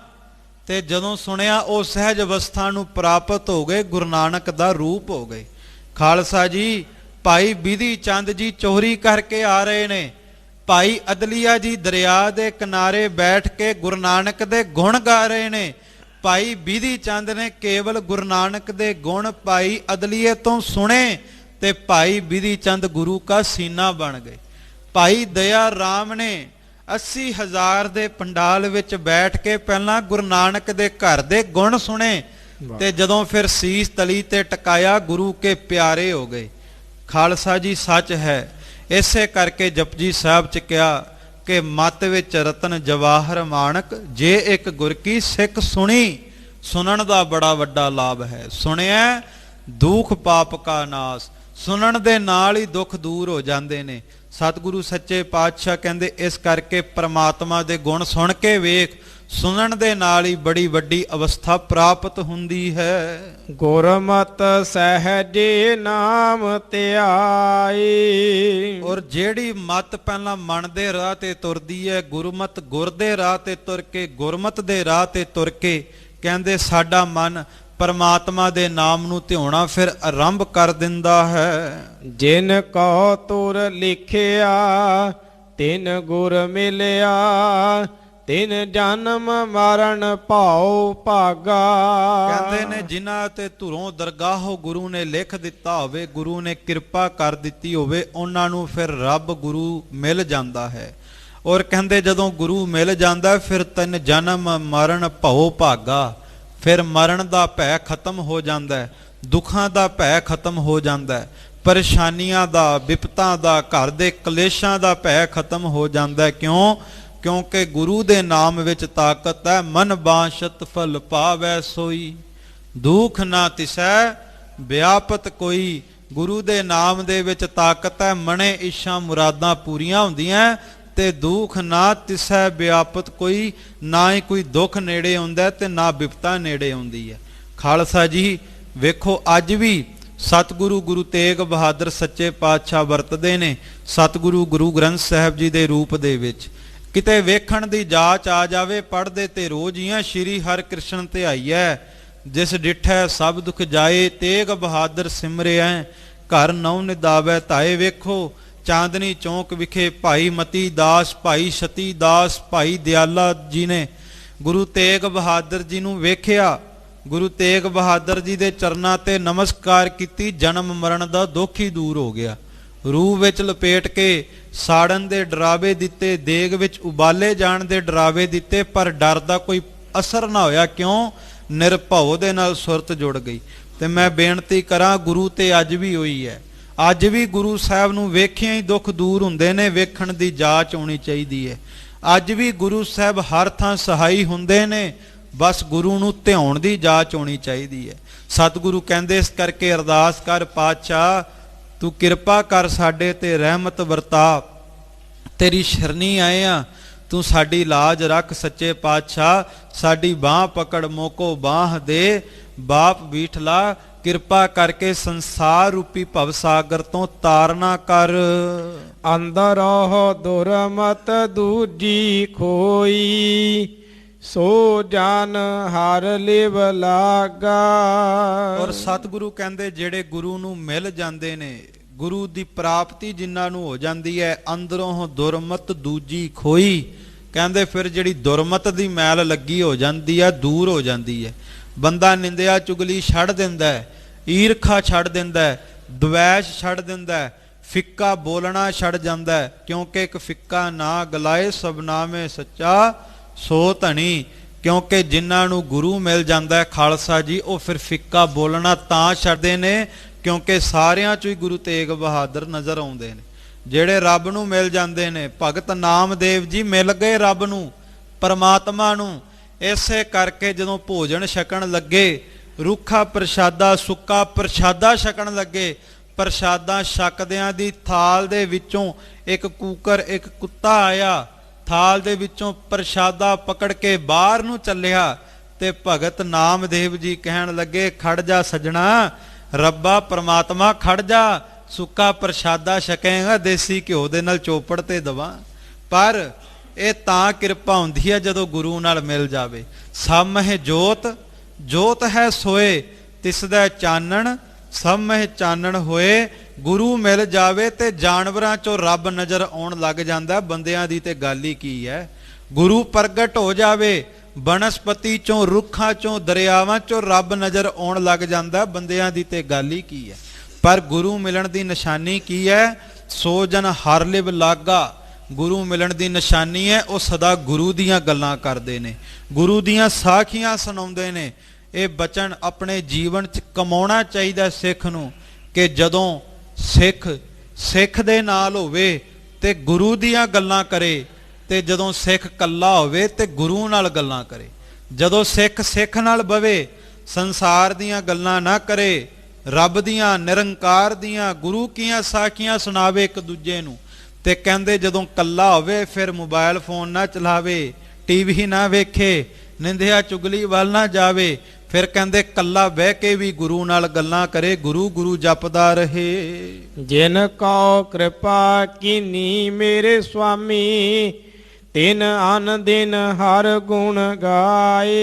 ਤੇ ਜਦੋਂ ਸੁਣਿਆ ਉਹ ਸਹਿਜ ਅਵਸਥਾ ਨੂੰ ਪ੍ਰਾਪਤ ਹੋ ਗਏ, ਗੁਰੂ ਨਾਨਕ ਦਾ ਰੂਪ ਹੋ ਗਏ। ਖਾਲਸਾ ਜੀ ਭਾਈ ਬਿਧੀ ਚੰਦ ਜੀ ਚੋਰੀ ਕਰਕੇ ਆ ਰਹੇ ਨੇ, ਭਾਈ ਅਦਲੀਆ ਜੀ ਦਰਿਆ ਦੇ ਕਿਨਾਰੇ ਬੈਠ ਕੇ ਗੁਰੂ ਨਾਨਕ ਦੇ ਗੁਣ ਗਾ ਰਹੇ ਨੇ। ਭਾਈ ਬਿਧੀ ਚੰਦ ਨੇ ਕੇਵਲ ਗੁਰੂ ਨਾਨਕ ਦੇ ਗੁਣ ਭਾਈ ਅਦਲੀਏ ਤੋਂ ਸੁਣੇ ਤੇ ਭਾਈ ਬਿਧੀ ਚੰਦ ਗੁਰੂ ਕਾ ਸੀਨਾ ਬਣ ਗਏ। ਭਾਈ ਦਇਆ ਰਾਮ ਨੇ 80,000 ਦੇ ਪੰਡਾਲ ਵਿੱਚ ਬੈਠ ਕੇ ਪਹਿਲਾਂ ਗੁਰੂ ਨਾਨਕ ਦੇ ਘਰ ਦੇ ਗੁਣ ਸੁਣੇ ਤੇ ਜਦੋਂ ਫਿਰ ਸੀਸ ਤਲੀ ਤੇ ਟਿਕਾਇਆ, ਗੁਰੂ ਕੇ ਪਿਆਰੇ ਹੋ ਗਏ। ਖਾਲਸਾ ਜੀ ਸੱਚ ਹੈ। ਇਸੇ ਕਰਕੇ ਜਪਜੀ ਸਾਹਿਬ ਚ ਕਿਹਾ ਕਿ ਮਤ ਵਿੱਚ ਰਤਨ ਜਵਾਹਰ ਮਾਣਕ, ਜੇ ਇੱਕ ਗੁਰ ਕੀ ਸਿੱਖ ਸੁਣੀ। ਸੁਣਨ ਦਾ ਬੜਾ ਵੱਡਾ ਲਾਭ ਹੈ। ਸੁਣਿਆ ਦੁੱਖ ਪਾਪ ਕਾ ਨਾਸ, ਸੁਣਨ ਦੇ ਨਾਲ ਹੀ ਦੁੱਖ ਦੂਰ ਹੋ ਜਾਂਦੇ ਨੇ। ਸਤਿਗੁਰੂ ਸੱਚੇ ਪਾਤਸ਼ਾਹ ਕਹਿੰਦੇ ਇਸ ਕਰਕੇ ਪ੍ਰਮਾਤਮਾ ਦੇ ਗੁਣ ਸੁਣ ਕੇ ਵੇਖ, ਸੁਣਨ ਦੇ ਨਾਲ ਹੀ ਬੜੀ ਵੱਡੀ ਅਵਸਥਾ ਪ੍ਰਾਪਤ ਹੁੰਦੀ ਹੈ। ਗੁਰਮਤਿ ਸਹਿਜੇ ਨਾਮ ਧਿਆਈ। ਔਰ ਜਿਹੜੀ ਮਤ ਪਹਿਲਾਂ ਮਨ ਦੇ ਰਾਹ ਤੇ ਤੁਰਦੀ ਹੈ, ਗੁਰਮਤਿ ਗੁਰ ਦੇ ਰਾਹ ਤੇ ਤੁਰ ਕੇ, ਗੁਰਮਤਿ ਦੇ ਰਾਹ ਤੇ ਤੁਰ ਕੇ ਕਹਿੰਦੇ ਸਾਡਾ ਮਨ ਪਰਮਾਤਮਾ ਦੇ ਨਾਮ ਨੂੰ ਧਿਆਉਣਾ ਫਿਰ ਆਰੰਭ ਕਰ ਦਿੰਦਾ ਹੈ। ਜਿਨ ਕਉ ਤੁਰ ਲਿਖਿਆ ਤਿਨ ਗੁਰ ਮਿਲਿਆ, ਤਿਨ ਜਨਮ ਮਰਨ ਭਾਉ ਭਾਗਾ। ਕਹਿੰਦੇ ਨੇ ਜਿਨ੍ਹਾਂ ਤੇ ਧੁਰੋਂ ਦਰਗਾਹੋਂ ਗੁਰੂ ਨੇ ਲਿਖ ਦਿੱਤਾ ਹੋਵੇ, ਗੁਰੂ ਨੇ ਕਿਰਪਾ ਕਰ ਦਿੱਤੀ ਹੋਵੇ, ਉਹਨਾਂ ਨੂੰ ਫਿਰ ਰੱਬ ਗੁਰੂ ਮਿਲ ਜਾਂਦਾ ਹੈ। ਔਰ ਕਹਿੰਦੇ ਜਦੋਂ ਗੁਰੂ ਮਿਲ ਜਾਂਦਾ ਫਿਰ ਤਿਨ ਜਨਮ ਮਰਨ ਭਾਉ ਭਾਗਾ, ਫਿਰ ਮਰਨ ਦਾ ਭੈ ਖਤਮ ਹੋ ਜਾਂਦਾ ਹੈ, ਦੁੱਖਾਂ ਦਾ ਭੈ ਖਤਮ ਹੋ ਜਾਂਦਾ ਹੈ, ਪਰੇਸ਼ਾਨੀਆਂ ਦਾ, ਵਿਪਤਾਂ ਦਾ, ਘਰ ਦੇ ਕਲੇਸ਼ਾਂ ਦਾ ਭੈ ਖਤਮ ਹੋ ਜਾਂਦਾ ਹੈ। ਕਿਉਂ? ਕਿਉਂਕਿ ਗੁਰੂ ਦੇ ਨਾਮ ਵਿੱਚ ਤਾਕਤ ਹੈ। ਮਨ ਬਾਸ਼ਤ ਫਲ ਪਾਵੈ ਸੋਈ, ਦੁਖ ਨਾ ਤਿਸੈ ਵਿਆਪਤ ਕੋਈ, ਗੁਰੂ ਦੇ ਨਾਮ ਦੇ ਵਿੱਚ ਤਾਕਤ ਹੈ। ਮਣੇ ਇੱਛਾ ਮੁਰਾਦਾਂ ਪੂਰੀਆਂ ਹੁੰਦੀਆਂ ਤੇ ਦੁੱਖ ਨਾ ਤਿਸੈ ਵਿਆਪਤ ਕੋਈ, ਨਾ ਹੀ ਕੋਈ ਦੁੱਖ ਨੇੜੇ ਆਉਂਦਾ ਤੇ ਨਾ ਵਿਪਤਾ ਨੇੜੇ ਆਉਂਦੀ ਹੈ। ਖਾਲਸਾ ਜੀ ਵੇਖੋ ਅੱਜ ਵੀ ਸਤਿਗੁਰੂ ਗੁਰੂ ਤੇਗ ਬਹਾਦਰ ਸੱਚੇ ਪਾਤਸ਼ਾਹ ਵਰਤਦੇ ਨੇ ਸਤਿਗੁਰੂ ਗੁਰੂ ਗ੍ਰੰਥ ਸਾਹਿਬ ਜੀ ਦੇ ਰੂਪ ਦੇ ਵਿੱਚ। ਕਿਤੇ ਵੇਖਣ ਦੀ ਜਾਚ ਆ ਜਾਵੇ ਪੜ੍ਹਦੇ ਤੇ ਰੋਜ਼ ਹੀ ਆ ਸ਼੍ਰੀ ਹਰਿ ਕ੍ਰਿਸ਼ਨ ਧਿਆਈਐ, ਜਿਸ ਡਿਠੈ ਸਭ ਦੁਖ ਜਾਏ, ਤੇਗ ਬਹਾਦਰ ਸਿਮਰਿਐ ਘਰ ਨਉ ਨਿਦਾਵੈ ਧਾਏ। ਵੇਖੋ ਚਾਂਦਨੀ ਚੌਂਕ ਵਿਖੇ ਭਾਈ ਮਤੀ ਦਾਸ, ਭਾਈ ਸਤੀ ਦਾਸ, ਭਾਈ ਦਿਆਲਾ ਜੀ ਨੇ ਗੁਰੂ ਤੇਗ ਬਹਾਦਰ ਜੀ ਨੂੰ ਵੇਖਿਆ, ਗੁਰੂ ਤੇਗ ਬਹਾਦਰ ਜੀ ਦੇ ਚਰਨਾਂ ਤੇ ਨਮਸਕਾਰ ਕੀਤੀ, ਜਨਮ ਮਰਨ ਦਾ ਦੁੱਖ ਹੀ ਦੂਰ ਹੋ ਗਿਆ। ਰੂਹ ਵਿੱਚ ਲਪੇਟ ਕੇ ਸਾੜਨ ਦੇ ਡਰਾਵੇ ਦਿੱਤੇ, ਦੇਗ ਵਿੱਚ ਉਬਾਲੇ ਜਾਣ ਦੇ ਡਰਾਵੇ ਦਿੱਤੇ, ਪਰ ਡਰ ਦਾ ਕੋਈ ਅਸਰ ਨਾ ਹੋਇਆ। ਕਿਉਂ? ਨਿਰਭਉ ਦੇ ਨਾਲ ਸੁਰਤ ਜੁੜ ਗਈ। ਤੇ ਮੈਂ ਬੇਨਤੀ ਕਰਾਂ ਗੁਰੂ ਤੇ ਅੱਜ ਵੀ ਹੋਈ ਹੈ, ਅੱਜ ਵੀ ਗੁਰੂ ਸਾਹਿਬ ਨੂੰ ਵੇਖਿਆ ਹੀ ਦੁੱਖ ਦੂਰ ਹੁੰਦੇ ਨੇ, ਵੇਖਣ ਦੀ ਜਾਚ ਹੋਣੀ ਚਾਹੀਦੀ ਹੈ। ਅੱਜ ਵੀ ਗੁਰੂ ਸਾਹਿਬ ਹਰ ਥਾਂ ਸਹਾਈ ਹੁੰਦੇ ਨੇ, ਬਸ ਗੁਰੂ ਨੂੰ ਧਿਆਉਣ ਦੀ ਜਾਚ ਹੋਣੀ ਚਾਹੀਦੀ ਹੈ। ਸਤਿਗੁਰੂ ਕਹਿੰਦੇ ਇਸ ਕਰਕੇ ਅਰਦਾਸ ਕਰ ਪਾਤਸ਼ਾਹ ਤੂੰ ਕਿਰਪਾ ਕਰ ਸਾਡੇ ਤੇ ਰਹਿਮਤ ਵਰਤਾ, ਤੇਰੀ ਸ਼ਰਨੀ ਆਏ ਆ, ਤੂੰ ਸਾਡੀ ਲਾਜ ਰੱਖ ਸੱਚੇ ਪਾਤਸ਼ਾਹ, ਸਾਡੀ ਬਾਹ ਪਕੜ ਮੋਕੋ ਬਾਹ ਦੇ, ਬਾਪ ਬੀਠਲਾ ਕਿਰਪਾ ਕਰਕੇ ਸੰਸਾਰ ਰੂਪੀ ਭਵ ਸਾਗਰ ਤੋਂ ਤਾਰਨਾ ਕਰ। ਅੰਦਰੋਂ ਦੁਰਮਤ ਦੂਜੀ ਖੋਈ, ਸੋ ਜਾਨ ਹਰ ਲਿਵ ਲਾਗਾ। ਔਰ ਸਤਿਗੁਰੂ ਕਹਿੰਦੇ ਜਿਹੜੇ ਗੁਰੂ ਨੂੰ ਮਿਲ ਜਾਂਦੇ ਨੇ, ਗੁਰੂ ਦੀ ਪ੍ਰਾਪਤੀ ਜਿਨ੍ਹਾਂ ਨੂੰ ਹੋ ਜਾਂਦੀ ਹੈ, ਅੰਦਰੋਂ ਦੁਰਮਤ ਦੂਜੀ ਖੋਈ। ਕਹਿੰਦੇ ਫਿਰ ਜਿਹੜੀ ਦੁਰਮਤ ਦੀ ਮੈਲ ਲੱਗੀ ਹੋ ਜਾਂਦੀ ਹੈ, ਦੂਰ ਹੋ ਜਾਂਦੀ ਹੈ। ਬੰਦਾ ਨਿੰਦਿਆ ਚੁਗਲੀ ਛੱਡ ਦਿੰਦਾ ਹੈ, ਈਰਖਾ ਛੱਡ ਦਿੰਦਾ ਹੈ, ਦਵੈਸ਼ ਛੱਡ ਦਿੰਦਾ ਹੈ, ਫਿੱਕਾ ਬੋਲਣਾ ਛੱਡ ਜਾਂਦਾ ਹੈ। ਕਿਉਂਕਿ ਇੱਕ ਫਿੱਕਾ ਨਾ ਗਲਾਏ ਸਭਨਾਮੇ ਸੱਚਾ ਸੋ ਧਣੀ। ਕਿਉਂਕਿ ਜਿਨ੍ਹਾਂ ਨੂੰ ਗੁਰੂ ਮਿਲ ਜਾਂਦਾ ਹੈ ਖਾਲਸਾ ਜੀ, ਉਹ ਫਿਰ ਫਿੱਕਾ ਬੋਲਣਾ ਤਾਂ ਛੱਡਦੇ ਨੇ ਕਿਉਂਕਿ ਸਾਰਿਆਂ ਚੋਂ ਹੀ ਗੁਰੂ ਤੇਗ ਬਹਾਦਰ ਨਜ਼ਰ ਆਉਂਦੇ ਨੇ। ਜਿਹੜੇ ਰੱਬ ਨੂੰ ਮਿਲ ਜਾਂਦੇ ਨੇ, ਭਗਤ ਨਾਮਦੇਵ ਜੀ ਮਿਲ ਗਏ ਰੱਬ ਨੂੰ, ਪਰਮਾਤਮਾ ਨੂੰ। ਇਸੇ ਕਰਕੇ ਜਦੋਂ ਭੋਜਨ ਛਕਣ ਲੱਗੇ, ਰੁੱਖਾ ਪ੍ਰਸ਼ਾਦਾ ਸੁੱਕਾ ਪ੍ਰਸ਼ਾਦਾ ਛਕਣ ਲੱਗੇ, ਪ੍ਰਸ਼ਾਦਾ ਛਕਦਿਆਂ ਦੀ ਥਾਲ ਦੇ ਵਿੱਚੋਂ ਇੱਕ ਕੂਕਰ, ਇੱਕ ਕੁੱਤਾ ਆਇਆ, ਥਾਲ ਦੇ ਵਿੱਚੋਂ ਪ੍ਰਸ਼ਾਦਾ ਪਕੜ ਕੇ ਬਾਹਰ ਨੂੰ ਚੱਲਿਆ ਤੇ ਭਗਤ ਨਾਮਦੇਵ ਜੀ ਕਹਿਣ ਲੱਗੇ ਖੜ ਜਾ ਸੱਜਣਾ, ਰੱਬਾ ਪਰਮਾਤਮਾ ਖੜ ਜਾ, ਸੁੱਕਾ ਪ੍ਰਸ਼ਾਦਾ ਛਕੇਗਾ ਦੇਸੀ ਘਿਓ ਦੇ ਨਾਲ ਚੋਪੜ ਤੇ ਦਵਾ। ਪਰ ਇਹ ਤਾਂ ਕਿਰਪਾ ਹੁੰਦੀ ਹੈ ਜਦੋਂ ਗੁਰੂ ਨਾਲ ਮਿਲ ਜਾਵੇ। ਸਭ ਮਹਿ ਜੋਤ, ਜੋਤ ਹੈ ਸੋਏ ਤਿਸ ਦਾ ਚਾਨਣ, ਸਭ ਮਹਿ ਚਾਨਣ ਹੋਏ। ਗੁਰੂ ਮਿਲ ਜਾਵੇ ਤੇ ਜਾਨਵਰਾਂ ਚੋਂ ਰੱਬ ਨਜ਼ਰ ਆਉਣ ਲੱਗ ਜਾਂਦਾ, ਬੰਦਿਆਂ ਦੀ ਤੇ ਗੱਲ ਹੀ ਕੀ ਹੈ। ਗੁਰੂ ਪ੍ਰਗਟ ਹੋ ਜਾਵੇ, ਬਨਸਪਤੀ ਚੋਂ, ਰੁੱਖਾਂ ਚੋਂ, ਦਰਿਆਵਾਂ ਚੋਂ ਰੱਬ ਨਜ਼ਰ ਆਉਣ ਲੱਗ ਜਾਂਦਾ, ਬੰਦਿਆਂ ਦੀ ਤੇ ਗੱਲ ਹੀ ਕੀ ਹੈ। ਪਰ ਗੁਰੂ ਮਿਲਣ ਦੀ ਨਿਸ਼ਾਨੀ ਕੀ ਹੈ? ਸੋ ਜਨ ਹਰ ਲਿਵ ਲਾਗਾ। ਗੁਰੂ ਮਿਲਣ ਦੀ ਨਿਸ਼ਾਨੀ ਹੈ ਉਹ ਸਦਾ ਗੁਰੂ ਦੀਆਂ ਗੱਲਾਂ ਕਰਦੇ ਨੇ, ਗੁਰੂ ਦੀਆਂ ਸਾਖੀਆਂ ਸੁਣਾਉਂਦੇ ਨੇ। ਇਹ ਬਚਨ ਆਪਣੇ ਜੀਵਨ 'ਚ ਕਮਾਉਣਾ ਚਾਹੀਦਾ ਸਿੱਖ ਨੂੰ ਕਿ ਜਦੋਂ ਸਿੱਖ ਦੇ ਨਾਲ ਹੋਵੇ ਤੇ ਗੁਰੂ ਦੀਆਂ ਗੱਲਾਂ ਕਰੇ, ਤੇ ਜਦੋਂ ਸਿੱਖ ਕੱਲਾ ਹੋਵੇ ਤੇ ਗੁਰੂ ਨਾਲ ਗੱਲਾਂ ਕਰੇ। ਜਦੋਂ ਸਿੱਖ ਨਾਲ ਬਵੇ, ਸੰਸਾਰ ਦੀਆਂ ਗੱਲਾਂ ਨਾ ਕਰੇ, ਰੱਬ ਦੀਆਂ, ਨਿਰੰਕਾਰ ਦੀਆਂ, ਗੁਰੂ ਕੀਆਂ ਸਾਖੀਆਂ ਸੁਣਾਵੇ ਇੱਕ ਦੂਜੇ ਨੂੰ। ਤੇ ਕਹਿੰਦੇ ਜਦੋਂ ਕੱਲਾ ਹੋਵੇ ਫਿਰ ਮੋਬਾਈਲ ਫੋਨ ਨਾ ਚਲਾਵੇ, ਟੀਵੀ ਨਾ ਵੇਖੇ, ਨਿੰਦਿਆ ਚੁਗਲੀ ਵੱਲ ਨਾ ਜਾਵੇ। ਫਿਰ ਕਹਿੰਦੇ ਕੱਲਾ ਬਹਿ ਕੇ ਵੀ ਗੁਰੂ ਨਾਲ ਗੱਲਾਂ ਕਰੇ, ਗੁਰੂ ਗੁਰੂ ਜਪਦਾ ਰਹੇ। ਜਿਨ ਕਉ ਕਿਰਪਾ ਕੀਨੀ ਮੇਰੇ ਸੁਆਮੀ, ਤਿਨ ਅਨ ਦਿਨ ਹਰ ਗੁਣ ਗਾਏ।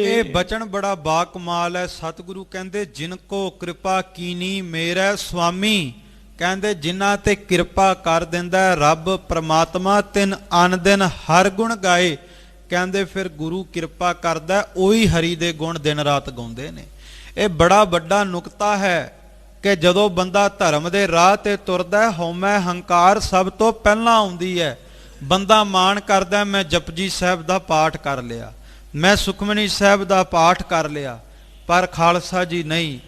ਇਹ ਬਚਨ ਬੜਾ ਬਾ ਕਮਾਲ ਹੈ। ਸਤਿਗੁਰੂ ਕਹਿੰਦੇ ਜਿਨ ਕੋ ਕਿਰਪਾ ਕੀਨੀ ਮੇਰੇ ਸੁਆਮੀ, ਕਹਿੰਦੇ ਜਿਨ੍ਹਾਂ ਤੇ ਕਿਰਪਾ ਕਰ ਦਿੰਦਾ ਰੱਬ ਪਰਮਾਤਮਾ, ਤਿਨ ਅਨ ਦਿਨ ਹਰ ਗੁਣ ਗਾਏ। ਕਹਿੰਦੇ ਫਿਰ ਗੁਰੂ ਕਿਰਪਾ ਕਰਦਾ, ਉਹੀ ਹਰੀ ਦੇ ਗੁਣ ਦਿਨ ਰਾਤ ਗਾਉਂਦੇ ਨੇ। ਇਹ ਬੜਾ ਵੱਡਾ ਨੁਕਤਾ ਹੈ ਕਿ ਜਦੋਂ ਬੰਦਾ ਧਰਮ ਦੇ ਰਾਹ ਤੇ ਤੁਰਦਾ, ਹਉਮੈ ਹੰਕਾਰ ਸਭ ਤੋਂ ਪਹਿਲਾਂ ਆਉਂਦੀ ਹੈ। ਬੰਦਾ ਮਾਣ ਕਰਦਾ ਮੈਂ ਜਪਜੀ ਸਾਹਿਬ ਦਾ ਪਾਠ ਕਰ ਲਿਆ, ਮੈਂ ਸੁਖਮਨੀ ਸਾਹਿਬ ਦਾ ਪਾਠ ਕਰ ਲਿਆ। ਪਰ ਖਾਲਸਾ ਜੀ ਨਹੀਂ,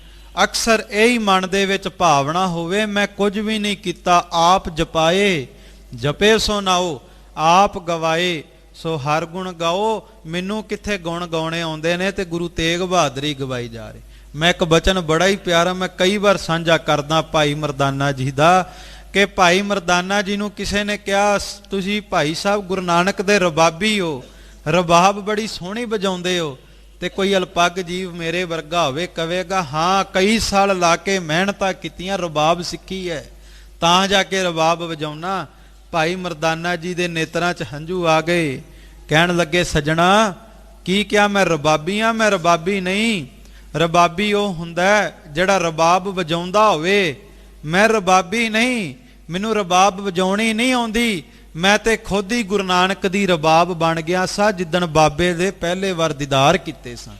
ਅਕਸਰ ਇਹੀ ਮਨ ਦੇ ਵਿੱਚ ਭਾਵਨਾ ਹੋਵੇ ਮੈਂ ਕੁਝ ਵੀ ਨਹੀਂ ਕੀਤਾ, ਆਪ ਜਪਾਏ ਜਪੇ ਸੋ ਨਾਓ, ਆਪ ਗਵਾਏ ਸੋ ਹਰ ਗੁਣ ਗਾਓ। ਮੈਨੂੰ ਕਿੱਥੇ ਗੁਣ ਗਾਉਣੇ ਆਉਂਦੇ ਨੇ ਤੇ ਗੁਰੂ ਤੇਗ ਬਹਾਦਰ ਹੀ ਗਵਾਈ ਜਾ ਰਹੇ। ਮੈਂ ਇੱਕ ਬਚਨ ਬੜਾ ਹੀ ਪਿਆਰਾ ਮੈਂ ਕਈ ਵਾਰ ਸਾਂਝਾ ਕਰਦਾ ਭਾਈ ਮਰਦਾਨਾ ਜੀ ਦਾ, ਕਿ ਭਾਈ ਮਰਦਾਨਾ ਜੀ ਨੂੰ ਕਿਸੇ ਨੇ ਕਿਹਾ ਤੁਸੀਂ ਭਾਈ ਸਾਹਿਬ ਗੁਰੂ ਨਾਨਕ ਦੇ ਰਬਾਬੀ ਹੋ, ਰਬਾਬ ਬੜੀ ਸੋਹਣੀ ਵਜਾਉਂਦੇ ਹੋ। ਤੇ ਕੋਈ ਅਲਪੱਗ ਜੀਵ ਮੇਰੇ ਵਰਗਾ ਹੋਵੇ ਕਵੇਗਾ ਹਾਂ ਕਈ ਸਾਲ ਲਾ ਕੇ ਮਿਹਨਤਾਂ ਕੀਤੀਆਂ, ਰਬਾਬ ਸਿੱਖੀ ਹੈ ਤਾਂ ਜਾ ਕੇ ਰਬਾਬ ਵਜਾਉਣਾ। ਭਾਈ ਮਰਦਾਨਾ ਜੀ ਦੇ ਨੇਤਰਾਂ 'ਚ ਹੰਝੂ ਆ ਗਏ, ਕਹਿਣ ਲੱਗੇ ਸੱਜਣਾ ਕੀ ਕਿਹਾ ਮੈਂ ਰਬਾਬੀ ਹਾਂ? ਮੈਂ ਰਬਾਬੀ ਨਹੀਂ। ਰਬਾਬੀ ਉਹ ਹੁੰਦਾ ਜਿਹੜਾ ਰਬਾਬ ਵਜਾਉਂਦਾ ਹੋਵੇ, ਮੈਂ ਰਬਾਬੀ ਨਹੀਂ, ਮੈਨੂੰ ਰਬਾਬ ਵਜਾਉਣੀ ਨਹੀਂ ਆਉਂਦੀ। ਮੈਂ ਤੇ ਖੁਦ ਹੀ ਗੁਰੂ ਨਾਨਕ ਦੀ ਰਬਾਬ ਬਣ ਗਿਆ ਸਾਂ ਜਿੱਦਣ ਬਾਬੇ ਦੇ ਪਹਿਲੇ ਵਾਰ ਦੀਦਾਰ ਕੀਤੇ ਸਾਂ।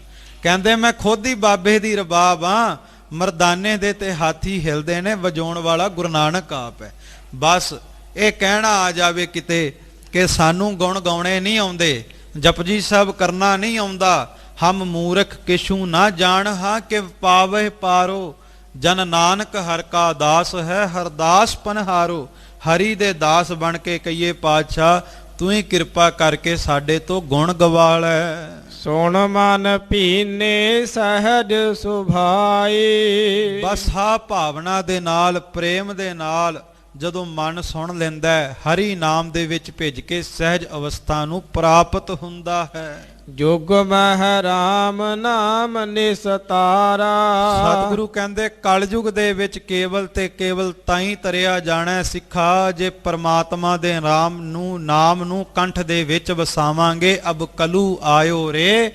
ਕਹਿੰਦੇ ਮੈਂ ਖੁਦ ਹੀ ਬਾਬੇ ਦੀ ਰਬਾਬ ਹਾਂ, ਮਰਦਾਨੇ ਦੇ ਤੇ ਹਾਥੀ ਹਿਲਦੇ ਨੇ, ਵਜਾਉਣ ਵਾਲਾ ਗੁਰੂ ਨਾਨਕ ਆਪ ਹੈ। ਬਸ ਇਹ ਕਹਿਣਾ ਆ ਜਾਵੇ ਕਿਤੇ ਕਿ ਸਾਨੂੰ ਗੁਣ ਗਾਉਣੇ ਨਹੀਂ ਆਉਂਦੇ, ਜਪਜੀ ਸਾਹਿਬ ਕਰਨਾ ਨਹੀਂ ਆਉਂਦਾ, ਹਮ ਮੂਰਖ ਕਿਛੂ ਨਾ ਜਾਣ ਹਾਂ ਕਿ ਪਾਵਹਿ ਪਾਰੋ, ਜਨ ਨਾਨਕ ਹਰ ਕਾ ਦਾਸ ਹੈ ਹਰਦਾਸ ਪਨਹਾਰੋ। ਹਰੀ ਦੇ ਦਾਸ ਬਣ ਕੇ ਕਹੀਏ ਪਾਤਸ਼ਾਹ ਤੂੰ ਹੀ ਕਿਰਪਾ ਕਰਕੇ ਸਾਡੇ ਤੋਂ ਗੁਣ ਗਵਾ ਲੈ। ਸੁਣ ਮਨ ਭੀਨੇ ਸਹਿਜ ਸੁਭਾਏ। ਬਸ ਹਾਂ ਭਾਵਨਾ ਦੇ ਨਾਲ, ਪ੍ਰੇਮ ਦੇ ਨਾਲ ਜਦੋਂ ਮਨ ਸੁਣ ਲੈਂਦਾ ਹਰੀ ਨਾਮ ਦੇ ਵਿੱਚ ਭਿੱਜ ਕੇ ਸਹਿਜ ਅਵਸਥਾ ਨੂੰ ਪ੍ਰਾਪਤ ਹੁੰਦਾ ਹੈ। ਜੁਗ ਮਹਿ ਰਾਮ ਨਾਮ ਨਿਸਤਾਰਾ। ਸਤਿਗੁਰੂ ਕਹਿੰਦੇ ਕਲਯੁਗ ਦੇ ਵਿੱਚ ਕੇਵਲ ਤੇ ਕੇਵਲ ਤਾਈ ਤਰਿਆ ਜਾਣਾ ਸਿੱਖਾ ਜੇ ਪਰਮਾਤਮਾ ਦੇ ਨਾਮ ਨੂੰ ਕੰਠ ਦੇ ਵਿੱਚ ਵਸਾਵਾਂਗੇ। ਅਬ ਕਲੂ ਆਇਓ ਰੇ,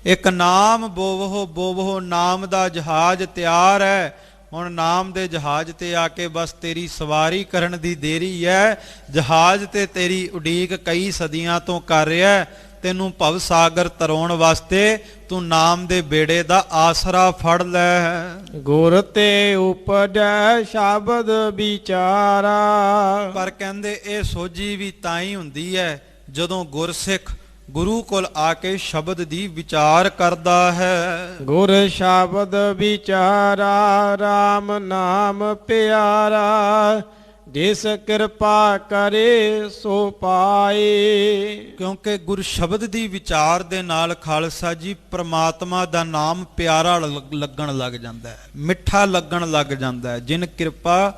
ਇੱਕ ਨਾਮ ਬੋਵੋ ਬੋਵੋ, ਨਾਮ ਦਾ ਜਹਾਜ਼ ਤਿਆਰ ਹੈ। ਹੁਣ ਨਾਮ ਦੇ ਜਹਾਜ਼ ਤੇ ਆ ਕੇ ਬਸ ਤੇਰੀ ਸਵਾਰੀ ਕਰਨ ਦੀ ਦੇਰੀ ਹੈ। ਜਹਾਜ਼ ਤੇ ਤੇਰੀ ਉਡੀਕ ਕਈ ਸਦੀਆਂ ਤੋਂ ਕਰ ਰਿਹਾ, ਤੈਨੂੰ ਭਵ ਸਾਗਰ ਤਰਾਉਣ ਵਾਸਤੇ ਤੂੰ ਨਾਮ ਦੇ ਬੇੜੇ ਦਾ ਆਸਰਾ ਫੜ ਲੈ। ਗੁਰ ਤੇ ਉਪਜੈ ਸ਼ਬਦ ਵਿਚਾਰਾ। ਪਰ ਕਹਿੰਦੇ ਇਹ ਸੋਝੀ ਵੀ ਤਾਂ ਹੀ ਹੁੰਦੀ ਹੈ ਜਦੋਂ ਗੁਰਸਿੱਖ ਗੁਰੂ ਕੋਲ ਆ ਕੇ ਸ਼ਬਦ ਦੀ ਵਿਚਾਰ ਕਰਦਾ ਹੈ। ਗੁਰ ਸ਼ਬਦ ਵਿਚਾਰਾ RAM ਨਾਮ ਪਿਆਰਾ, ਜਿਸ ਕਿਰਪਾ ਕਰੇ ਸੋ ਪਾਏ। ਕਿਉਂਕਿ ਗੁਰ ਸ਼ਬਦ ਦੀ ਵਿਚਾਰ ਦੇ ਨਾਲ ਖਾਲਸਾ ਜੀ ਪ੍ਰਮਾਤਮਾ ਦਾ ਨਾਮ ਪਿਆਰਾ ਲੱਗਣ ਲੱਗ ਜਾਂਦਾ ਹੈ, ਮਿੱਠਾ ਲੱਗਣ ਲੱਗ ਜਾਂਦਾ ਹੈ। ਜਿਨ ਕਿਰਪਾ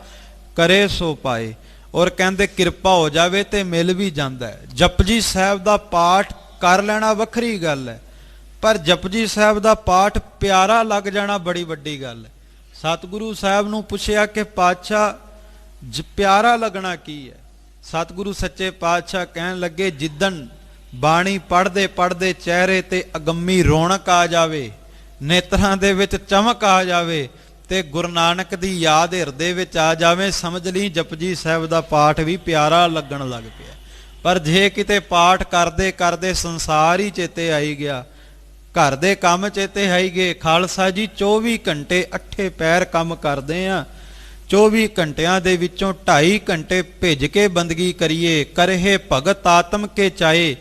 ਕਰੇ ਸੋ ਪਾਏ। ਔਰ ਕਹਿੰਦੇ ਕਿਰਪਾ ਹੋ ਜਾਵੇ ਤੇ ਮਿਲ ਵੀ ਜਾਂਦਾ ਹੈ। ਜਪਜੀ ਸਾਹਿਬ ਦਾ ਪਾਠ ਕਰ ਲੈਣਾ ਵੱਖਰੀ ਗੱਲ ਹੈ, ਪਰ ਜਪਜੀ ਸਾਹਿਬ ਦਾ ਪਾਠ ਪਿਆਰਾ ਲੱਗ ਜਾਣਾ ਬੜੀ ਵੱਡੀ ਗੱਲ ਹੈ। ਸਤਿਗੁਰੂ ਸਾਹਿਬ ਨੂੰ ਪੁੱਛਿਆ ਕਿ ਪਾਤਸ਼ਾਹ ਪਿਆਰਾ ਲੱਗਣਾ ਕੀ ਹੈ? ਸਤਿਗੁਰੂ ਸੱਚੇ ਪਾਤਸ਼ਾਹ ਕਹਿਣ ਲੱਗੇ ਜਿੱਦਣ ਬਾਣੀ ਪੜ੍ਹਦੇ ਪੜ੍ਹਦੇ ਚਿਹਰੇ ਤੇ ਅਗੰਮੀ ਰੌਣਕ ਆ ਜਾਵੇ, ਨੇਤਰਾਂ ਦੇ ਵਿੱਚ ਚਮਕ ਆ ਜਾਵੇ ਤੇ ਗੁਰੂ ਨਾਨਕ ਦੀ ਯਾਦ ਹਿਰਦੇ ਵਿੱਚ ਆ ਜਾਵੇ, ਸਮਝ ਲਈ ਜਪਜੀ ਸਾਹਿਬ ਦਾ ਪਾਠ ਵੀ ਪਿਆਰਾ ਲੱਗਣ ਲੱਗ ਪਿਆ। ਪਰ ਜੇ ਕਿਤੇ ਪਾਠ ਕਰਦੇ ਕਰਦੇ ਸੰਸਾਰ ਹੀ ਚੇਤੇ ਆਈ ਗਿਆ, ਘਰ ਦੇ ਕੰਮ ਚੇਤੇ ਆਈ ਗਏ, ਖਾਲਸਾ ਜੀ 24 ਘੰਟੇ ਅੱਠੇ ਪੈਰ ਕੰਮ ਕਰਦੇ ਆ, 24 ਘੰਟਿਆਂ ਦੇ ਵਿੱਚੋਂ 2.5 ਘੰਟੇ ਭਿੱਜ ਕੇ ਬੰਦਗੀ ਕਰੀਏ, ਕਰਹਿ ਭਗਤ ਆਤਮ ਕੇ ਚਾਏ।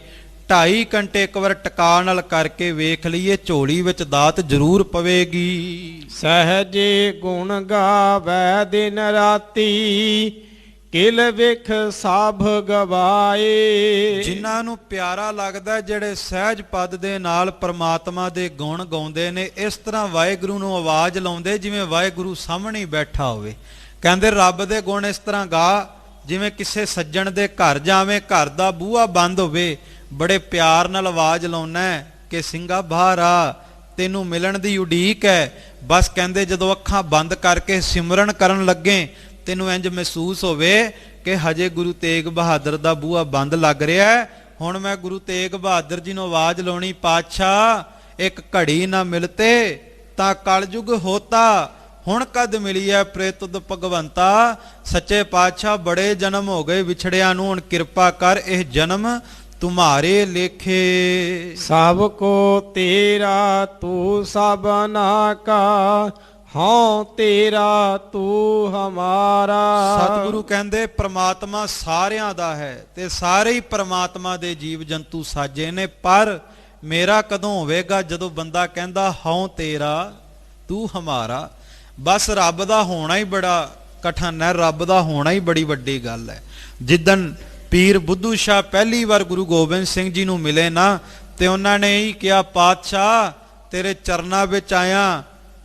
2.5 ਘੰਟੇ ਇੱਕ ਵਾਰ ਟਿਕਾ ਨਾਲ ਕਰਕੇ ਵੇਖ ਲਈਏ, ਝੋਲੀ ਵਿੱਚ ਦਾਤ ਜ਼ਰੂਰ ਪਵੇਗੀ। ਸਹਜੇ ਗੁਣ ਗਾਵੈ ਦਿਨ ਰਾਤੀ, ਕਿਲ ਵਿਖ ਸਭ ਗਵਾਏ। ਜਿਨ੍ਹਾਂ ਨੂੰ ਪਿਆਰਾ ਲੱਗਦਾ, ਜਿਹੜੇ ਸਹਿਜ ਪਦ ਦੇ ਨਾਲ ਪ੍ਰਮਾਤਮਾ ਦੇ ਗੁਣ ਗਾਉਂਦੇ ਨੇ, ਇਸ ਤਰ੍ਹਾਂ ਵਾਹਿਗੁਰੂ ਨੂੰ ਆਵਾਜ਼ ਲਾਉਂਦੇ ਜਿਵੇਂ ਵਾਹਿਗੁਰੂ ਸਾਹਮਣੇ ਬੈਠਾ ਹੋਵੇ। ਕਹਿੰਦੇ ਰੱਬ ਦੇ ਗੁਣ ਇਸ ਤਰ੍ਹਾਂ ਗਾ ਜਿਵੇਂ ਕਿਸੇ ਸੱਜਣ ਦੇ ਘਰ ਜਾਵੇਂ, ਘਰ ਦਾ ਬੂਹਾ ਬੰਦ ਹੋਵੇ, ਬੜੇ ਪਿਆਰ ਨਾਲ ਆਵਾਜ਼ ਲਾਉਣਾ ਕਿ ਸਿੰਘਾ ਬਾਹਰ ਆ, ਤੈਨੂੰ ਮਿਲਣ ਦੀ ਉਡੀਕ ਹੈ। ਬਸ ਕਹਿੰਦੇ ਜਦੋਂ ਅੱਖਾਂ ਬੰਦ ਕਰਕੇ ਸਿਮਰਨ ਕਰਨ ਲੱਗੇ, ਤੈਨੂੰ ਇੰਜ ਮਹਿਸੂਸ ਹੋਵੇ ਕਿ ਹਜੇ ਗੁਰੂ ਤੇਗ ਬਹਾਦਰ ਦਾ ਬੂਹਾ ਬੰਦ ਲੱਗ ਰਿਹਾ, ਹੁਣ ਮੈਂ ਗੁਰੂ ਤੇਗ ਬਹਾਦਰ ਜੀ ਨੂੰ ਆਵਾਜ਼ ਲਾਉਣੀ, ਪਾਤਸ਼ਾਹ ਇੱਕ ਘੜੀ ਨਾ ਮਿਲਤੇ ਤਾਂ ਕਲਯੁਗ ਹੋਤਾ, ਹੁਣ ਕਦ ਮਿਲੀ ਹੈ ਪ੍ਰੇਤੁਦ ਭਗਵੰਤਾ। ਸੱਚੇ ਪਾਤਸ਼ਾਹ ਬੜੇ ਜਨਮ ਹੋ ਗਏ ਵਿਛੜਿਆਂ ਨੂੰ, ਹੁਣ ਕਿਰਪਾ ਕਰ ਇਹ ਜਨਮ ਤੁਮਾਰੇ ਲੇਖੇ। ਸਭ ਕੋ ਤੇਰਾ ਤੂੰ ਸਭਨਾ ਕਾ, ਹਾਂ ਤੇਰਾ ਤੂੰ ਹਮਾਰਾ। ਸਤਿਗੁਰੂ ਕਹਿੰਦੇ ਪ੍ਰਮਾਤਮਾ ਸਾਰਿਆਂ ਦਾ ਹੈ ਤੇ ਸਾਰੇ ਹੀ ਪ੍ਰਮਾਤਮਾ ਦੇ ਜੀਵ ਜੰਤੂ ਸਾਜੇ ਨੇ, ਪਰ ਮੇਰਾ ਕਦੋਂ ਹੋਵੇਗਾ ਜਦੋਂ ਬੰਦਾ ਕਹਿੰਦਾ ਹਾਂ ਤੇਰਾ ਤੂੰ ਹਮਾਰਾ। ਬਸ ਰੱਬ ਦਾ ਹੋਣਾ ਹੀ ਬੜਾ ਕਠਿਨ ਹੈ, ਰੱਬ ਦਾ ਹੋਣਾ ਹੀ ਬੜੀ ਵੱਡੀ ਗੱਲ ਹੈ। ਜਿੱਦਣ ਪੀਰ ਬੁੱਧੂ ਸ਼ਾਹ ਪਹਿਲੀ ਵਾਰ ਗੁਰੂ ਗੋਬਿੰਦ ਸਿੰਘ ਜੀ ਨੂੰ ਮਿਲੇ ਨਾ, ਤੇ ਉਹਨਾਂ ਨੇ ਹੀ ਕਿਹਾ ਪਾਤਸ਼ਾਹ ਤੇਰੇ ਚਰਨਾਂ ਵਿੱਚ ਆਇਆ,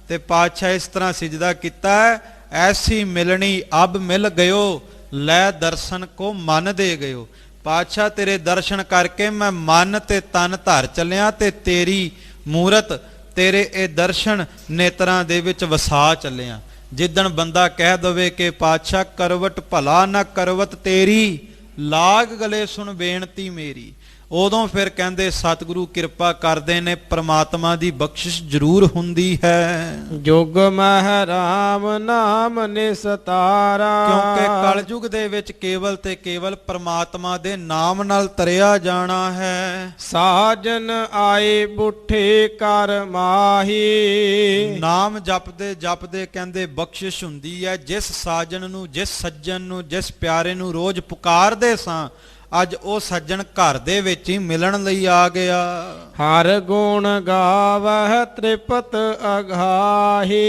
ਤੇ ਪਾਤਸ਼ਾਹ ਇਸ ਤਰ੍ਹਾਂ ਸਿਜਦਾ ਕੀਤਾ ਹੈ, ਐਸੀ ਮਿਲਣੀ ਅਬ ਮਿਲ ਗਇਓ, ਲੈ ਦਰਸ਼ਨ ਕੋ ਮਨ ਦੇ ਗਇਓ। ਪਾਤਸ਼ਾਹ ਤੇਰੇ ਦਰਸ਼ਨ ਕਰਕੇ ਮੈਂ ਮਨ ਤੇ ਤਨ ਧਰ ਚੱਲਿਆ ਤੇ ਤੇਰੀ ਮੂਰਤ, ਤੇਰੇ ਇਹ ਦਰਸ਼ਨ ਨੇਤਰਾਂ ਦੇ ਵਿੱਚ ਵਸਾ ਚੱਲਿਆ। ਜਿੱਦਣ ਬੰਦਾ ਕਹਿ ਦਵੇ ਕਿ ਪਾਤਸ਼ਾਹ ਕਰਵਟ ਭਲਾ ਨਾ ਕਰਵਟ ਤੇਰੀ, ਲਾਗ ਗਲੇ ਸੁਣ ਬੇਨਤੀ ਮੇਰੀ, ਉਦੋਂ ਫਿਰ ਕਹਿੰਦੇ ਸਤਿਗੁਰੂ ਕਿਰਪਾ ਕਰਦੇ ਨੇ, ਪ੍ਰਮਾਤਮਾ ਦੀ ਬਖਸ਼ਿਸ਼ ਜ਼ਰੂਰ ਹੁੰਦੀ ਹੈ। ਜੁਗ ਮਹਿ ਰਾਮ ਨਾਮ ਨਿਸਤਾਰਾ, ਕਿਉਂਕਿ ਕਲਯੁਗ ਦੇ ਵਿੱਚ ਕੇਵਲ ਤੇ ਕੇਵਲ ਪ੍ਰਮਾਤਮਾ ਦੇ ਨਾਮ ਨਾਲ ਤਰਿਆ ਜਾਣਾ ਹੈ। ਸਾਜਨ ਆਏ ਬੁੱਠੇ ਕਰ ਮਾਹੀ, ਨਾਮ ਜਪਦੇ ਜਪਦੇ ਕਹਿੰਦੇ ਬਖਸ਼ਿਸ਼ ਹੁੰਦੀ ਹੈ। ਜਿਸ ਸਾਜਨ ਨੂੰ, ਜਿਸ ਸੱਜਣ ਨੂੰ, ਜਿਸ ਪਿਆਰੇ ਨੂੰ ਰੋਜ਼ ਪੁਕਾਰਦੇ ਸਾਂ, ਅੱਜ ਉਹ ਸੱਜਣ ਘਰ ਦੇ ਵਿੱਚ ਹੀ ਮਿਲਣ ਲਈ ਆ ਗਿਆ। ਹਰ ਗੁਣ ਗਾਵਹਿ ਤ੍ਰਿਪਤ ਅਗਾਹੀ,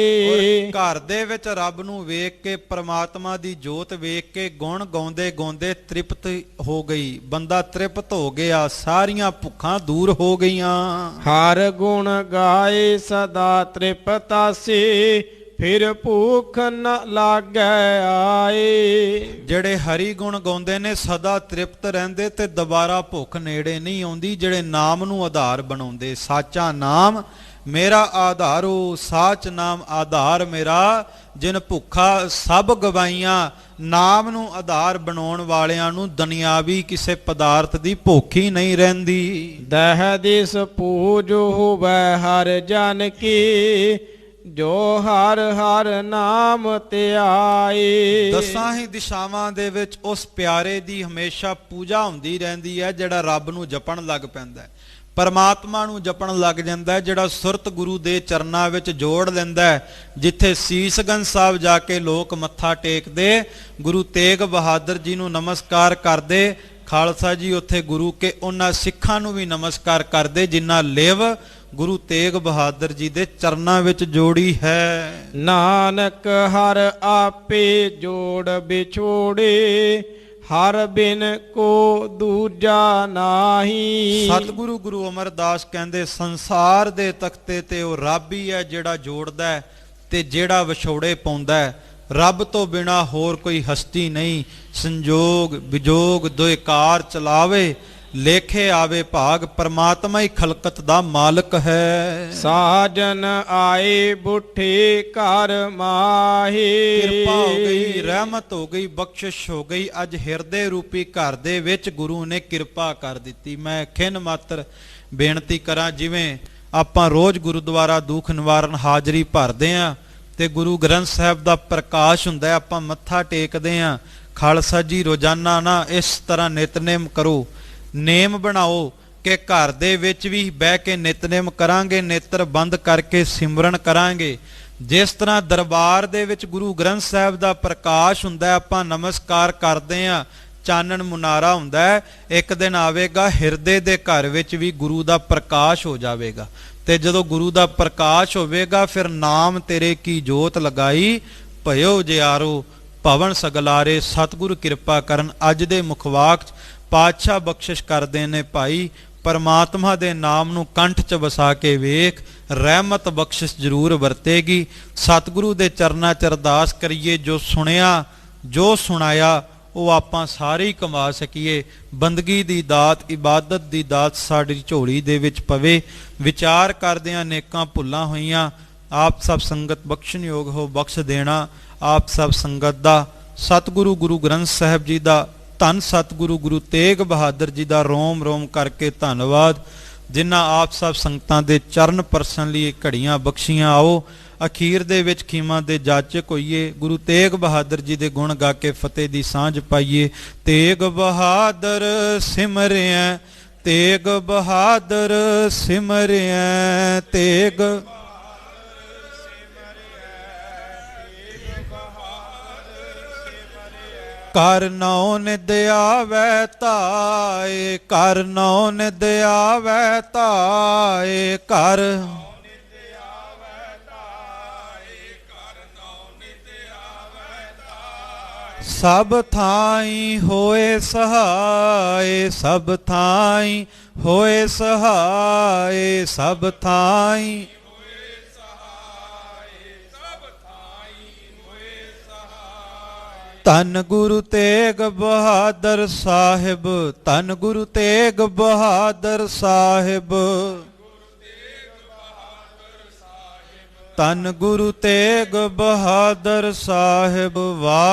ਘਰ ਦੇ ਵਿੱਚ ਰੱਬ ਨੂੰ ਵੇਖ ਕੇ, ਪ੍ਰਮਾਤਮਾ ਦੀ ਜੋਤ ਵੇਖ ਕੇ ਗੁਣ ਗਾਉਂਦੇ ਗਾਉਂਦੇ ਤ੍ਰਿਪਤ ਹੋ ਗਈ, ਬੰਦਾ ਤ੍ਰਿਪਤ ਹੋ ਗਿਆ, ਸਾਰੀਆਂ ਭੁੱਖਾਂ ਦੂਰ ਹੋ ਗਈਆਂ। ਹਰ ਗੁਣ ਗਾਏ ਸਦਾ ਤ੍ਰਿਪਤਾਸੀ, ਫਿਰ ਭੁੱਖ ਨ ਲਾਗੈ ਆਏ। ਜਿਹੜੇ ਹਰੀ ਗੁਣ ਗਾਉਂਦੇ ਨੇ ਸਦਾ ਤ੍ਰਿਪਤ ਰਹਿੰਦੇ ਤੇ ਦੁਬਾਰਾ ਭੁੱਖ ਨੇੜੇ ਨਹੀਂ ਆਉਂਦੀ। ਜਿਹੜੇ ਨਾਮ ਨੂੰ ਆਧਾਰ ਬਣਾਉਂਦੇ, ਸਾਚਾ ਨਾਮ ਮੇਰਾ ਆਧਾਰੋ, ਸਾਚ ਨਾਮ ਆਧਾਰ ਮੇਰਾ, ਜਿਨ ਭੁੱਖਾ ਸਭ ਗਵਾਈਆਂ। ਨਾਮ ਨੂੰ ਆਧਾਰ ਬਣਾਉਣ ਵਾਲਿਆਂ ਨੂੰ ਦੁਨਿਆਵੀ ਕਿਸੇ ਪਦਾਰਥ ਦੀ ਭੁੱਖ ਹੀ ਨਹੀਂ ਰਹਿੰਦੀ। ਦਹਿ ਦਿਸ ਪੂਜ ਹੋਵੈ ਹਰ ਜਨ ਕੀ, ਜੋ ਹਰ ਹਰ ਨਾਮ ਧਿਆਏ। ਦਸਾਂ ਹੀ ਦਿਸ਼ਾਵਾਂ ਦੇ ਵਿੱਚ ਉਸ ਪਿਆਰੇ ਦੀ ਹਮੇਸ਼ਾ ਪੂਜਾ ਹੁੰਦੀ ਰਹਿੰਦੀ ਹੈ, ਜਿਹੜਾ ਰੱਬ ਨੂੰ ਜਪਣ ਲੱਗ ਪੈਂਦਾ ਹੈ, ਪਰਮਾਤਮਾ ਨੂੰ ਜਪਣ ਲੱਗ ਜਾਂਦਾ ਹੈ, ਜਿਹੜਾ ਸੁਰਤ ਗੁਰੂ ਦੇ ਚਰਨਾਂ ਵਿੱਚ ਜੋੜ ਲੈਂਦਾ ਹੈ। ਜਿੱਥੇ ਸੀਸਗੰਜ ਸਾਹਿਬ ਜਾ ਕੇ ਲੋਕ ਮੱਥਾ ਟੇਕਦੇ, ਗੁਰੂ ਤੇਗ ਬਹਾਦਰ ਜੀ ਨੂੰ ਨਮਸਕਾਰ ਕਰਦੇ, ਖਾਲਸਾ ਜੀ ਉੱਥੇ ਗੁਰੂ ਕੇ ਉਹਨਾਂ ਸਿੱਖਾਂ ਨੂੰ ਵੀ ਨਮਸਕਾਰ ਕਰਦੇ ਜਿਨ੍ਹਾਂ ਲਿਵ ਗੁਰੂ ਤੇਗ ਬਹਾਦਰ ਜੀ ਦੇ ਚਰਨਾਂ ਵਿੱਚ ਜੋੜੀ ਹੈ। ਨਾਨਕ ਹਰ ਆਪੇ ਜੋੜ ਵਿਛੋੜੇ, ਹਰ ਬਿਨ ਕੋ ਦੂਜਾ ਨਾਹੀ। ਸਤਿਗੁਰੂ ਗੁਰੂ ਅਮਰਦਾਸ ਕਹਿੰਦੇ ਸੰਸਾਰ ਦੇ ਤਖਤੇ ਤੇ ਉਹ ਰੱਬ ਹੀ ਹੈ ਜਿਹੜਾ ਜੋੜਦਾ ਹੈ ਤੇ ਜਿਹੜਾ ਵਿਛੋੜੇ ਪਾਉਂਦਾ ਹੈ। ਰੱਬ ਤੋਂ ਬਿਨਾ ਹੋਰ ਕੋਈ ਹਸਤੀ ਨਹੀਂ। ਸੰਜੋਗ ਵਿਜੋਗ ਦੋਏ ਕਾਰ ਚਲਾਵੇ, ਲੇਖੇ ਆਵੇ ਭਾਗ, ਪਰਮਾਤਮਾ ਹੀ ਖਲਕਤ ਦਾ ਮਾਲਕ ਹੈ। ਸਾਜਨ ਆਏ ਬੁੱਠੇ ਘਰ ਮਾਹੀ, ਕਿਰਪਾ ਹੋ ਗਈ, ਰਹਿਮਤ ਹੋ ਗਈ, ਬਖਸ਼ਿਸ਼ ਹੋ ਗਈ। ਅੱਜ ਹਿਰਦੇ ਰੂਪੀ ਘਰ ਦੇ ਵਿੱਚ ਗੁਰੂ ਨੇ ਕਿਰਪਾ ਕਰ ਦਿੱਤੀ। ਮੈਂ ਖਿੰਨ ਮਾਤਰ ਬੇਨਤੀ ਕਰਾਂ, ਜਿਵੇਂ ਆਪਾਂ ਰੋਜ਼ ਗੁਰਦੁਆਰਾ ਦੁੱਖ ਨਿਵਾਰਨ ਹਾਜ਼ਰੀ ਭਰਦੇ ਆਂ ਤੇ ਗੁਰੂ ਗ੍ਰੰਥ ਸਾਹਿਬ ਦਾ ਪ੍ਰਕਾਸ਼ ਹੁੰਦਾ, ਆਪਾਂ ਮੱਥਾ ਟੇਕਦੇ ਆਂ। ਖਾਲਸਾ ਜੀ ਰੋਜ਼ਾਨਾ ਨਾ ਇਸ ਤਰ੍ਹਾਂ ਨਿਤਨੇਮ ਕਰੋ, ਨੇਮ ਬਣਾਓ ਕਿ ਘਰ ਦੇ ਵਿੱਚ ਵੀ ਬਹਿ ਕੇ ਨਿਤਨੇਮ ਕਰਾਂਗੇ, ਨੇਤਰ ਬੰਦ ਕਰਕੇ ਸਿਮਰਨ ਕਰਾਂਗੇ। ਜਿਸ ਤਰ੍ਹਾਂ ਦਰਬਾਰ ਦੇ ਵਿੱਚ ਗੁਰੂ ਗ੍ਰੰਥ ਸਾਹਿਬ ਦਾ ਪ੍ਰਕਾਸ਼ ਹੁੰਦਾ, ਆਪਾਂ ਨਮਸਕਾਰ ਕਰਦੇ ਆਂ, ਚਾਨਣ ਮੁਨਾਰਾ ਹੁੰਦਾ, ਇੱਕ ਦਿਨ ਆਵੇਗਾ ਹਿਰਦੇ ਦੇ ਘਰ ਵਿੱਚ ਵੀ ਗੁਰੂ ਦਾ ਪ੍ਰਕਾਸ਼ ਹੋ ਜਾਵੇਗਾ। ਤੇ ਜਦੋਂ ਗੁਰੂ ਦਾ ਪ੍ਰਕਾਸ਼ ਹੋਵੇਗਾ, ਫਿਰ ਨਾਮ ਤੇਰੇ ਕੀ ਜੋਤ ਲਗਾਈ, ਭਇਓ ਜਿਆਰੋ ਭਵਨ ਸਗਲਾਰੇ। ਸਤਿਗੁਰੂ ਕਿਰਪਾ ਕਰਨ। ਅੱਜ ਦੇ ਮੁਖਵਾਕ ਪਾਤਸ਼ਾਹ ਬਖਸ਼ਿਸ਼ ਕਰਦੇ ਨੇ, ਭਾਈ ਪਰਮਾਤਮਾ ਦੇ ਨਾਮ ਨੂੰ ਕੰਠ 'ਚ ਵਸਾ ਕੇ ਵੇਖ, ਰਹਿਮਤ ਬਖਸ਼ਿਸ਼ ਜ਼ਰੂਰ ਵਰਤੇਗੀ। ਸਤਿਗੁਰੂ ਦੇ ਚਰਨਾਂ 'ਚ ਅਰਦਾਸ ਕਰੀਏ, ਜੋ ਸੁਣਿਆ ਜੋ ਸੁਣਾਇਆ ਉਹ ਆਪਾਂ ਸਾਰੇ ਹੀ ਕਮਾ ਸਕੀਏ। ਬੰਦਗੀ ਦੀ ਦਾਤ, ਇਬਾਦਤ ਦੀ ਦਾਤ ਸਾਡੀ ਝੋਲੀ ਦੇ ਵਿੱਚ ਪਵੇ। ਵਿਚਾਰ ਕਰਦਿਆਂ ਨੇਕਾਂ ਭੁੱਲਾਂ ਹੋਈਆਂ, ਆਪ ਸਭ ਸੰਗਤ ਬਖਸ਼ਣਯੋਗ ਹੋ ਬਖਸ਼ ਦੇਣਾ। ਆਪ ਸਭ ਸੰਗਤ ਦਾ ਸਤਿਗੁਰੂ ਗੁਰੂ ਗ੍ਰੰਥ ਸਾਹਿਬ ਜੀ ਦਾ, ਧੰਨ ਸਤਿਗੁਰੂ ਗੁਰੂ ਤੇਗ ਬਹਾਦਰ ਜੀ ਦਾ ਰੋਮ ਰੋਮ ਕਰਕੇ ਧੰਨਵਾਦ, ਜਿਨ੍ਹਾਂ ਆਪ ਸਭ ਸੰਗਤਾਂ ਦੇ ਚਰਨ ਪਰਸਨ ਲਈ ਘੜੀਆਂ ਬਖਸ਼ੀਆਂ। ਆਓ ਅਖੀਰ ਦੇ ਵਿੱਚ ਖੀਮਾ ਦੇ ਜਾਚਕ ਹੋਈਏ, ਗੁਰੂ ਤੇਗ ਬਹਾਦਰ ਜੀ ਦੇ ਗੁਣ ਗਾ ਕੇ ਫਤਿਹ ਦੀ ਸਾਂਝ ਪਾਈਏ। ਤੇਗ ਬਹਾਦਰ ਸਿਮਰਿਐ, ਤੇਗ ਬਹਾਦਰ ਸਿਮਰਿਐ, ਤੇਗ ਕਰ ਨਉ ਨਿਦ ਆਵੈ ਧਾਏ, ਕਰ ਨਉ ਨਿਦ ਆਵੈ ਧਾਏ, ਕਰ ਸਭ ਥਾਈ ਹੋਏ ਸਹਾਏ, ਸਭ ਥਾਈ ਹੋਏ ਸਹਾਏ, ਸਭ ਥਾਈ ਧੰਨ ਗੁਰੂ ਤੇਗ ਬਹਾਦਰ ਸਾਹਿਬ, ਧੰਨ ਗੁਰੂ ਤੇਗ ਬਹਾਦਰ ਸਾਹਿਬ, ਧੰਨ ਗੁਰੂ ਤੇਗ ਬਹਾਦਰ ਸਾਹਿਬ। ਵਾਹਿ